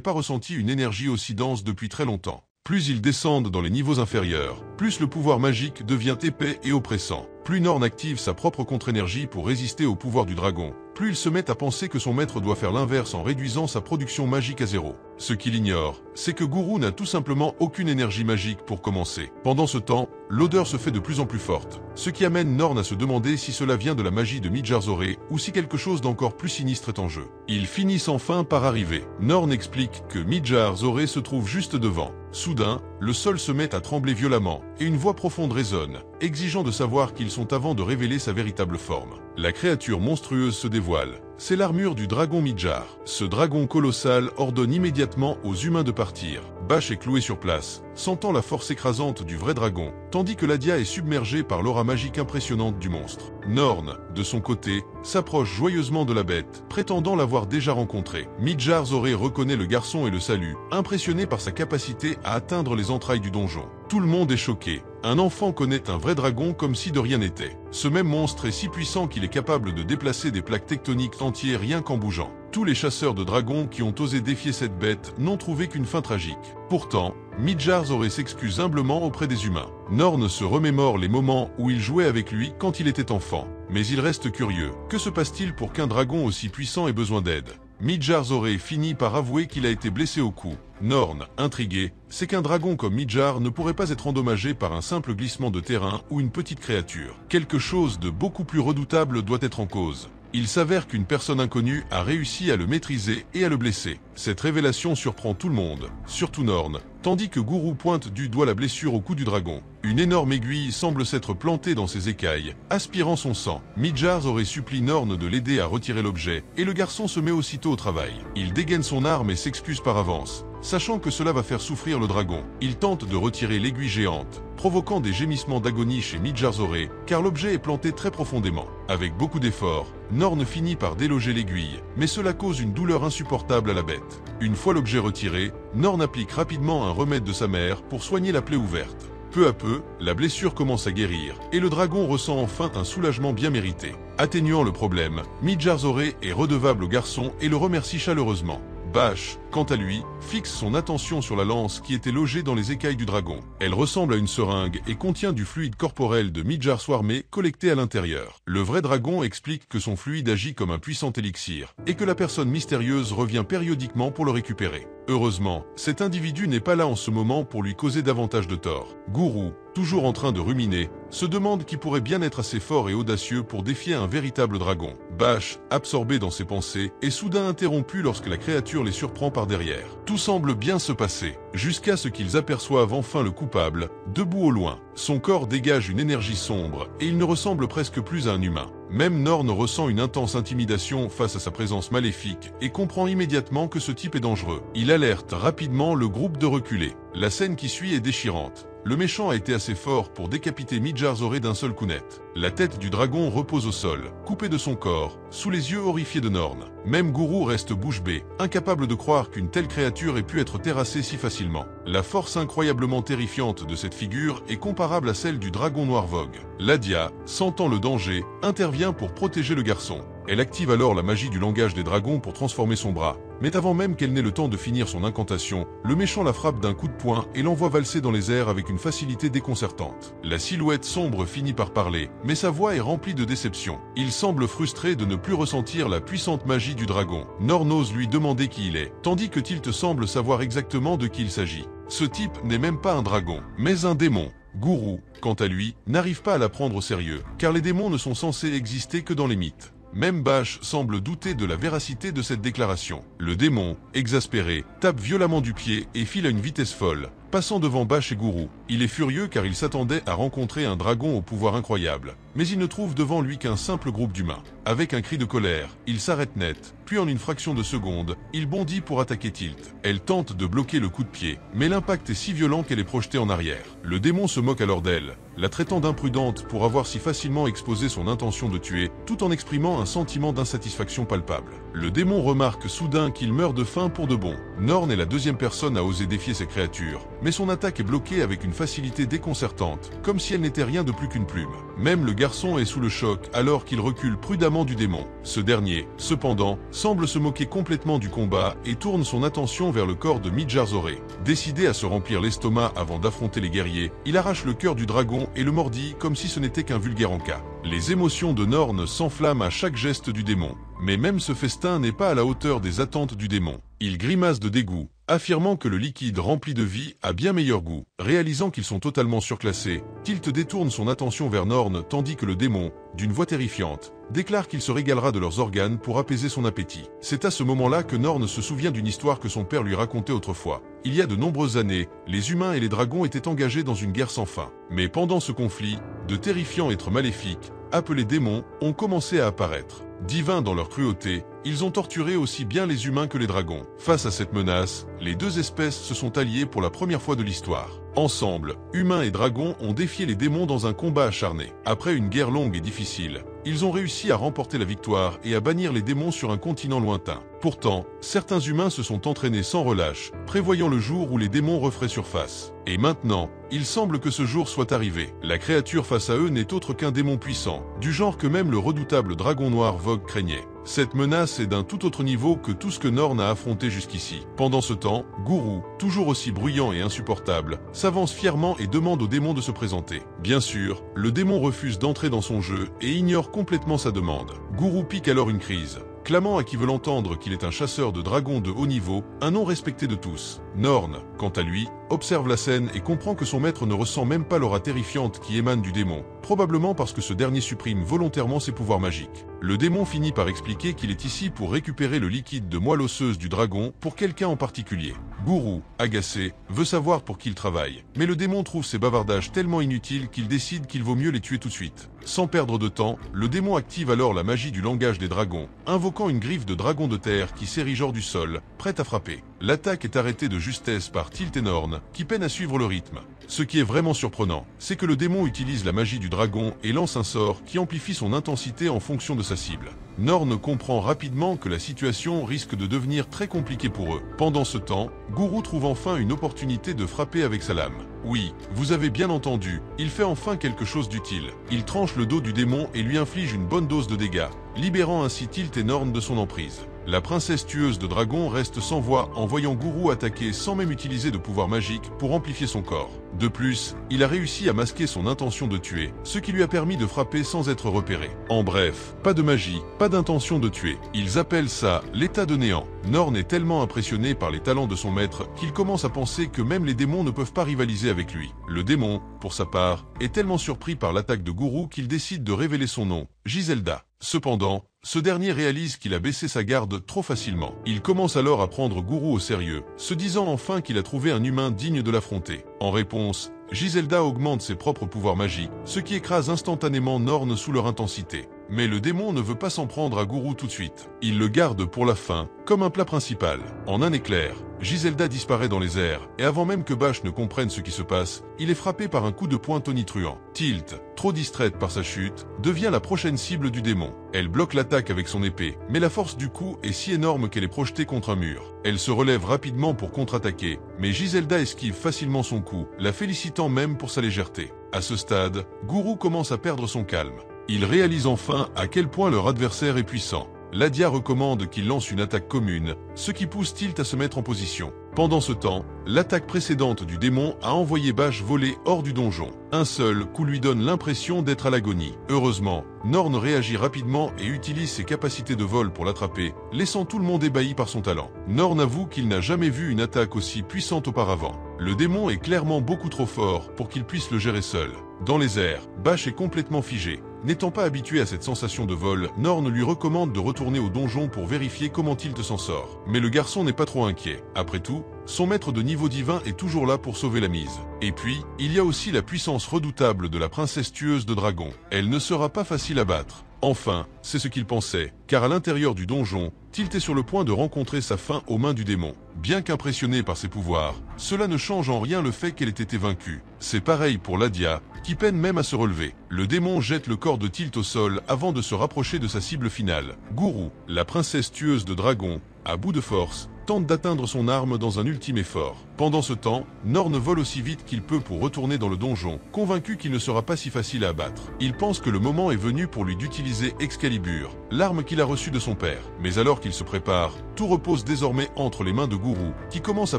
pas ressenti une énergie aussi dense depuis très longtemps. Plus ils descendent dans les niveaux inférieurs, plus le pouvoir magique devient épais et oppressant. Plus Norn active sa propre contre-énergie pour résister au pouvoir du dragon, plus il se met à penser que son maître doit faire l'inverse en réduisant sa production magique à zéro. Ce qu'il ignore, c'est que Guru n'a tout simplement aucune énergie magique pour commencer. Pendant ce temps, l'odeur se fait de plus en plus forte, ce qui amène Norn à se demander si cela vient de la magie de Midjar Zoré ou si quelque chose d'encore plus sinistre est en jeu. Ils finissent enfin par arriver. Norn explique que Midjar Zoré se trouve juste devant. Soudain, le sol se met à trembler violemment et une voix profonde résonne, exigeant de savoir qui ils sont avant de révéler sa véritable forme. La créature monstrueuse se dévoile. C'est l'armure du dragon Midjar. Ce dragon colossal ordonne immédiatement aux humains de partir. Bash est cloué sur place, sentant la force écrasante du vrai dragon, tandis que Ladia est submergée par l'aura magique impressionnante du monstre. Norn, de son côté, s'approche joyeusement de la bête, prétendant l'avoir déjà rencontrée. Midjar Zoré reconnaît le garçon et le salue, impressionné par sa capacité à atteindre les entrailles du donjon. Tout le monde est choqué. Un enfant connaît un vrai dragon comme si de rien n'était. Ce même monstre est si puissant qu'il est capable de déplacer des plaques tectoniques entières rien qu'en bougeant. Tous les chasseurs de dragons qui ont osé défier cette bête n'ont trouvé qu'une fin tragique. Pourtant, Midjar Zoré s'excuse humblement auprès des humains. Norn se remémore les moments où il jouait avec lui quand il était enfant. Mais il reste curieux. Que se passe-t-il pour qu'un dragon aussi puissant ait besoin d'aide? Midjar Zoré finit par avouer qu'il a été blessé au cou. Norn, intrigué, sait qu'un dragon comme Midjar ne pourrait pas être endommagé par un simple glissement de terrain ou une petite créature. Quelque chose de beaucoup plus redoutable doit être en cause. Il s'avère qu'une personne inconnue a réussi à le maîtriser et à le blesser. Cette révélation surprend tout le monde, surtout Norn, tandis que Guru pointe du doigt la blessure au cou du dragon. Une énorme aiguille semble s'être plantée dans ses écailles, aspirant son sang. Midjar Zoré supplie Norn de l'aider à retirer l'objet, et le garçon se met aussitôt au travail. Il dégaine son arme et s'excuse par avance, sachant que cela va faire souffrir le dragon. Il tente de retirer l'aiguille géante, provoquant des gémissements d'agonie chez Midjarzoré, car l'objet est planté très profondément. Avec beaucoup d'efforts, Norn finit par déloger l'aiguille, mais cela cause une douleur insupportable à la bête. Une fois l'objet retiré, Norn applique rapidement un remède de sa mère pour soigner la plaie ouverte. Peu à peu, la blessure commence à guérir, et le dragon ressent enfin un soulagement bien mérité. Atténuant le problème, Midjarzoré est redevable au garçon et le remercie chaleureusement. Bash, quant à lui, fixe son attention sur la lance qui était logée dans les écailles du dragon. Elle ressemble à une seringue et contient du fluide corporel de Midjarswarmé collecté à l'intérieur. Le vrai dragon explique que son fluide agit comme un puissant élixir, et que la personne mystérieuse revient périodiquement pour le récupérer. Heureusement, cet individu n'est pas là en ce moment pour lui causer davantage de tort. Guru, toujours en train de ruminer, se demande qui pourrait bien être assez fort et audacieux pour défier un véritable dragon. Bash, absorbé dans ses pensées, est soudain interrompu lorsque la créature les surprend par derrière. Tout semble bien se passer, jusqu'à ce qu'ils aperçoivent enfin le coupable, debout au loin. Son corps dégage une énergie sombre, et il ne ressemble presque plus à un humain. Même Norn ressent une intense intimidation face à sa présence maléfique et comprend immédiatement que ce type est dangereux. Il alerte rapidement le groupe de reculer. La scène qui suit est déchirante. Le méchant a été assez fort pour décapiter Midjarzoré d'un seul coup net. La tête du dragon repose au sol, coupée de son corps, sous les yeux horrifiés de Norn. Même Guru reste bouche bée, incapable de croire qu'une telle créature ait pu être terrassée si facilement. La force incroyablement terrifiante de cette figure est comparable à celle du dragon noir Vogue. Ladia, sentant le danger, intervient pour protéger le garçon. Elle active alors la magie du langage des dragons pour transformer son bras. Mais avant même qu'elle n'ait le temps de finir son incantation, le méchant la frappe d'un coup de poing et l'envoie valser dans les airs avec une facilité déconcertante. La silhouette sombre finit par parler, mais sa voix est remplie de déception. Il semble frustré de ne plus ressentir la puissante magie du dragon. Norn ose lui demander qui il est, tandis que Tilt semble savoir exactement de qui il s'agit. Ce type n'est même pas un dragon, mais un démon. Guru, quant à lui, n'arrive pas à la prendre au sérieux, car les démons ne sont censés exister que dans les mythes. Même Bash semble douter de la véracité de cette déclaration. Le démon, exaspéré, tape violemment du pied et file à une vitesse folle, passant devant Bash et Guru. Il est furieux car il s'attendait à rencontrer un dragon au pouvoir incroyable, mais il ne trouve devant lui qu'un simple groupe d'humains. Avec un cri de colère, il s'arrête net, puis en une fraction de seconde, il bondit pour attaquer Tilt. Elle tente de bloquer le coup de pied, mais l'impact est si violent qu'elle est projetée en arrière. Le démon se moque alors d'elle, la traitant d'imprudente pour avoir si facilement exposé son intention de tuer, tout en exprimant un sentiment d'insatisfaction palpable. Le démon remarque soudain qu'il meurt de faim pour de bon. Norn est la deuxième personne à oser défier ces créatures, mais son attaque est bloquée avec une facilité déconcertante, comme si elle n'était rien de plus qu'une plume. Même le garçon est sous le choc alors qu'il recule prudemment du démon. Ce dernier, cependant, semble se moquer complètement du combat et tourne son attention vers le corps de Midjarzoré. Décidé à se remplir l'estomac avant d'affronter les guerriers, il arrache le cœur du dragon et le mordit comme si ce n'était qu'un vulgaire encas. Les émotions de Norn s'enflamment à chaque geste du démon. Mais même ce festin n'est pas à la hauteur des attentes du démon. Il grimace de dégoût, affirmant que le liquide rempli de vie a bien meilleur goût. Réalisant qu'ils sont totalement surclassés, Tilt détourne son attention vers Norn tandis que le démon, d'une voix terrifiante, déclare qu'il se régalera de leurs organes pour apaiser son appétit. C'est à ce moment-là que Norn se souvient d'une histoire que son père lui racontait autrefois. Il y a de nombreuses années, les humains et les dragons étaient engagés dans une guerre sans fin. Mais pendant ce conflit, de terrifiants êtres maléfiques, appelés démons, ont commencé à apparaître. Divins dans leur cruauté, ils ont torturé aussi bien les humains que les dragons. Face à cette menace, les deux espèces se sont alliées pour la première fois de l'histoire. Ensemble, humains et dragons ont défié les démons dans un combat acharné. Après une guerre longue et difficile, ils ont réussi à remporter la victoire et à bannir les démons sur un continent lointain. Pourtant, certains humains se sont entraînés sans relâche, prévoyant le jour où les démons referaient surface. Et maintenant, il semble que ce jour soit arrivé. La créature face à eux n'est autre qu'un démon puissant, du genre que même le redoutable dragon noir Vogue craignait. Cette menace est d'un tout autre niveau que tout ce que Norn a affronté jusqu'ici. Pendant ce temps, Guru, toujours aussi bruyant et insupportable, s'avance fièrement et demande au démon de se présenter. Bien sûr, le démon refuse d'entrer dans son jeu et ignore complètement sa demande. Guru pique alors une crise, clamant à qui veut l'entendre qu'il est un chasseur de dragons de haut niveau, un nom respecté de tous. Norn, quant à lui, observe la scène et comprend que son maître ne ressent même pas l'aura terrifiante qui émane du démon, probablement parce que ce dernier supprime volontairement ses pouvoirs magiques. Le démon finit par expliquer qu'il est ici pour récupérer le liquide de moelle osseuse du dragon pour quelqu'un en particulier. Guru, agacé, veut savoir pour qui il travaille, mais le démon trouve ces bavardages tellement inutiles qu'il décide qu'il vaut mieux les tuer tout de suite. Sans perdre de temps, le démon active alors la magie du langage des dragons, invoquant une griffe de dragon de terre qui s'érige hors du sol, prête à frapper. l'attaque est arrêtée de justesse par Tilt et Norn, qui peinent à suivre le rythme. Ce qui est vraiment surprenant, c'est que le démon utilise la magie du dragon et lance un sort qui amplifie son intensité en fonction de sa cible. Norn comprend rapidement que la situation risque de devenir très compliquée pour eux. Pendant ce temps, Guru trouve enfin une opportunité de frapper avec sa lame. Oui, vous avez bien entendu, il fait enfin quelque chose d'utile. Il tranche le dos du démon et lui inflige une bonne dose de dégâts, libérant ainsi Tilt et Norn de son emprise. La princesse tueuse de dragons reste sans voix en voyant Guru attaquer sans même utiliser de pouvoir magique pour amplifier son corps. De plus, il a réussi à masquer son intention de tuer, ce qui lui a permis de frapper sans être repéré. En bref, pas de magie, pas d'intention de tuer. Ils appellent ça l'état de néant. Norn est tellement impressionné par les talents de son maître qu'il commence à penser que même les démons ne peuvent pas rivaliser avec lui. Le démon, pour sa part, est tellement surpris par l'attaque de Guru qu'il décide de révéler son nom, Giselda. Cependant, ce dernier réalise qu'il a baissé sa garde trop facilement. Il commence alors à prendre Guru au sérieux, se disant enfin qu'il a trouvé un humain digne de l'affronter. En réponse, Giselda augmente ses propres pouvoirs magiques, ce qui écrase instantanément Norn sous leur intensité. Mais le démon ne veut pas s'en prendre à Guru tout de suite. Il le garde pour la fin, comme un plat principal. En un éclair, Giselda disparaît dans les airs, et avant même que Bash ne comprenne ce qui se passe, il est frappé par un coup de poing tonitruant. Tilt, trop distraite par sa chute, devient la prochaine cible du démon. Elle bloque l'attaque avec son épée, mais la force du coup est si énorme qu'elle est projetée contre un mur. Elle se relève rapidement pour contre-attaquer, mais Giselda esquive facilement son coup, la félicitant même pour sa légèreté. À ce stade, Guru commence à perdre son calme. Il réalise enfin à quel point leur adversaire est puissant. Ladia recommande qu'il lance une attaque commune, ce qui pousse Tilt à se mettre en position. Pendant ce temps, l'attaque précédente du démon a envoyé Bash voler hors du donjon. Un seul coup lui donne l'impression d'être à l'agonie. Heureusement, Norn réagit rapidement et utilise ses capacités de vol pour l'attraper, laissant tout le monde ébahi par son talent. Norn avoue qu'il n'a jamais vu une attaque aussi puissante auparavant. Le démon est clairement beaucoup trop fort pour qu'il puisse le gérer seul. Dans les airs, Bash est complètement figé. N'étant pas habitué à cette sensation de vol, Norn lui recommande de retourner au donjon pour vérifier comment Tilt s'en sort. Mais le garçon n'est pas trop inquiet. Après tout, son maître de niveau divin est toujours là pour sauver la mise. Et puis, il y a aussi la puissance redoutable de la princesse tueuse de dragons. Elle ne sera pas facile à battre. Enfin, c'est ce qu'il pensait, car à l'intérieur du donjon, Tilt est sur le point de rencontrer sa fin aux mains du démon. Bien qu'impressionné par ses pouvoirs, cela ne change en rien le fait qu'elle ait été vaincue. C'est pareil pour Ladia, qui peine même à se relever. Le démon jette le corps de Tilt au sol avant de se rapprocher de sa cible finale. Guru, la princesse tueuse de dragons, à bout de force, tente d'atteindre son arme dans un ultime effort. Pendant ce temps, Norn vole aussi vite qu'il peut pour retourner dans le donjon, convaincu qu'il ne sera pas si facile à abattre. Il pense que le moment est venu pour lui d'utiliser Excalibur, l'arme qu'il a reçue de son père. Mais alors qu'il se prépare, tout repose désormais entre les mains de Guru, qui commence à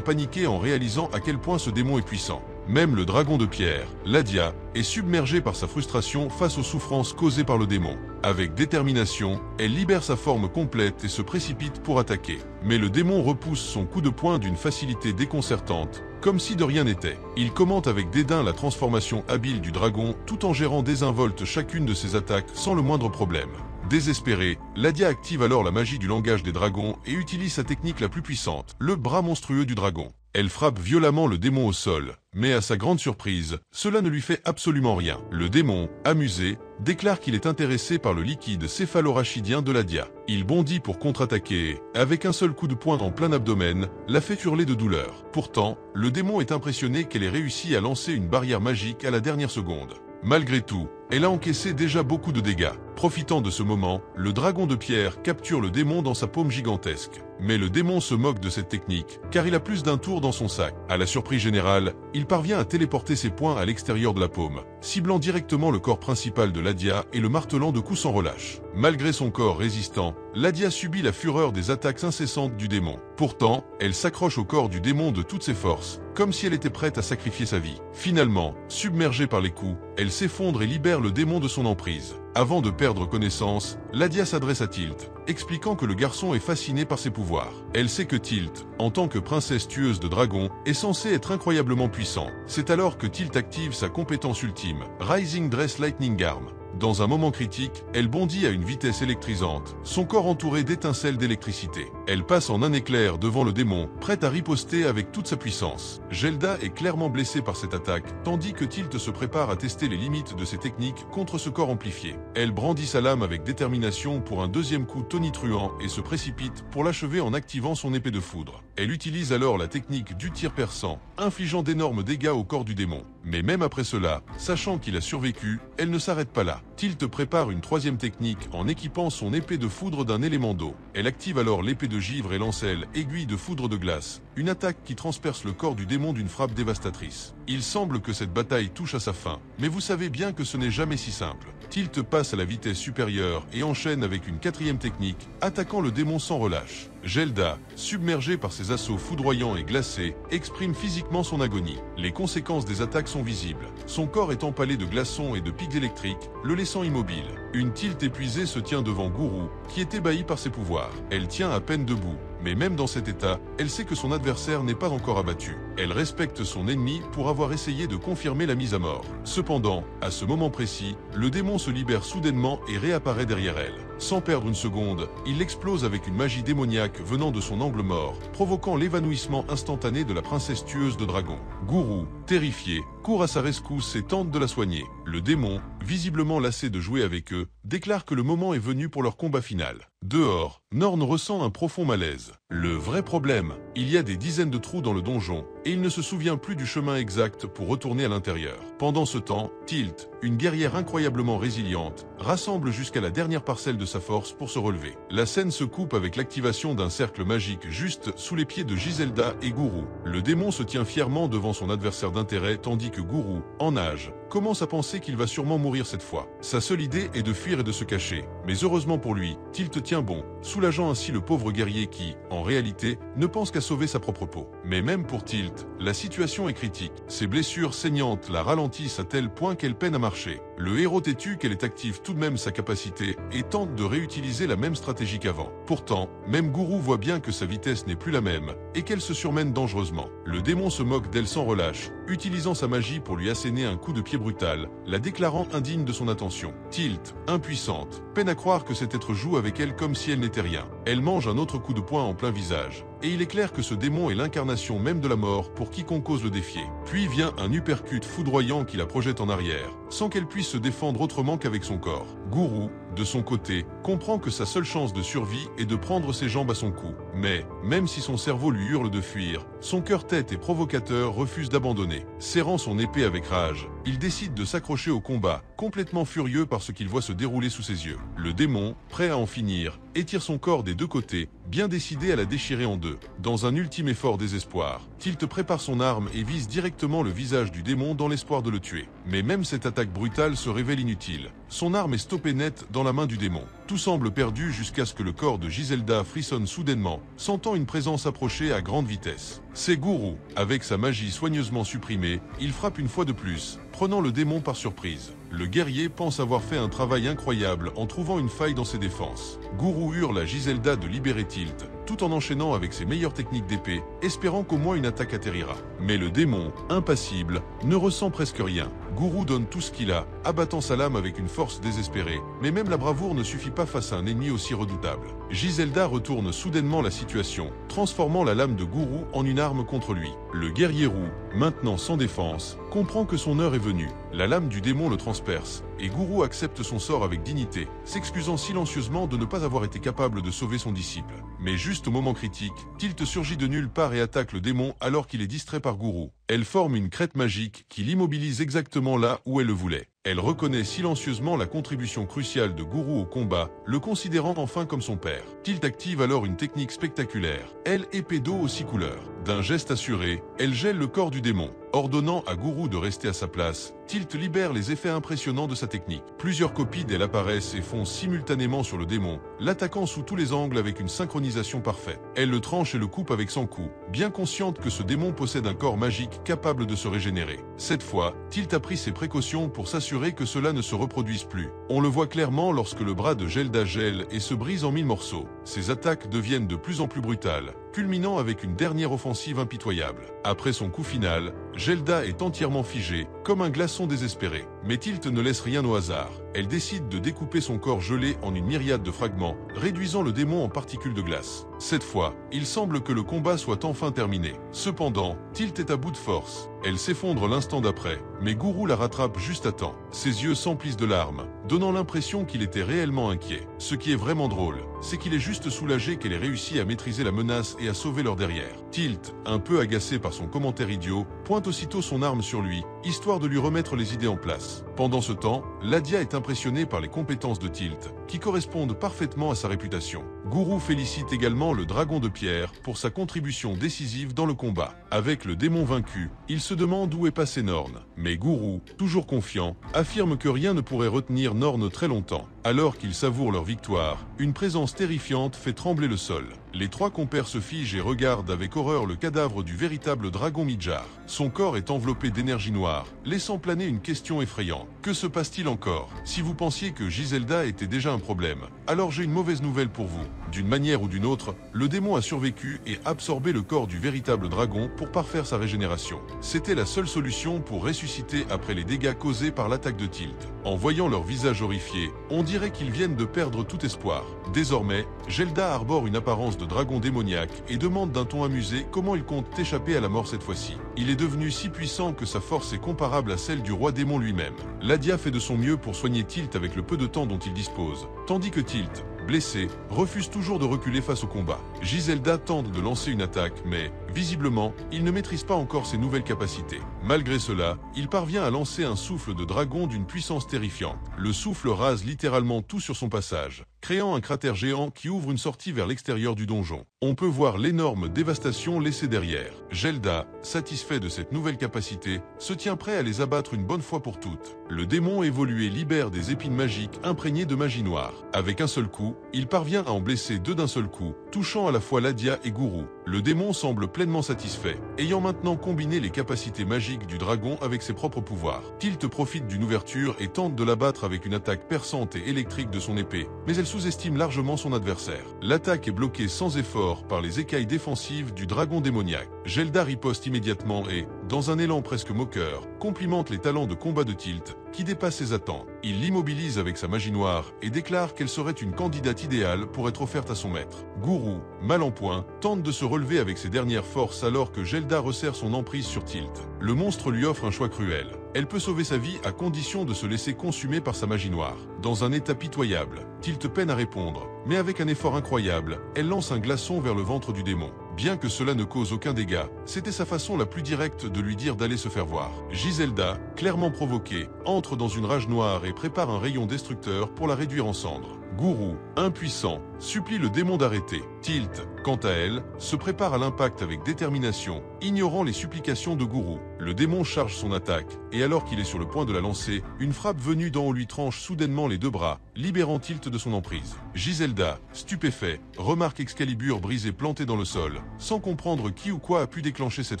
paniquer en réalisant à quel point ce démon est puissant. Même le dragon de pierre, Ladia, est submergé par sa frustration face aux souffrances causées par le démon. Avec détermination, elle libère sa forme complète et se précipite pour attaquer. Mais le démon repousse son coup de poing d'une facilité déconcertante, comme si de rien n'était. Il commente avec dédain la transformation habile du dragon tout en gérant désinvolte chacune de ses attaques sans le moindre problème. Désespérée, Ladia active alors la magie du langage des dragons et utilise sa technique la plus puissante, le bras monstrueux du dragon. Elle frappe violemment le démon au sol, mais à sa grande surprise, cela ne lui fait absolument rien. Le démon, amusé, déclare qu'il est intéressé par le liquide céphalorachidien de Ladia. Il bondit pour contre-attaquer, et avec un seul coup de poing en plein abdomen, la fait hurler de douleur. Pourtant, le démon est impressionné qu'elle ait réussi à lancer une barrière magique à la dernière seconde. Malgré tout, elle a encaissé déjà beaucoup de dégâts. Profitant de ce moment, le dragon de pierre capture le démon dans sa paume gigantesque. Mais le démon se moque de cette technique, car il a plus d'un tour dans son sac. À la surprise générale, il parvient à téléporter ses poings à l'extérieur de la paume, ciblant directement le corps principal de Ladia et le martelant de coups sans relâche. Malgré son corps résistant, Ladia subit la fureur des attaques incessantes du démon. Pourtant, elle s'accroche au corps du démon de toutes ses forces, comme si elle était prête à sacrifier sa vie. Finalement, submergée par les coups, elle s'effondre et libère le démon de son emprise. Avant de perdre connaissance, Ladia s'adresse à Tilt, expliquant que le garçon est fasciné par ses pouvoirs. Elle sait que Tilt, en tant que princesse tueuse de dragons, est censé être incroyablement puissant. C'est alors que Tilt active sa compétence ultime, Rising Dress Lightning Arm. Dans un moment critique, elle bondit à une vitesse électrisante, son corps entouré d'étincelles d'électricité. Elle passe en un éclair devant le démon, prête à riposter avec toute sa puissance. Gelda est clairement blessée par cette attaque, tandis que Tilt se prépare à tester les limites de ses techniques contre ce corps amplifié. Elle brandit sa lame avec détermination pour un deuxième coup tonitruant et se précipite pour l'achever en activant son épée de foudre. Elle utilise alors la technique du tir perçant, infligeant d'énormes dégâts au corps du démon. Mais même après cela, sachant qu'il a survécu, elle ne s'arrête pas là. Tilt prépare une troisième technique en équipant son épée de foudre d'un élément d'eau. Elle active alors l'épée de givre et lance-elle aiguille de foudre de glace, une attaque qui transperce le corps du démon d'une frappe dévastatrice. Il semble que cette bataille touche à sa fin, mais vous savez bien que ce n'est jamais si simple. Tilt passe à la vitesse supérieure et enchaîne avec une quatrième technique, attaquant le démon sans relâche. Gelda, submergée par ses assauts foudroyants et glacés, exprime physiquement son agonie. Les conséquences des attaques sont visibles. Son corps est empalé de glaçons et de pics électriques, le laissant immobile. Une Tilt épuisée se tient devant Guru, qui est ébahi par ses pouvoirs. Elle tient à peine debout. Mais même dans cet état, elle sait que son adversaire n'est pas encore abattu. Elle respecte son ennemi pour avoir essayé de confirmer la mise à mort. Cependant, à ce moment précis, le démon se libère soudainement et réapparaît derrière elle. Sans perdre une seconde, il explose avec une magie démoniaque venant de son angle mort, provoquant l'évanouissement instantané de la princesse tueuse de dragons. Guru, terrifié, court à sa rescousse et tente de la soigner. Le démon, visiblement lassé de jouer avec eux, déclare que le moment est venu pour leur combat final. Dehors, Norn ressent un profond malaise. Le vrai problème, il y a des dizaines de trous dans le donjon, et il ne se souvient plus du chemin exact pour retourner à l'intérieur. Pendant ce temps, Tilt, une guerrière incroyablement résiliente, rassemble jusqu'à la dernière parcelle de sa force pour se relever. La scène se coupe avec l'activation d'un cercle magique juste sous les pieds de Giselda et Guru. Le démon se tient fièrement devant son adversaire d'intérêt tandis que Guru, en nage, commence à penser qu'il va sûrement mourir cette fois. Sa seule idée est de fuir et de se cacher. Mais heureusement pour lui, Tilt tient bon, soulageant ainsi le pauvre guerrier qui, en réalité, ne pense qu'à sauver sa propre peau. Mais même pour Tilt, la situation est critique. Ses blessures saignantes la ralentissent à tel point qu'elle peine à marcher. Le héros têtu qu'elle est active tout de même sa capacité et tente de réutiliser la même stratégie qu'avant. Pourtant, même Guru voit bien que sa vitesse n'est plus la même et qu'elle se surmène dangereusement. Le démon se moque d'elle sans relâche, utilisant sa magie pour lui asséner un coup de pied brutal, la déclarant indigne de son attention. Tilt, impuissante, peine à croire que cet être joue avec elle comme si elle n'était rien. Elle mange un autre coup de poing en plein visage. Et il est clair que ce démon est l'incarnation même de la mort pour quiconque ose le défier. Puis vient un uppercut foudroyant qui la projette en arrière, sans qu'elle puisse se défendre autrement qu'avec son corps. Guru, de son côté, comprend que sa seule chance de survie est de prendre ses jambes à son cou. Mais, même si son cerveau lui hurle de fuir, son cœur tête et provocateur refuse d'abandonner. Serrant son épée avec rage, il décide de s'accrocher au combat, complètement furieux par ce qu'il voit se dérouler sous ses yeux. Le démon, prêt à en finir, étire son corps des deux côtés, bien décidé à la déchirer en deux. Dans un ultime effort désespoir, Tilt prépare son arme et vise directement le visage du démon dans l'espoir de le tuer. Mais même cette attaque brutale se révèle inutile. Son arme est stoppée net dans la main du démon. Tout semble perdu jusqu'à ce que le corps de Giselda frissonne soudainement, sentant une présence approcher à grande vitesse. C'est Guru. Avec sa magie soigneusement supprimée, il frappe une fois de plus, prenant le démon par surprise. Le guerrier pense avoir fait un travail incroyable en trouvant une faille dans ses défenses. Guru hurle à Giselda de libérer Tilt, tout en enchaînant avec ses meilleures techniques d'épée, espérant qu'au moins une attaque atterrira. Mais le démon, impassible, ne ressent presque rien. Guru donne tout ce qu'il a, abattant sa lame avec une force désespérée, mais même la bravoure ne suffit pas face à un ennemi aussi redoutable. Giselda retourne soudainement la situation, transformant la lame de Guru en une arme contre lui. Le guerrier roux, maintenant sans défense, comprend que son heure est venue. La lame du démon le transperce, et Guru accepte son sort avec dignité, s'excusant silencieusement de ne pas avoir été capable de sauver son disciple. Mais juste au moment critique, Tilt surgit de nulle part et attaque le démon alors qu'il est distrait par Guru. Elle forme une crête magique qui l'immobilise exactement là où elle le voulait. Elle reconnaît silencieusement la contribution cruciale de Guru au combat, le considérant enfin comme son père. Tilt active alors une technique spectaculaire, elle épée d'eau aux 6 couleurs. D'un geste assuré, elle gèle le corps du démon. Ordonnant à Guru de rester à sa place, Tilt libère les effets impressionnants de sa technique. Plusieurs copies d'elle apparaissent et foncent simultanément sur le démon, l'attaquant sous tous les angles avec une synchronisation parfaite. Elle le tranche et le coupe avec 100 coups, bien consciente que ce démon possède un corps magique capable de se régénérer. Cette fois, Tilt a pris ses précautions pour s'assurer que cela ne se reproduise plus. On le voit clairement lorsque le bras de Gelda gèle et se brise en 1000 morceaux. Ses attaques deviennent de plus en plus brutales, culminant avec une dernière offensive impitoyable. Après son coup final, Gelda est entièrement figée, comme un glaçon désespéré. Mais Tilt ne laisse rien au hasard. Elle décide de découper son corps gelé en une myriade de fragments, réduisant le démon en particules de glace. Cette fois, il semble que le combat soit enfin terminé. Cependant, Tilt est à bout de force. Elle s'effondre l'instant d'après, mais Guru la rattrape juste à temps. Ses yeux s'emplissent de larmes, donnant l'impression qu'il était réellement inquiet. Ce qui est vraiment drôle, c'est qu'il est juste soulagé qu'elle ait réussi à maîtriser la menace et à sauver leur derrière. Tilt, un peu agacé par son commentaire idiot, pointe aussitôt son arme sur lui, histoire de lui remettre les idées en place. Pendant ce temps, Ladia est impressionnée par les compétences de Tilt, qui correspondent parfaitement à sa réputation. Guru félicite également le dragon de pierre pour sa contribution décisive dans le combat. Avec le démon vaincu, il se demande où est passé Norn. Mais Guru, toujours confiant, affirme que rien ne pourrait retenir Norn très longtemps. Alors qu'ils savourent leur victoire, une présence terrifiante fait trembler le sol. Les trois compères se figent et regardent avec horreur le cadavre du véritable dragon Midjar. Son corps est enveloppé d'énergie noire, laissant planer une question effrayante. Que se passe-t-il encore? Si vous pensiez que Giselda était déjà un problème, alors j'ai une mauvaise nouvelle pour vous. D'une manière ou d'une autre, le démon a survécu et absorbé le corps du véritable dragon pour parfaire sa régénération. C'était la seule solution pour ressusciter après les dégâts causés par l'attaque de Tilt. En voyant leur visage horrifié, on dirait qu'ils viennent de perdre tout espoir. Désormais, Gelda arbore une apparence de dragon démoniaque et demande d'un ton amusé comment il compte échapper à la mort cette fois-ci. Il est devenu si puissant que sa force est comparable à celle du roi démon lui-même. Ladia fait de son mieux pour soigner Tilt avec le peu de temps dont il dispose, tandis que Tilt, blessé, refuse toujours de reculer face au combat. Giselda tente de lancer une attaque, mais, visiblement, il ne maîtrise pas encore ses nouvelles capacités. Malgré cela, il parvient à lancer un souffle de dragon d'une puissance terrifiante. Le souffle rase littéralement tout sur son passage, créant un cratère géant qui ouvre une sortie vers l'extérieur du donjon. On peut voir l'énorme dévastation laissée derrière. Gelda, satisfait de cette nouvelle capacité, se tient prêt à les abattre une bonne fois pour toutes. Le démon évolué libère des épines magiques imprégnées de magie noire. Avec un seul coup, il parvient à en blesser deux d'un seul coup, touchant à la fois Ladia et Guru. Le démon semble pleinement satisfait, ayant maintenant combiné les capacités magiques du dragon avec ses propres pouvoirs. Tilt profite d'une ouverture et tente de l'abattre avec une attaque perçante et électrique de son épée, mais elle sous-estime largement son adversaire. L'attaque est bloquée sans effort par les écailles défensives du dragon démoniaque. Gelda riposte immédiatement et, dans un élan presque moqueur, complimente les talents de combat de Tilt, qui dépasse ses attentes. Il l'immobilise avec sa magie noire et déclare qu'elle serait une candidate idéale pour être offerte à son maître. Guru, mal en point, tente de se relever avec ses dernières forces alors que Gelda resserre son emprise sur Tilt. Le monstre lui offre un choix cruel. Elle peut sauver sa vie à condition de se laisser consumer par sa magie noire. Dans un état pitoyable, Tilt peine à répondre, mais avec un effort incroyable, elle lance un glaçon vers le ventre du démon. Bien que cela ne cause aucun dégât, c'était sa façon la plus directe de lui dire d'aller se faire voir. Giselda, clairement provoquée, entre dans une rage noire et prépare un rayon destructeur pour la réduire en cendres. Guru, impuissant, supplie le démon d'arrêter. Tilt, quant à elle, se prépare à l'impact avec détermination, ignorant les supplications de Guru. Le démon charge son attaque, et alors qu'il est sur le point de la lancer, une frappe venue d'en haut lui tranche soudainement les deux bras, libérant Tilt de son emprise. Giselda, stupéfait, remarque Excalibur brisé planté dans le sol, sans comprendre qui ou quoi a pu déclencher cette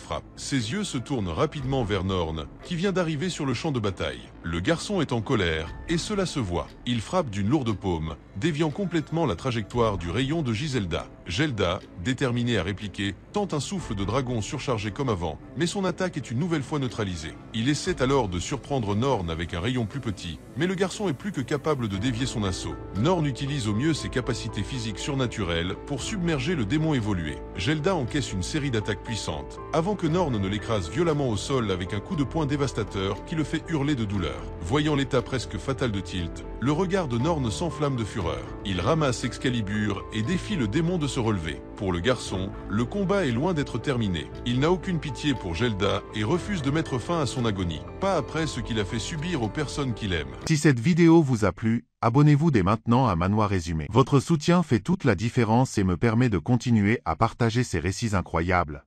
frappe. Ses yeux se tournent rapidement vers Norn, qui vient d'arriver sur le champ de bataille. Le garçon est en colère, et cela se voit. Il frappe d'une lourde paume, déviant complètement la trajectoire du rayon de Giselda. Gelda, déterminée à répliquer, tente un souffle de dragon surchargé comme avant, mais son attaque est une nouvelle fois neutralisée. Il essaie alors de surprendre Norn avec un rayon plus petit, mais le garçon est plus que capable de dévier son assaut. Norn utilise au mieux ses capacités physiques surnaturelles pour submerger le démon évolué. Gelda encaisse une série d'attaques puissantes, avant que Norn ne l'écrase violemment au sol avec un coup de poing dévastateur qui le fait hurler de douleur. Voyant l'état presque fatal de Tilt, le regard de Norn s'enflamme de fureur. Il ramasse Excalibur et défie le démon de se relever. Pour le garçon, le combat est loin d'être terminé. Il n'a aucune pitié pour Gelda et refuse de mettre fin à son agonie. Pas après ce qu'il a fait subir aux personnes qu'il aime. Si cette vidéo vous a plu, abonnez-vous dès maintenant à Manoir Résumé. Votre soutien fait toute la différence et me permet de continuer à partager ces récits incroyables.